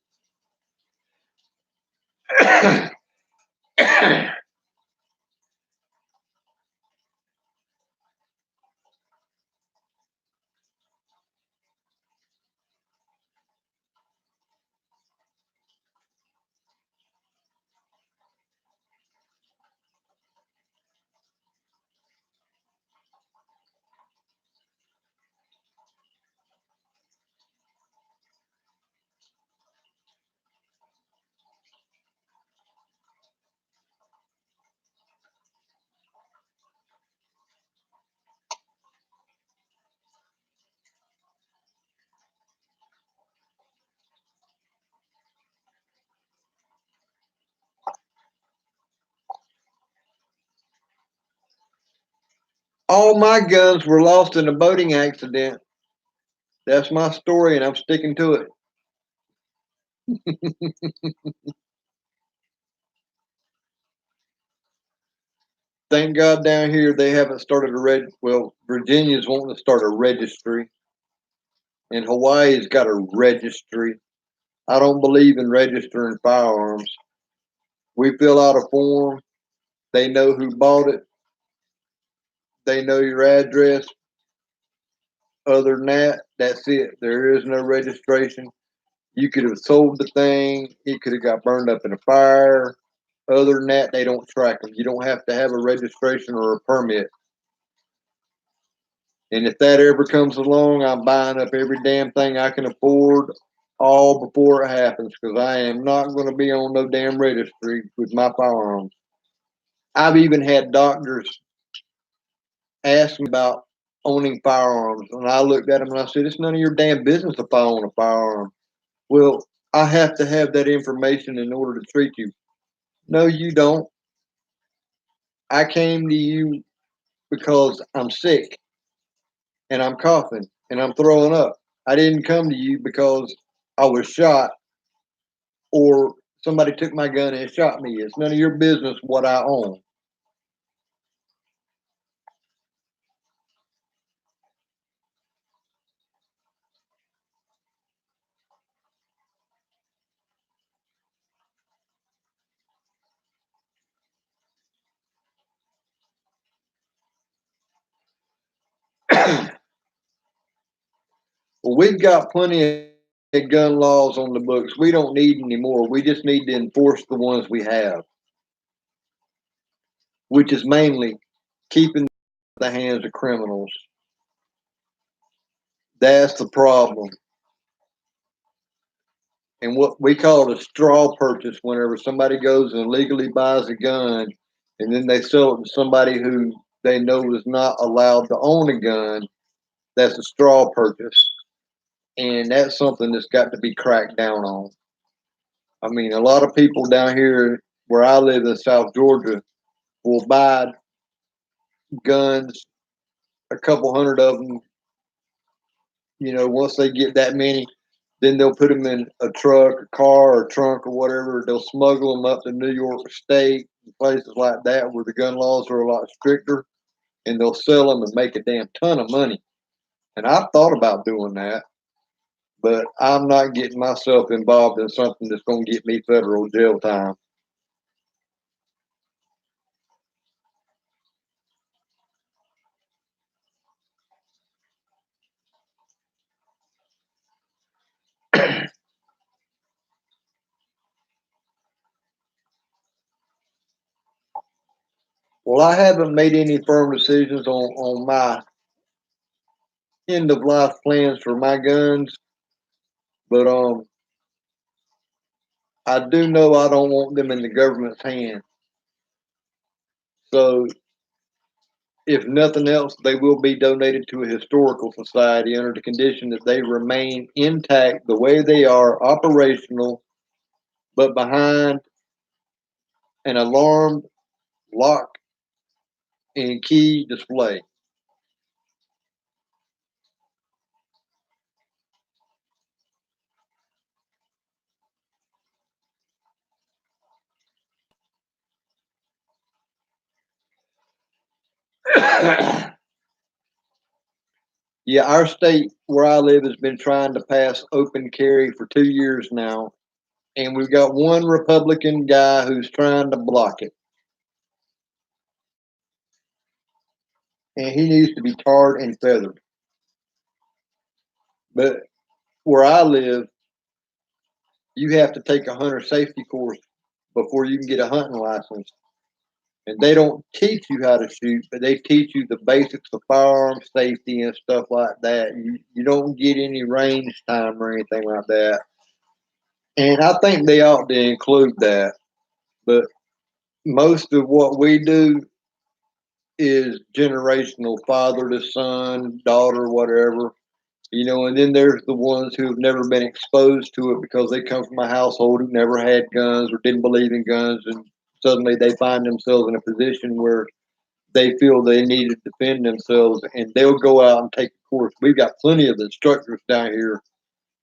Speaker 1: All my guns were lost in a boating accident. That's my story, and I'm sticking to it. thank God down here they haven't started well, Virginia's wanting to start a registry, and Hawaii's got a registry. I don't believe in registering firearms. We fill out a form. They know who bought it. They know your address. Other than that, that's it. There is no registration. You could have sold the thing. It could have got burned up in a fire. Other than that, they don't track them. You don't have to have a registration or a permit. And if that ever comes along, I'm buying up every damn thing I can afford all before it happens, because I am not going to be on no damn registry with my firearms. I've even had doctors ask me about owning firearms, and I looked at them and I said, "It's none of your damn business if I own a firearm." Well, I have to have that information in order to treat you. No, you don't. I came to you because I'm sick and I'm coughing and I'm throwing up. I didn't come to you because I was shot or somebody took my gun and shot me. It's none of your business what I own. Well, we've got plenty of gun laws on the books. We don't need any more. We just need to enforce the ones we have, which is mainly keeping the hands of criminals. That's the problem. And what we call it a straw purchase, whenever somebody goes and legally buys a gun and then they sell it to somebody who they know is not allowed to own a gun, that's a straw purchase. And that's something that's got to be cracked down on. I mean, a lot of people down here where I live in South Georgia will buy guns, a couple hundred of them. Once they get that many, then they'll put them in a truck, a car, or trunk, or whatever. They'll smuggle them up to New York State and places like that where the gun laws are a lot stricter, and they'll sell them and make a damn ton of money. And I've thought about doing that, but I'm not getting myself involved in something that's going to get me federal jail time. Well, I haven't made any firm decisions on my end of life plans for my guns, but I do know I don't want them in the government's hands. So if nothing else, they will be donated to a historical society under the condition that they remain intact the way they are, operational, but behind an alarmed lock and key display. Yeah, our state where I live has been trying to pass open carry for 2 years now, and we've got one Republican guy who's trying to block it, and he needs to be tarred and feathered. But where I live, you have to take a hunter safety course before you can get a hunting license. And they don't teach you how to shoot, but they teach you the basics of firearm safety and stuff like that. You don't get any range time or anything like that. And I think they ought to include that. But most of what we do is generational, father to son, daughter, whatever. And then there's the ones who have never been exposed to it because they come from a household who never had guns or didn't believe in guns, and suddenly they find themselves in a position where they feel they need to defend themselves, and they'll go out and take a course. We've got plenty of instructors down here,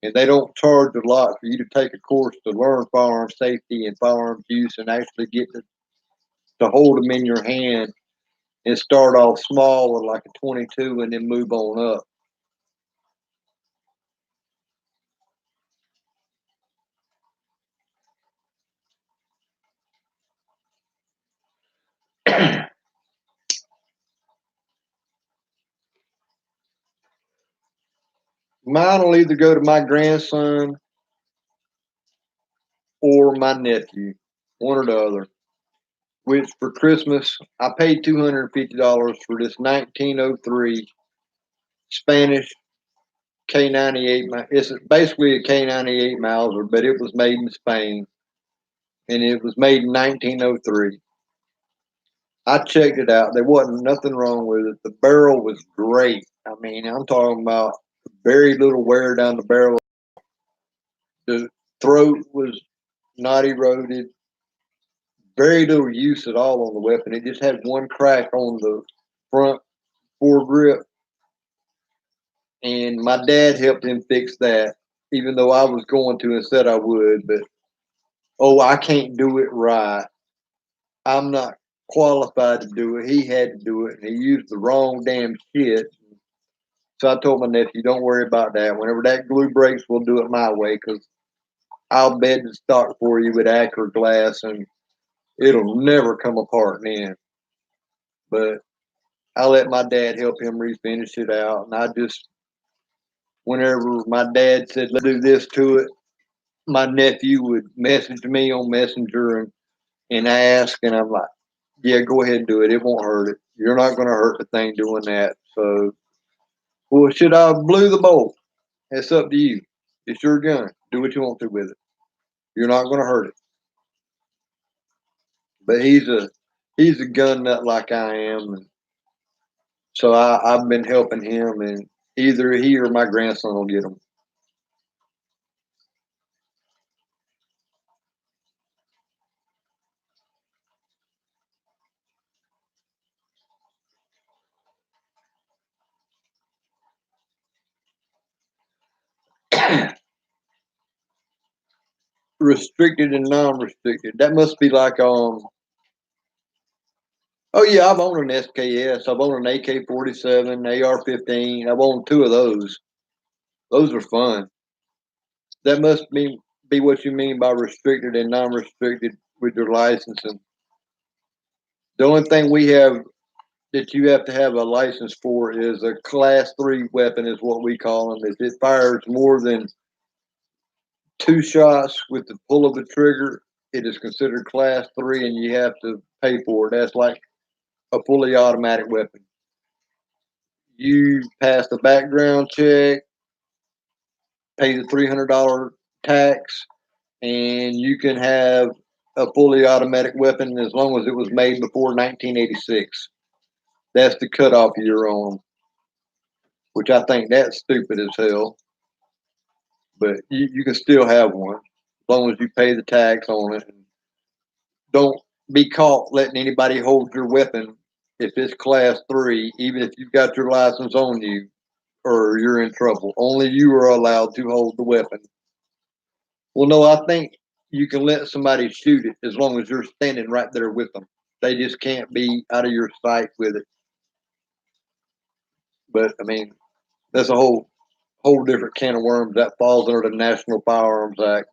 Speaker 1: and they don't charge a lot for you to take a course to learn firearm safety and firearms use and actually get to hold them in your hand and start off small with like a 22 and then move on up. Mine will either go to my grandson or my nephew, one or the other. Which for Christmas, I paid $250 for this 1903 Spanish K98. It's basically a K98 Mauser, but it was made in Spain, and it was made in 1903. I checked it out. There wasn't nothing wrong with it. The barrel was great. I mean, I'm talking about very little wear down the barrel. The throat was not eroded. Very little use at all on the weapon. It just had one crack on the front foregrip, and my dad helped him fix that, even though I was going to and said I would. But oh, I can't do it right. I'm not qualified to do it. He had to do it, and he used the wrong damn shit. So I told my nephew, "Don't worry about that. Whenever that glue breaks, we'll do it my way, because I'll bed the stock for you with Acro glass, and it'll never come apart then." But I let my dad help him refinish it out, and I just, whenever my dad said, "Let's do this to it," my nephew would message me on Messenger and ask, and I'm like, "Yeah, go ahead and do it. It won't hurt it. You're not going to hurt the thing doing that." So, well, should I blew the bolt? It's up to you. It's your gun. Do what you want to with it. You're not going to hurt it. But he's a gun nut like I am, and so I've been helping him, and either he or my grandson will get them. Restricted and non-restricted. That must be like Oh yeah, I've owned an SKS. I've owned an AK-47, AR-15. I've owned two of those. Those are fun. That must be what you mean by restricted and non-restricted with your licensing. The only thing we have that you have to have a license for is a class 3 weapon, is what we call them. If it fires more than 2 shots with the pull of the trigger, it is considered class 3, and you have to pay for it. That's like a fully automatic weapon. You pass the background check, pay the $300 tax, and you can have a fully automatic weapon as long as it was made before 1986. That's the cutoff year on them, which I think that's stupid as hell. But you can still have one as long as you pay the tax on it. And don't be caught letting anybody hold your weapon if it's class 3, even if you've got your license on you, or you're in trouble. Only you are allowed to hold the weapon. Well, no, I think you can let somebody shoot it as long as you're standing right there with them. They just can't be out of your sight with it. But I mean, that's a whole different can of worms that falls under the National Firearms Act.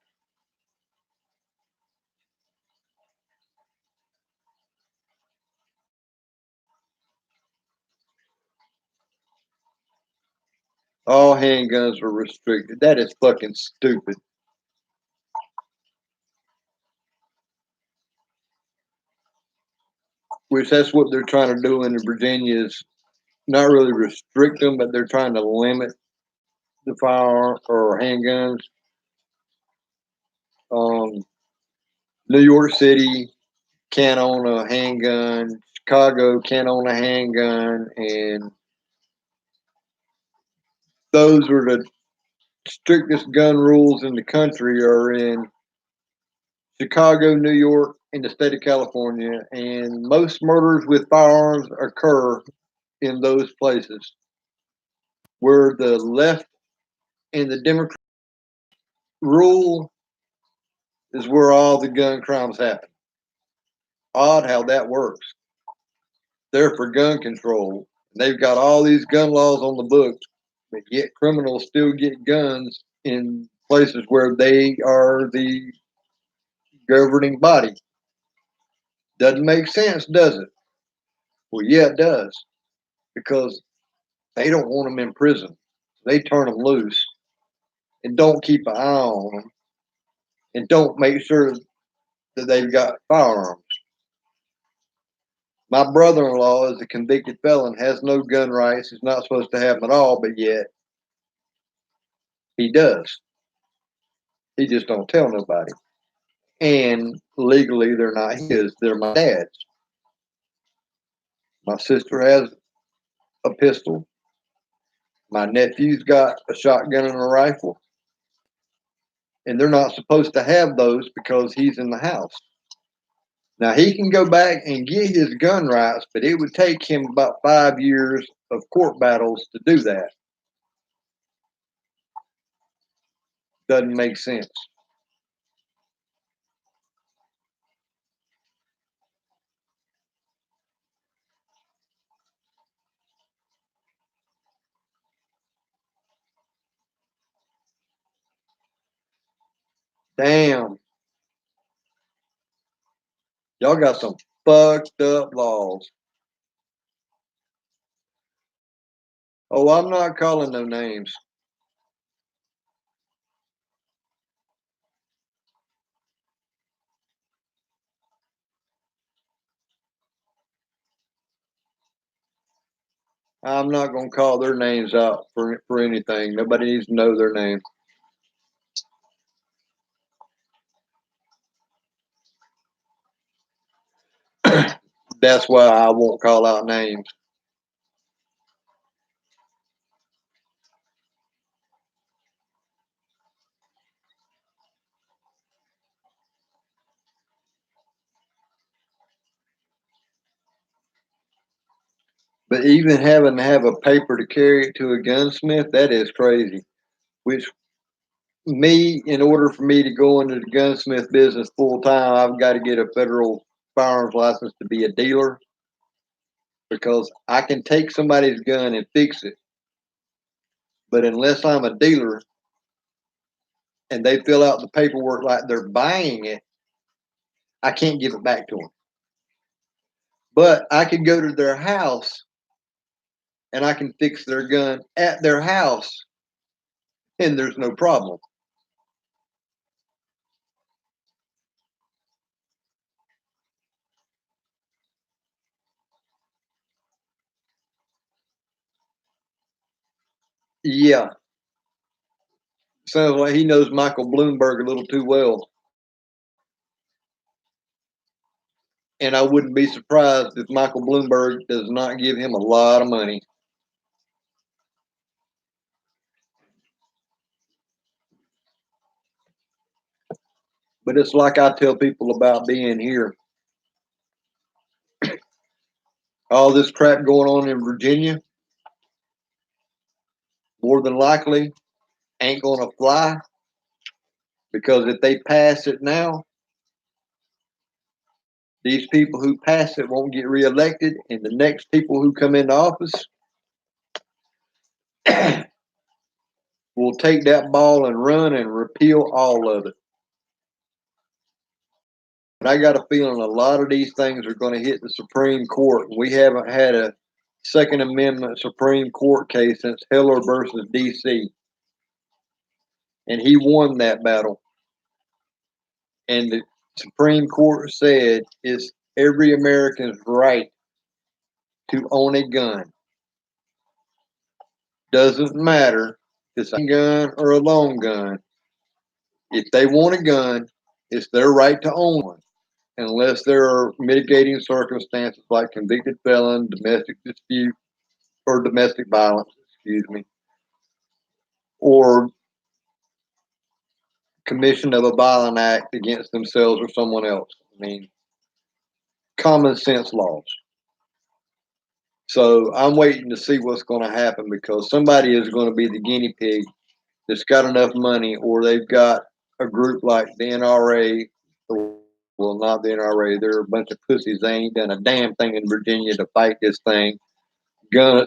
Speaker 1: All handguns are restricted. That is fucking stupid. Which that's what they're trying to do in Virginia, is not really restrict them, but they're trying to limit the firearm or handguns. Um, New York City can't own a handgun. Chicago can't own a handgun, and those are the strictest gun rules in the country. Are in Chicago, New York, and the state of California, and most murders with firearms occur in those places. Where the left and the Democrat rule is where all the gun crimes happen. Odd how that works. they're for gun control. They've got all these gun laws on the books, but yet criminals still get guns in places where they are the governing body. Doesn't make sense, does it? Well, yeah, it does, because they don't want them in prison. They turn them loose and don't keep an eye on them and don't make sure that they've got firearms. My brother-in-law is a convicted felon, has no gun rights. He's not supposed to have them at all, but yet he does. He just don't tell nobody. And legally, they're not his. They're my dad's. My sister has a pistol. My nephew's got a shotgun and a rifle. And they're not supposed to have those because he's in the house. Now, he can go back and get his gun rights, but it would take him about 5 years of court battles to do that. Doesn't make sense. Damn. Y'all got some fucked up laws. Oh, I'm not calling no names. I'm not going to call their names out for anything. Nobody needs to know their name. That's why I won't call out names. But even having to have a paper to carry it to a gunsmith, that is crazy. Which me, in order for me to go into the gunsmith business full time, I've got to get a federal firearms license to be a dealer, because I can take somebody's gun and fix it. But unless I'm a dealer and they fill out the paperwork like they're buying it, I can't give it back to them. But I can go to their house and I can fix their gun at their house, and there's no problem. Yeah, sounds like he knows Michael Bloomberg a little too well. And I wouldn't be surprised if Michael Bloomberg does not give him a lot of money. But it's like I tell people about being here. All this crap going on in Virginia, more than likely, ain't going to fly, because if they pass it now, these people who pass it won't get reelected, and the next people who come into office will take that ball and run and repeal all of it. But I got a feeling a lot of these things are going to hit the Supreme Court. We haven't had a Second Amendment Supreme Court case since Heller versus D.C. And he won that battle. And the Supreme Court said it's every American's right to own a gun. Doesn't matter if it's a gun or a long gun. If they want a gun, it's their right to own one, unless there are mitigating circumstances like convicted felon, domestic dispute, or domestic violence, excuse me, or commission of a violent act against themselves or someone else. I mean, common sense laws. So I'm waiting to see what's going to happen, because somebody is going to be the guinea pig that's got enough money, or they've got a group like the NRA, the Well, not the NRA. They're a bunch of pussies. They ain't done a damn thing in Virginia to fight this thing. Gun,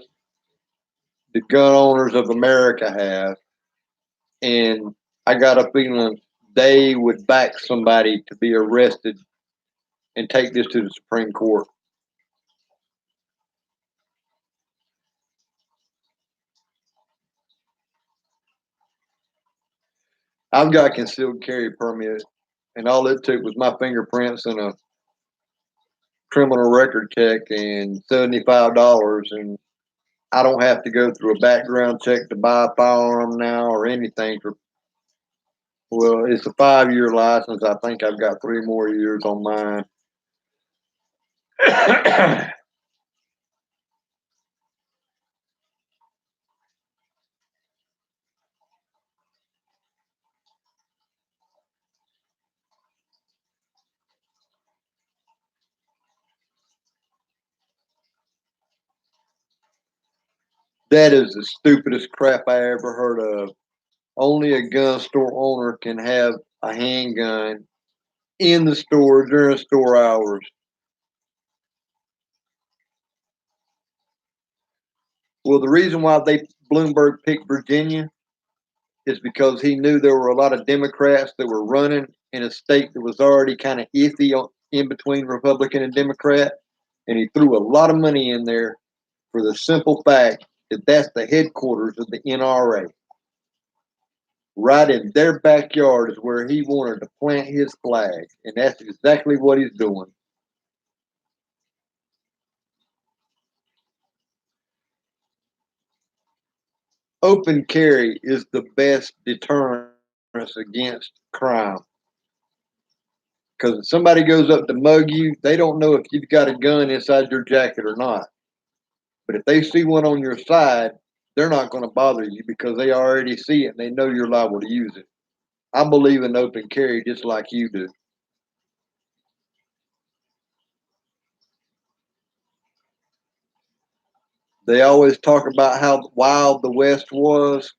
Speaker 1: the gun owners of America have, and I got a feeling they would back somebody to be arrested and take this to the Supreme Court. I've got a concealed carry permit, and all it took was my fingerprints and a criminal record check and $75, and I don't have to go through a background check to buy a firearm now or anything. Well, it's a 5-year license. I think I've got 3 more years on mine. That is the stupidest crap I ever heard of. Only a gun store owner can have a handgun in the store during store hours. Well, the reason why Bloomberg picked Virginia is because he knew there were a lot of Democrats that were running in a state that was already kind of iffy in between Republican and Democrat, and he threw a lot of money in there for the simple fact that that's the headquarters of the NRA. Right in their backyard is where he wanted to plant his flag, and that's exactly what he's doing. Open carry is the best deterrence against crime. Because if somebody goes up to mug you, they don't know if you've got a gun inside your jacket or not. But if they see one on your side, they're not going to bother you because they already see it and they know you're liable to use it. I believe in open carry just like you do. They always talk about how wild the West was.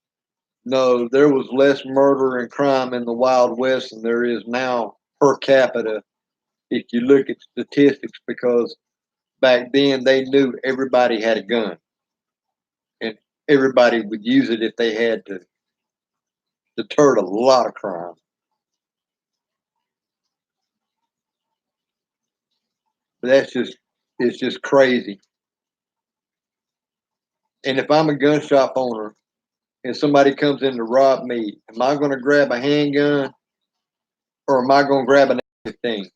Speaker 1: No, there was less murder and crime in the Wild West than there is now per capita if you look at statistics, because back then they knew everybody had a gun and everybody would use it if they had to. Deterred a lot of crime. But it's just crazy. And if I'm a gun shop owner and somebody comes in to rob me, am I going to grab a handgun or am I going to grab an 15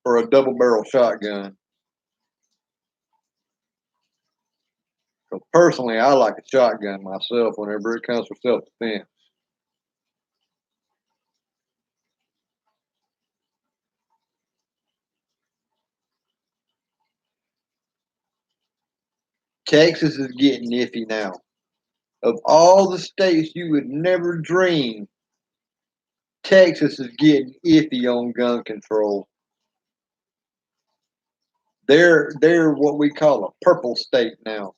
Speaker 1: or a double barrel shotgun? So personally, I like a shotgun myself whenever it comes for self defense. Texas is getting iffy now. Of all the states you would never dream, Texas is getting iffy on gun control. They're what we call a purple state now.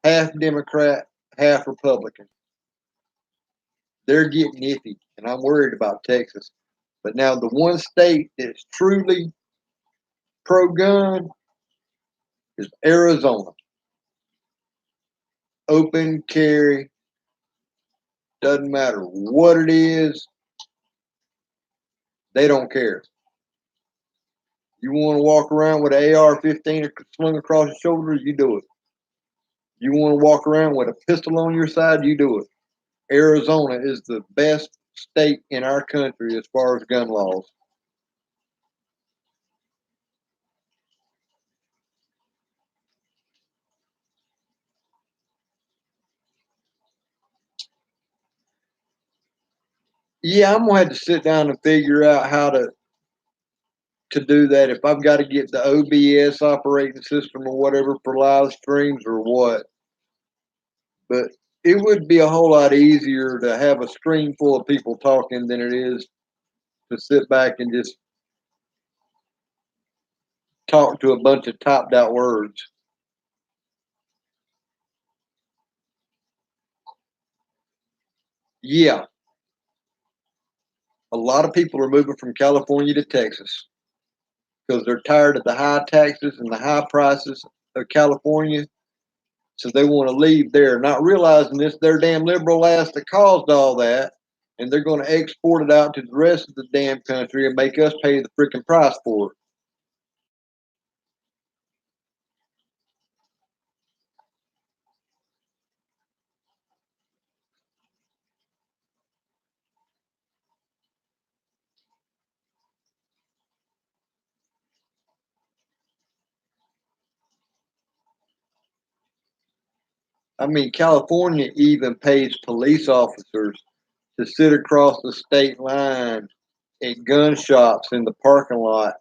Speaker 1: Half Democrat, half Republican. They're getting iffy, and I'm worried about Texas. But now the one state that's truly pro-gun is Arizona. Open carry, doesn't matter what it is, they don't care. You want to walk around with an AR-15 slung across your shoulder, you do it. You want to walk around with a pistol on your side, you do it. Arizona is the best state in our country as far as gun laws. Yeah, I'm gonna have to sit down and figure out how to do that. If I've got to get the OBS operating system or whatever for live streams or what. But it would be a whole lot easier to have a screen full of people talking than it is to sit back and just talk to a bunch of topped out words. Yeah, A lot of people are moving from California to Texas because they're tired of the high taxes and the high prices of California. So they want to leave there, not realizing it's their damn liberal ass that caused all that. And they're going to export it out to the rest of the damn country and make us pay the freaking price for it. I mean, California even pays police officers to sit across the state line at gun shops in the parking lot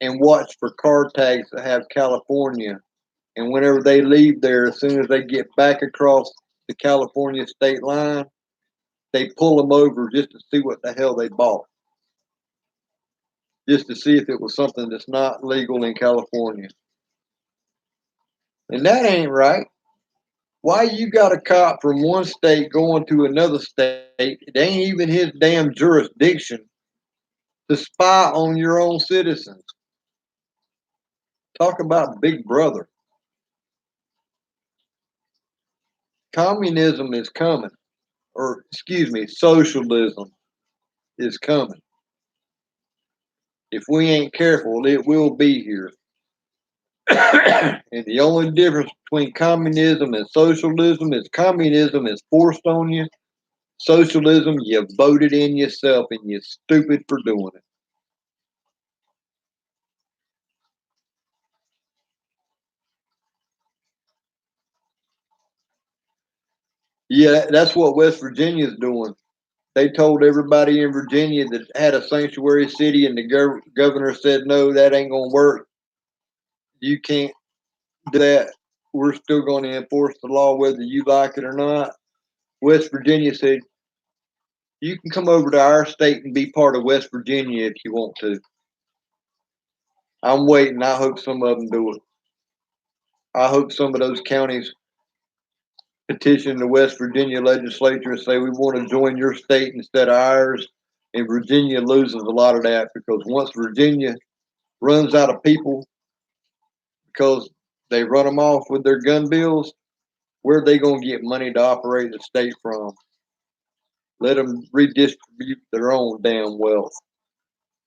Speaker 1: and watch for car tags that have California. And whenever they leave there, as soon as they get back across the California state line, they pull them over just to see what the hell they bought, just to see if it was something that's not legal in California. And that ain't right. Why you got a cop from one state going to another state? It ain't even his damn jurisdiction to spy on your own citizens. Talk about Big Brother. Communism is coming, or excuse me, socialism is coming. If we ain't careful, it will be here. And the only difference between communism and socialism is communism is forced on you. Socialism, you voted in yourself and you're stupid for doing it. Yeah, that's what West Virginia's doing. They told everybody in Virginia that had a sanctuary city, and the governor said, no, that ain't going to work. You can't do that. We're still going to enforce the law whether you like it or not. West Virginia said, you can come over to our state and be part of West Virginia if you want to. I'm waiting. I hope some of them do it. I hope some of those counties petition the West Virginia legislature and say we want to join your state instead of ours. And Virginia loses a lot of that because once Virginia runs out of people because they run them off with their gun bills, where are they going to get money to operate the state from? Let them redistribute their own damn wealth.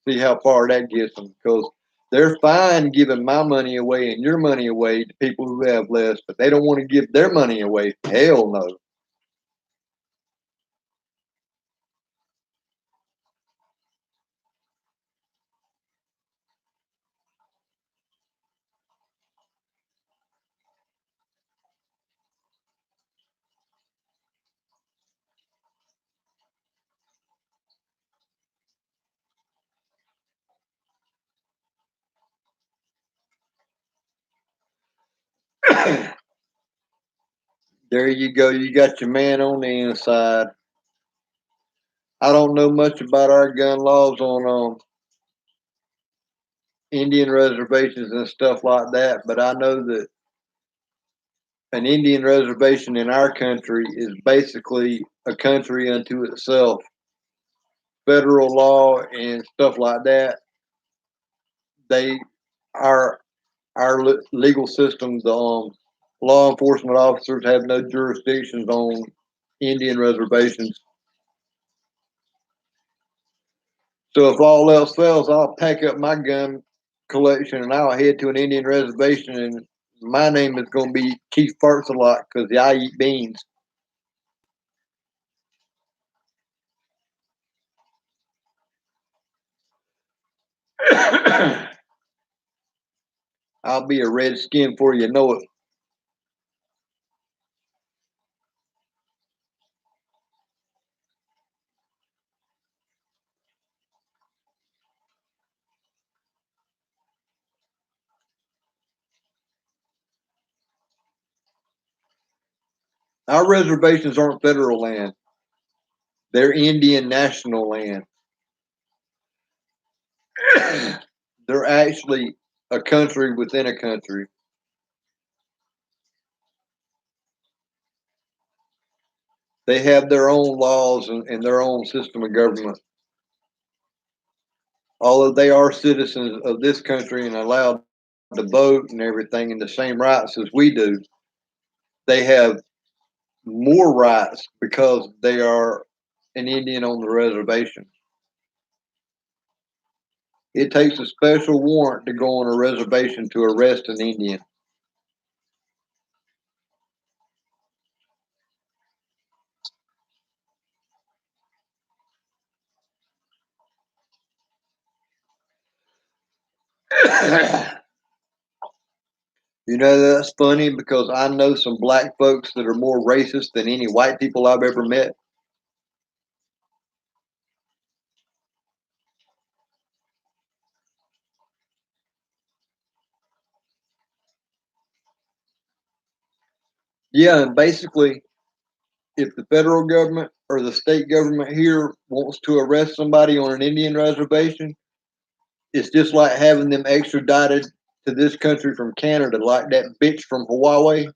Speaker 1: See how far that gets them, because they're fine giving my money away and your money away to people who have less, but they don't want to give their money away. Hell no. There you go. You got your man on the inside. I don't know much about our gun laws on Indian reservations and stuff like that, but I know that an Indian reservation in our country is basically a country unto itself. Federal law and stuff like that, they our legal system, the law enforcement officers have no jurisdictions on Indian reservations. So if all else fails, I'll pack up my gun collection and I'll head to an Indian reservation, and my name is going to be Chief Farts a lot because I eat beans. I'll be a redskin before you know it. Our reservations aren't federal land. They're Indian national land. They're actually a country within a country. They have their own laws and their own system of government. although they are citizens of this country and allowed to vote and everything and the same rights as we do, they have more rights because they are an Indian on the reservation. It takes a special warrant to go on a reservation to arrest an Indian. You know, that's funny because I know some black folks that are more racist than any white people I've ever met. Yeah, and basically, if the federal government or the state government here wants to arrest somebody on an Indian reservation, it's just like having them extradited to this country from Canada, like that bitch from Hawaii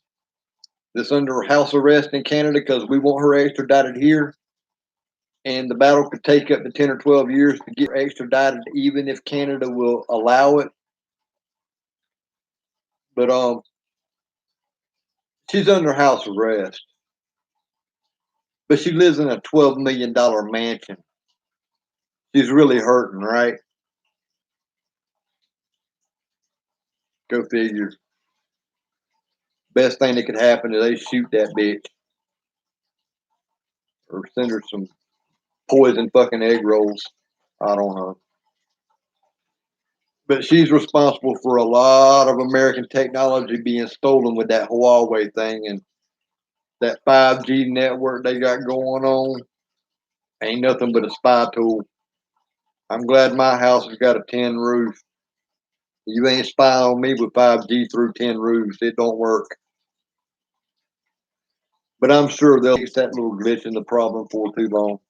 Speaker 1: that's under house arrest in Canada because we want her extradited here. And the battle could take up to 10 or 12 years to get her extradited, even if Canada will allow it. But she's under house arrest. But she lives in a $12 million mansion. She's really hurting, right? Go figure. Best thing that could happen is they shoot that bitch or send her some poison fucking egg rolls. I don't know. But she's responsible for a lot of American technology being stolen with that Huawei thing, and that 5G network they got going on ain't nothing but a spy tool. I'm glad my house has got a tin roof. You ain't spying on me with 5G through tin roofs. It don't work. But I'm sure they'll fix that little glitch in the problem for too long.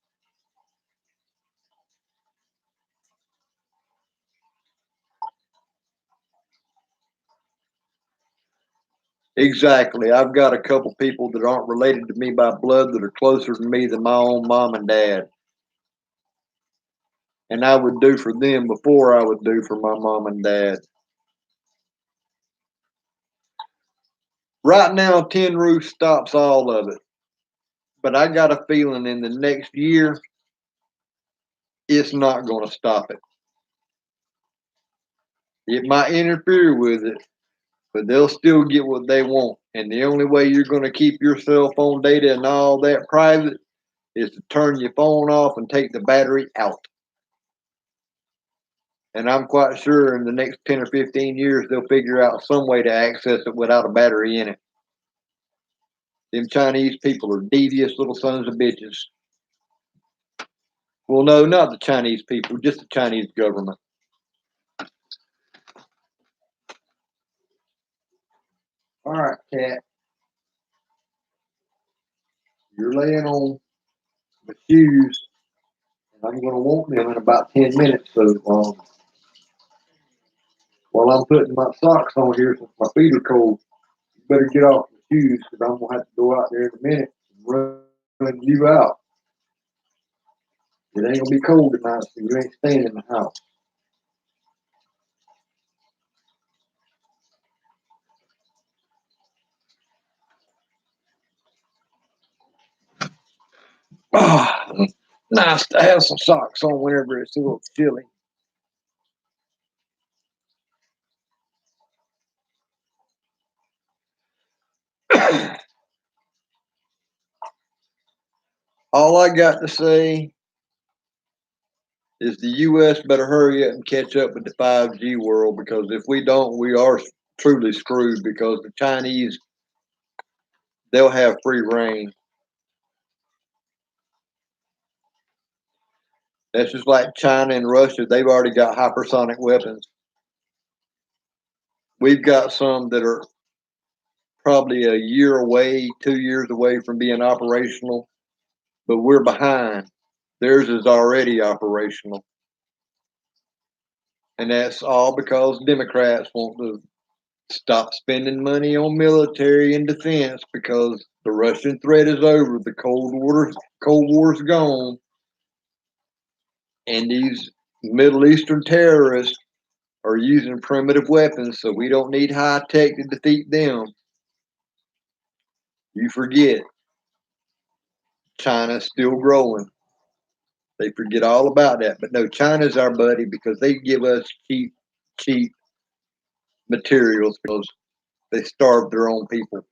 Speaker 1: Exactly. I've got a couple people that aren't related to me by blood that are closer to me than my own mom and dad. And I would do for them before I would do for my mom and dad. Right now, Tin Roof stops all of it. But I got a feeling in the next year, it's not going to stop it. It might interfere with it, but they'll still get what they want. And the only way you're going to keep your cell phone data and all that private is to turn your phone off and take the battery out. And I'm quite sure in the next 10 or 15 years, they'll figure out some way to access it without a battery in it. Them Chinese people are devious little sons of bitches. Well, no, not the Chinese people, just the Chinese government. All right, cat. You're laying on the shoes, and I'm going to want them in about 10 minutes. So while I'm putting my socks on here, since my feet are cold, you better get off the shoes because I'm going to have to go out there in a minute and run you out. It ain't going to be cold tonight, so you ain't staying in the house. Ah, nice to have some socks on whenever it's a little chilly. All I got to say is the U.S. better hurry up and catch up with the 5G world because if we don't, we are truly screwed because the Chinese, they'll have free reign. That's just like China and Russia. They've already got hypersonic weapons. We've got some that are probably a year away, 2 years away from being operational, but we're behind. Theirs is already operational. And that's all because Democrats want to stop spending money on military and defense because the Russian threat is over. The Cold War's gone. And these Middle Eastern terrorists are using primitive weapons, so we don't need high tech to defeat them. You forget, China's still growing. They forget all about that. But no, China's our buddy because they give us cheap materials because they starve their own people.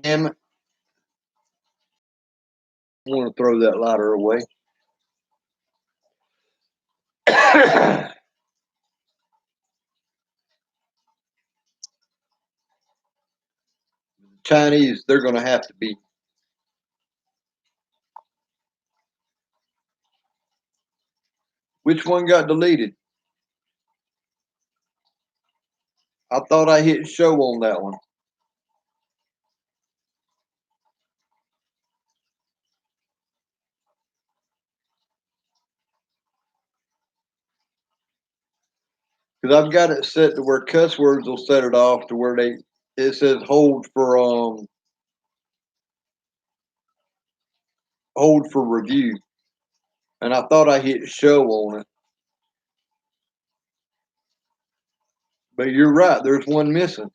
Speaker 1: Damn it. I want to throw that lighter away. Chinese, they're going to have to be. Which one got deleted? I thought I hit show on that one. Because I've got it set to where cuss words will set it off to where it says hold for review. And I thought I hit show on it. But you're right, there's one missing.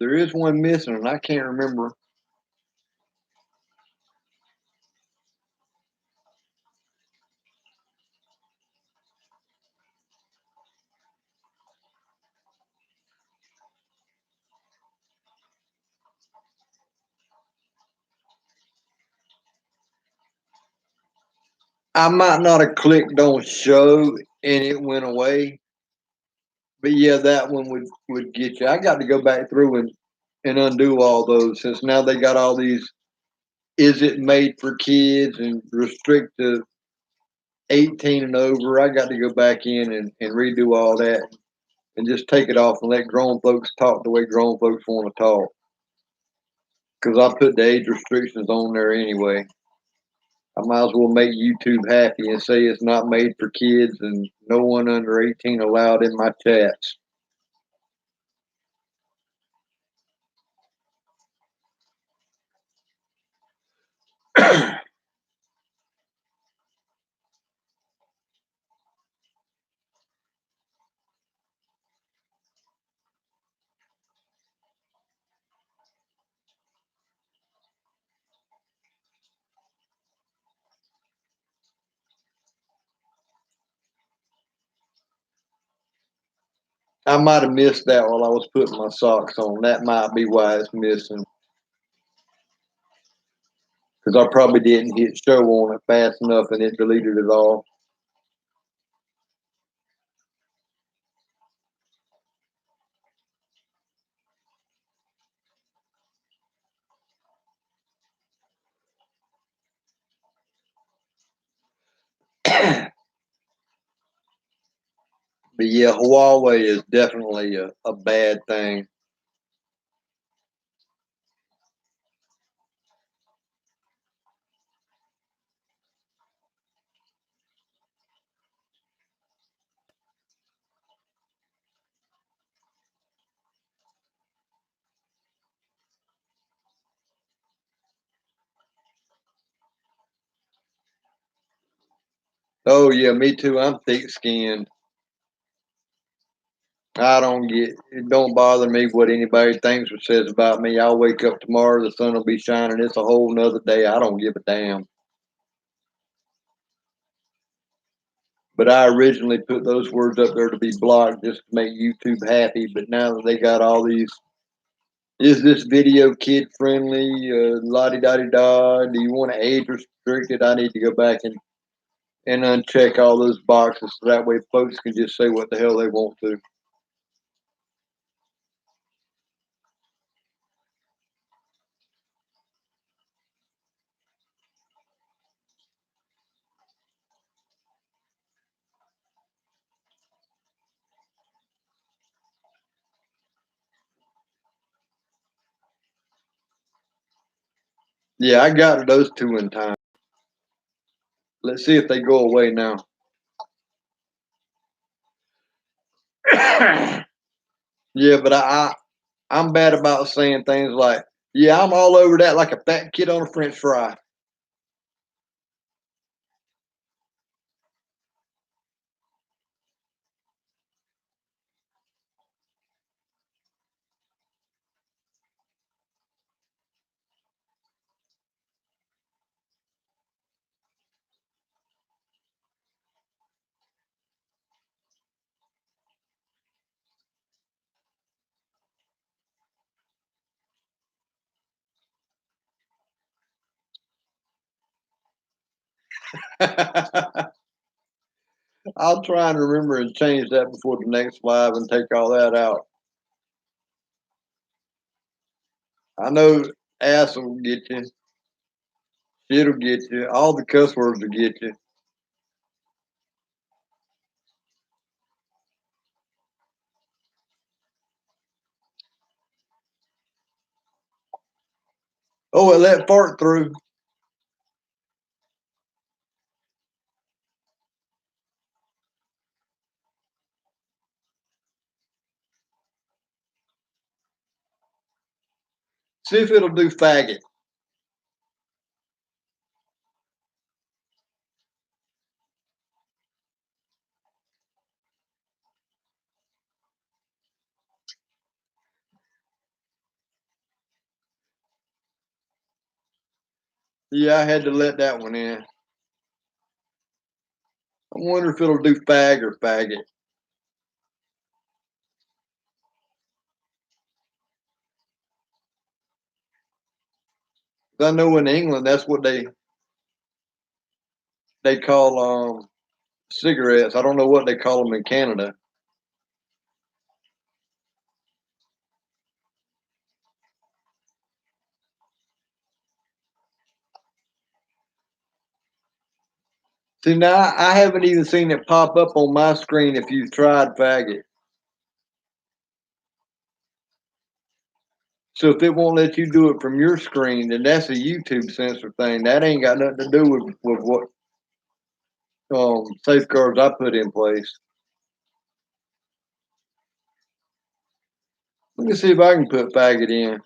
Speaker 1: There is one missing, and I can't remember. I might not have clicked on show and it went away. But yeah, that one would get you. I got to go back through and undo all those since now they got all these is it made for kids and restrict to 18 and over. I got to go back in and redo all that and just take it off and let grown folks talk the way grown folks want to talk. Because I put the age restrictions on there anyway. I might as well make YouTube happy and say it's not made for kids and no one under 18 allowed in my chats. I might have missed that while I was putting my socks on. That might be why it's missing. Because I probably didn't hit show on it fast enough and it deleted it all. But yeah, Huawei is definitely a bad thing. Oh yeah, me too. I'm thick skinned. I don't get it. Don't bother me what anybody thinks or says about me. I'll wake up tomorrow, the sun will be shining. It's a whole nother day. I don't give a damn. But I originally put those words up there to be blocked just to make YouTube happy. But now that they got all these Is this video kid friendly? La-di-da-di-da. Do you want to age restricted? I need to go back and uncheck all those boxes so that way folks can just say what the hell they want to. Yeah, I got those two in time. Let's see if they go away now. Yeah, but I'm bad about saying things like, yeah, I'm all over that like a fat kid on a French fry. I'll try and remember and change that before the next live and take all that out. I know ass will get you, shit'll get you, all the cuss words will get you. Oh, it let fart through. See if it'll do faggot. Yeah, I had to let that one in. I wonder if it'll do fag or faggot. I know in England that's what they call cigarettes. I don't know what they call them in Canada. See, now I haven't even seen it pop up on my screen if you've tried faggot. So if it won't let you do it from your screen, then that's a YouTube censor thing. That ain't got nothing to do with what safeguards I put in place. Let me see if I can put faggot in.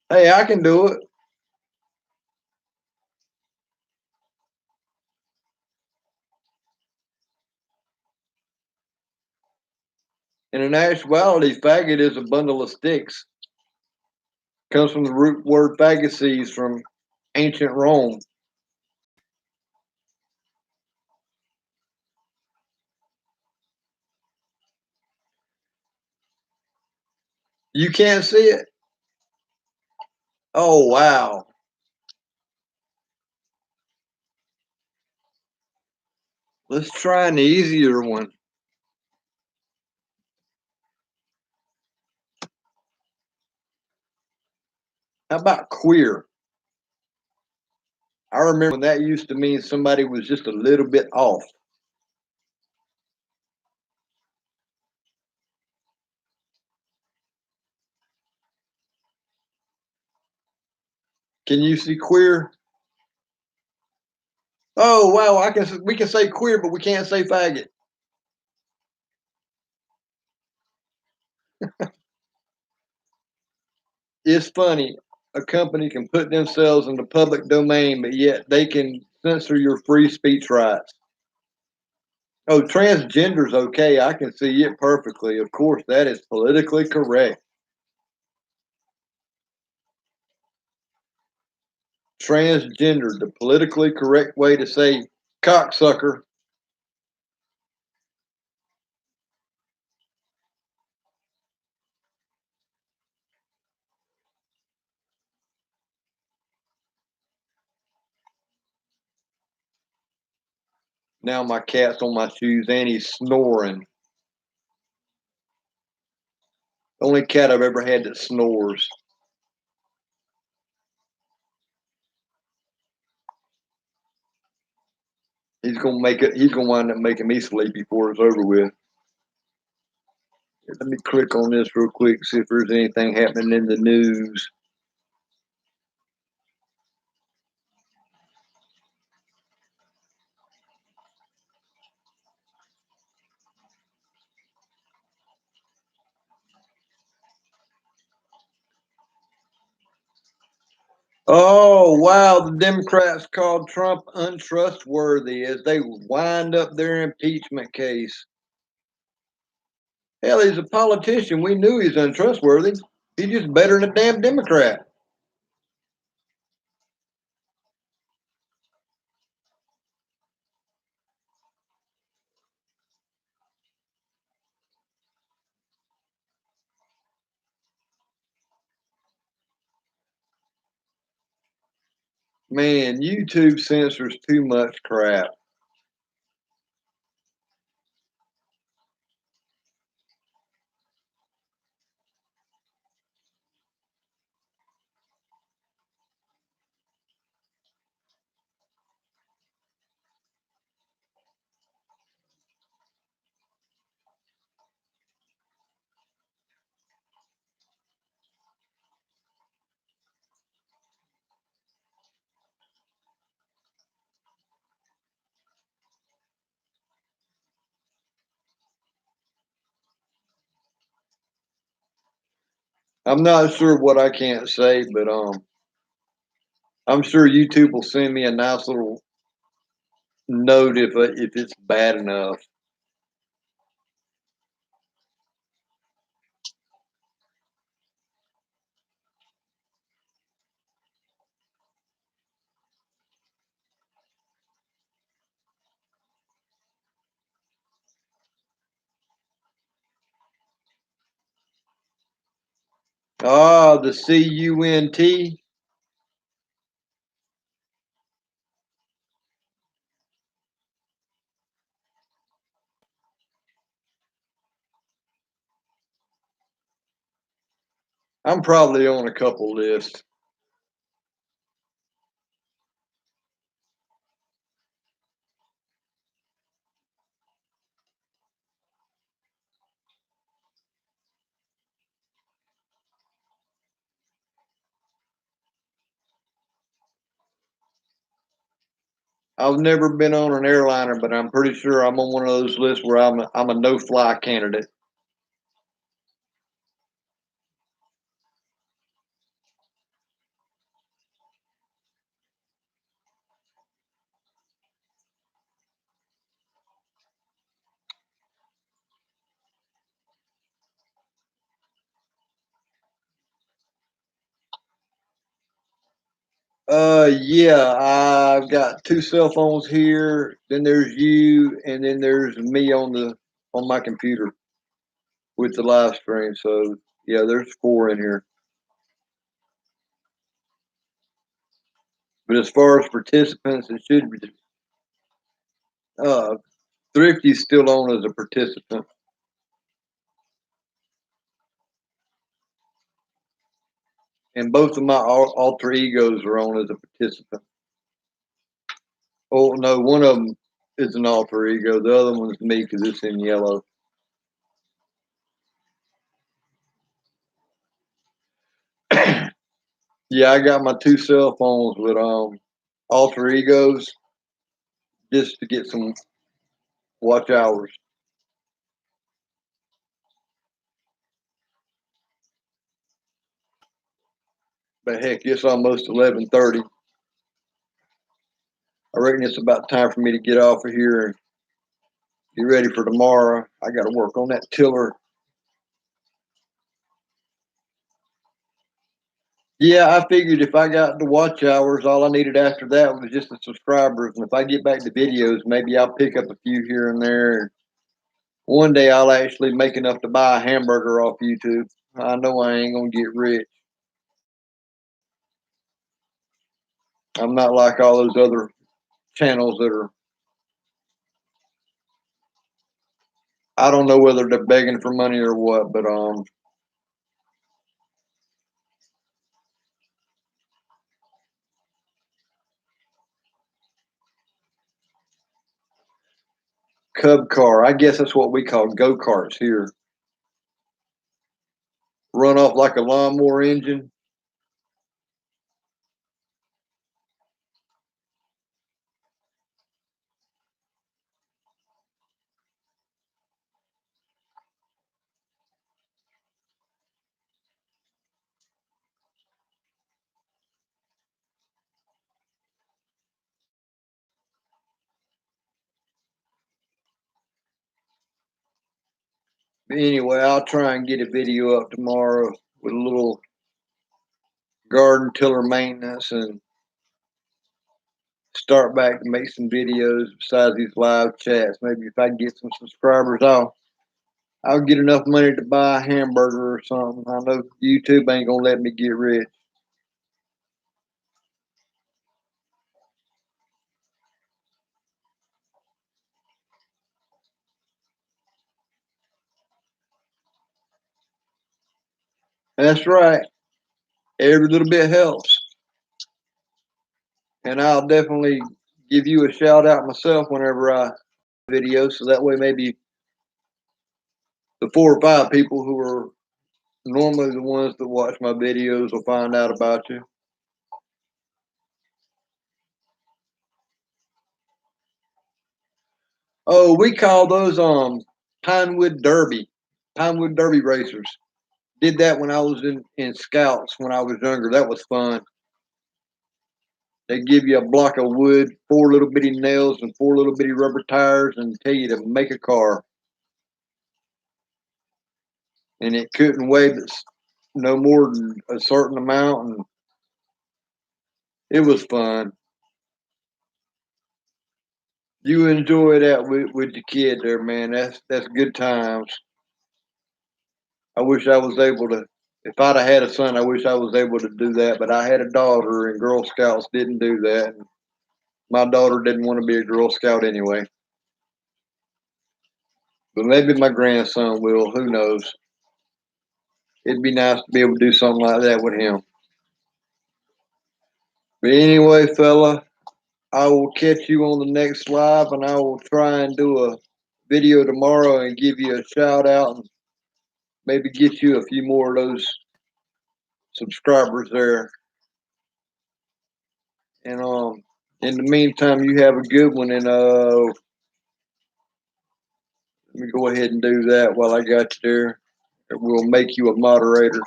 Speaker 1: Hey, I can do it. And in actuality, faggot is a bundle of sticks. Comes from the root word phagocies from ancient Rome. You can't see it? Oh, wow. Let's try an easier one. How about queer? I remember when that used to mean somebody was just a little bit off. Can you see queer? Oh wow, we can say queer, but we can't say faggot. It's funny. A company can put themselves in the public domain, but yet they can censor your free speech rights. Oh, transgender's okay. I can see it perfectly. Of course, that is politically correct. transgender, the politically correct way to say cocksucker. Now my cat's on my shoes and he's snoring. The only cat I've ever had that snores. He's gonna wind up making me sleep before it's over with. Let me click on this real quick, see if there's anything happening in the news. Oh, wow. The Democrats called Trump untrustworthy as they wind up their impeachment case. Hell, he's a politician. We knew he's untrustworthy. He's just better than a damn Democrat. Man, YouTube censors too much crap. I'm not sure what I can't say, but I'm sure YouTube will send me a nice little note if it's bad enough. Ah, the CUNT. I'm probably on a couple lists. I've never been on an airliner, but I'm pretty sure I'm on one of those lists where I'm a no-fly candidate. Yeah, I've got two cell phones here. Then there's you, and then there's me on my computer with the live stream. So yeah, there's four in here. But as far as participants, it should be uh, Thrifty's still on as a participant, and both of my alter egos are on as a participant. Oh no, one of them is an alter ego. The other one's me because it's in yellow. Yeah, I got my two cell phones with alter egos just to get some watch hours. But heck, it's almost 11:30. I reckon it's about time for me to get off of here and get ready for tomorrow. I got to work on that tiller. Yeah, I figured if I got the watch hours, all I needed after that was just the subscribers. And if I get back to videos, maybe I'll pick up a few here and there. One day I'll actually make enough to buy a hamburger off YouTube. I know I ain't gonna get rich. I'm not like all those other channels that are, I don't know whether they're begging for money or what, but Cub car. I guess that's what we call go-karts here. Run off like a lawnmower engine. But anyway, I'll try and get a video up tomorrow with a little garden tiller maintenance and start back to make some videos besides these live chats. Maybe if I get some subscribers, I'll get enough money to buy a hamburger or something. I know YouTube ain't gonna let me get rich. That's right. Every little bit helps. And I'll definitely give you a shout out myself whenever I video, so that way maybe the 4 or 5 people who are normally the ones that watch my videos will find out about you. Oh, we call those Pinewood Derby, Pinewood Derby racers. Did that when I was in scouts when I was younger. That was fun. They give you a block of wood, 4 little bitty nails, and 4 little bitty rubber tires, and tell you to make a car. And it couldn't weigh no more than a certain amount, and it was fun. You enjoy that with your kid there, man. That's good times. I wish I was able to. If I'd have had a son, I wish I was able to do that. But I had a daughter, and Girl Scouts didn't do that. And my daughter didn't want to be a Girl Scout anyway. But maybe my grandson will. Who knows? It'd be nice to be able to do something like that with him. But anyway, fella, I will catch you on the next live, and I will try and do a video tomorrow and give you a shout out and maybe get you a few more of those subscribers there. And in the meantime, you have a good one. And let me go ahead and do that while I got you there. We'll make you a moderator.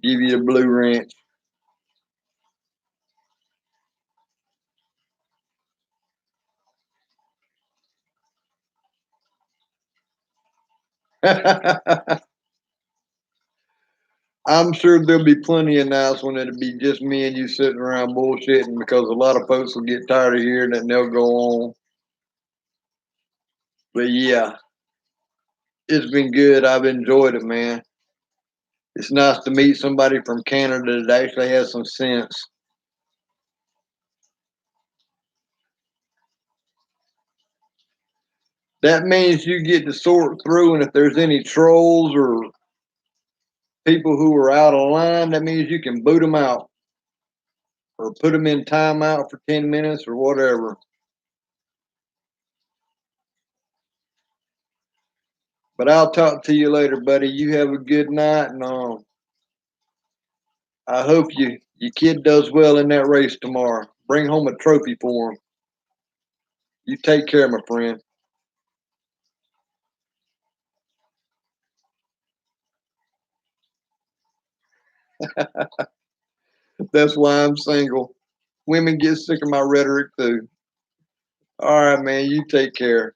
Speaker 1: Give you the blue ranch. I'm sure there'll be plenty of nights when it'll be just me and you sitting around bullshitting because a lot of folks will get tired of hearing it and they'll go on. But yeah, it's been good. I've enjoyed it, man. It's nice to meet somebody from Canada that actually has some sense. That means you get to sort through, and if there's any trolls or people who are out of line, that means you can boot them out or put them in timeout for 10 minutes or whatever. But I'll talk to you later, buddy. You have a good night, and I hope your kid does well in that race tomorrow. Bring home a trophy for him. You take care, my friend. That's why I'm single. Women get sick of my rhetoric too. All right, man. You take care.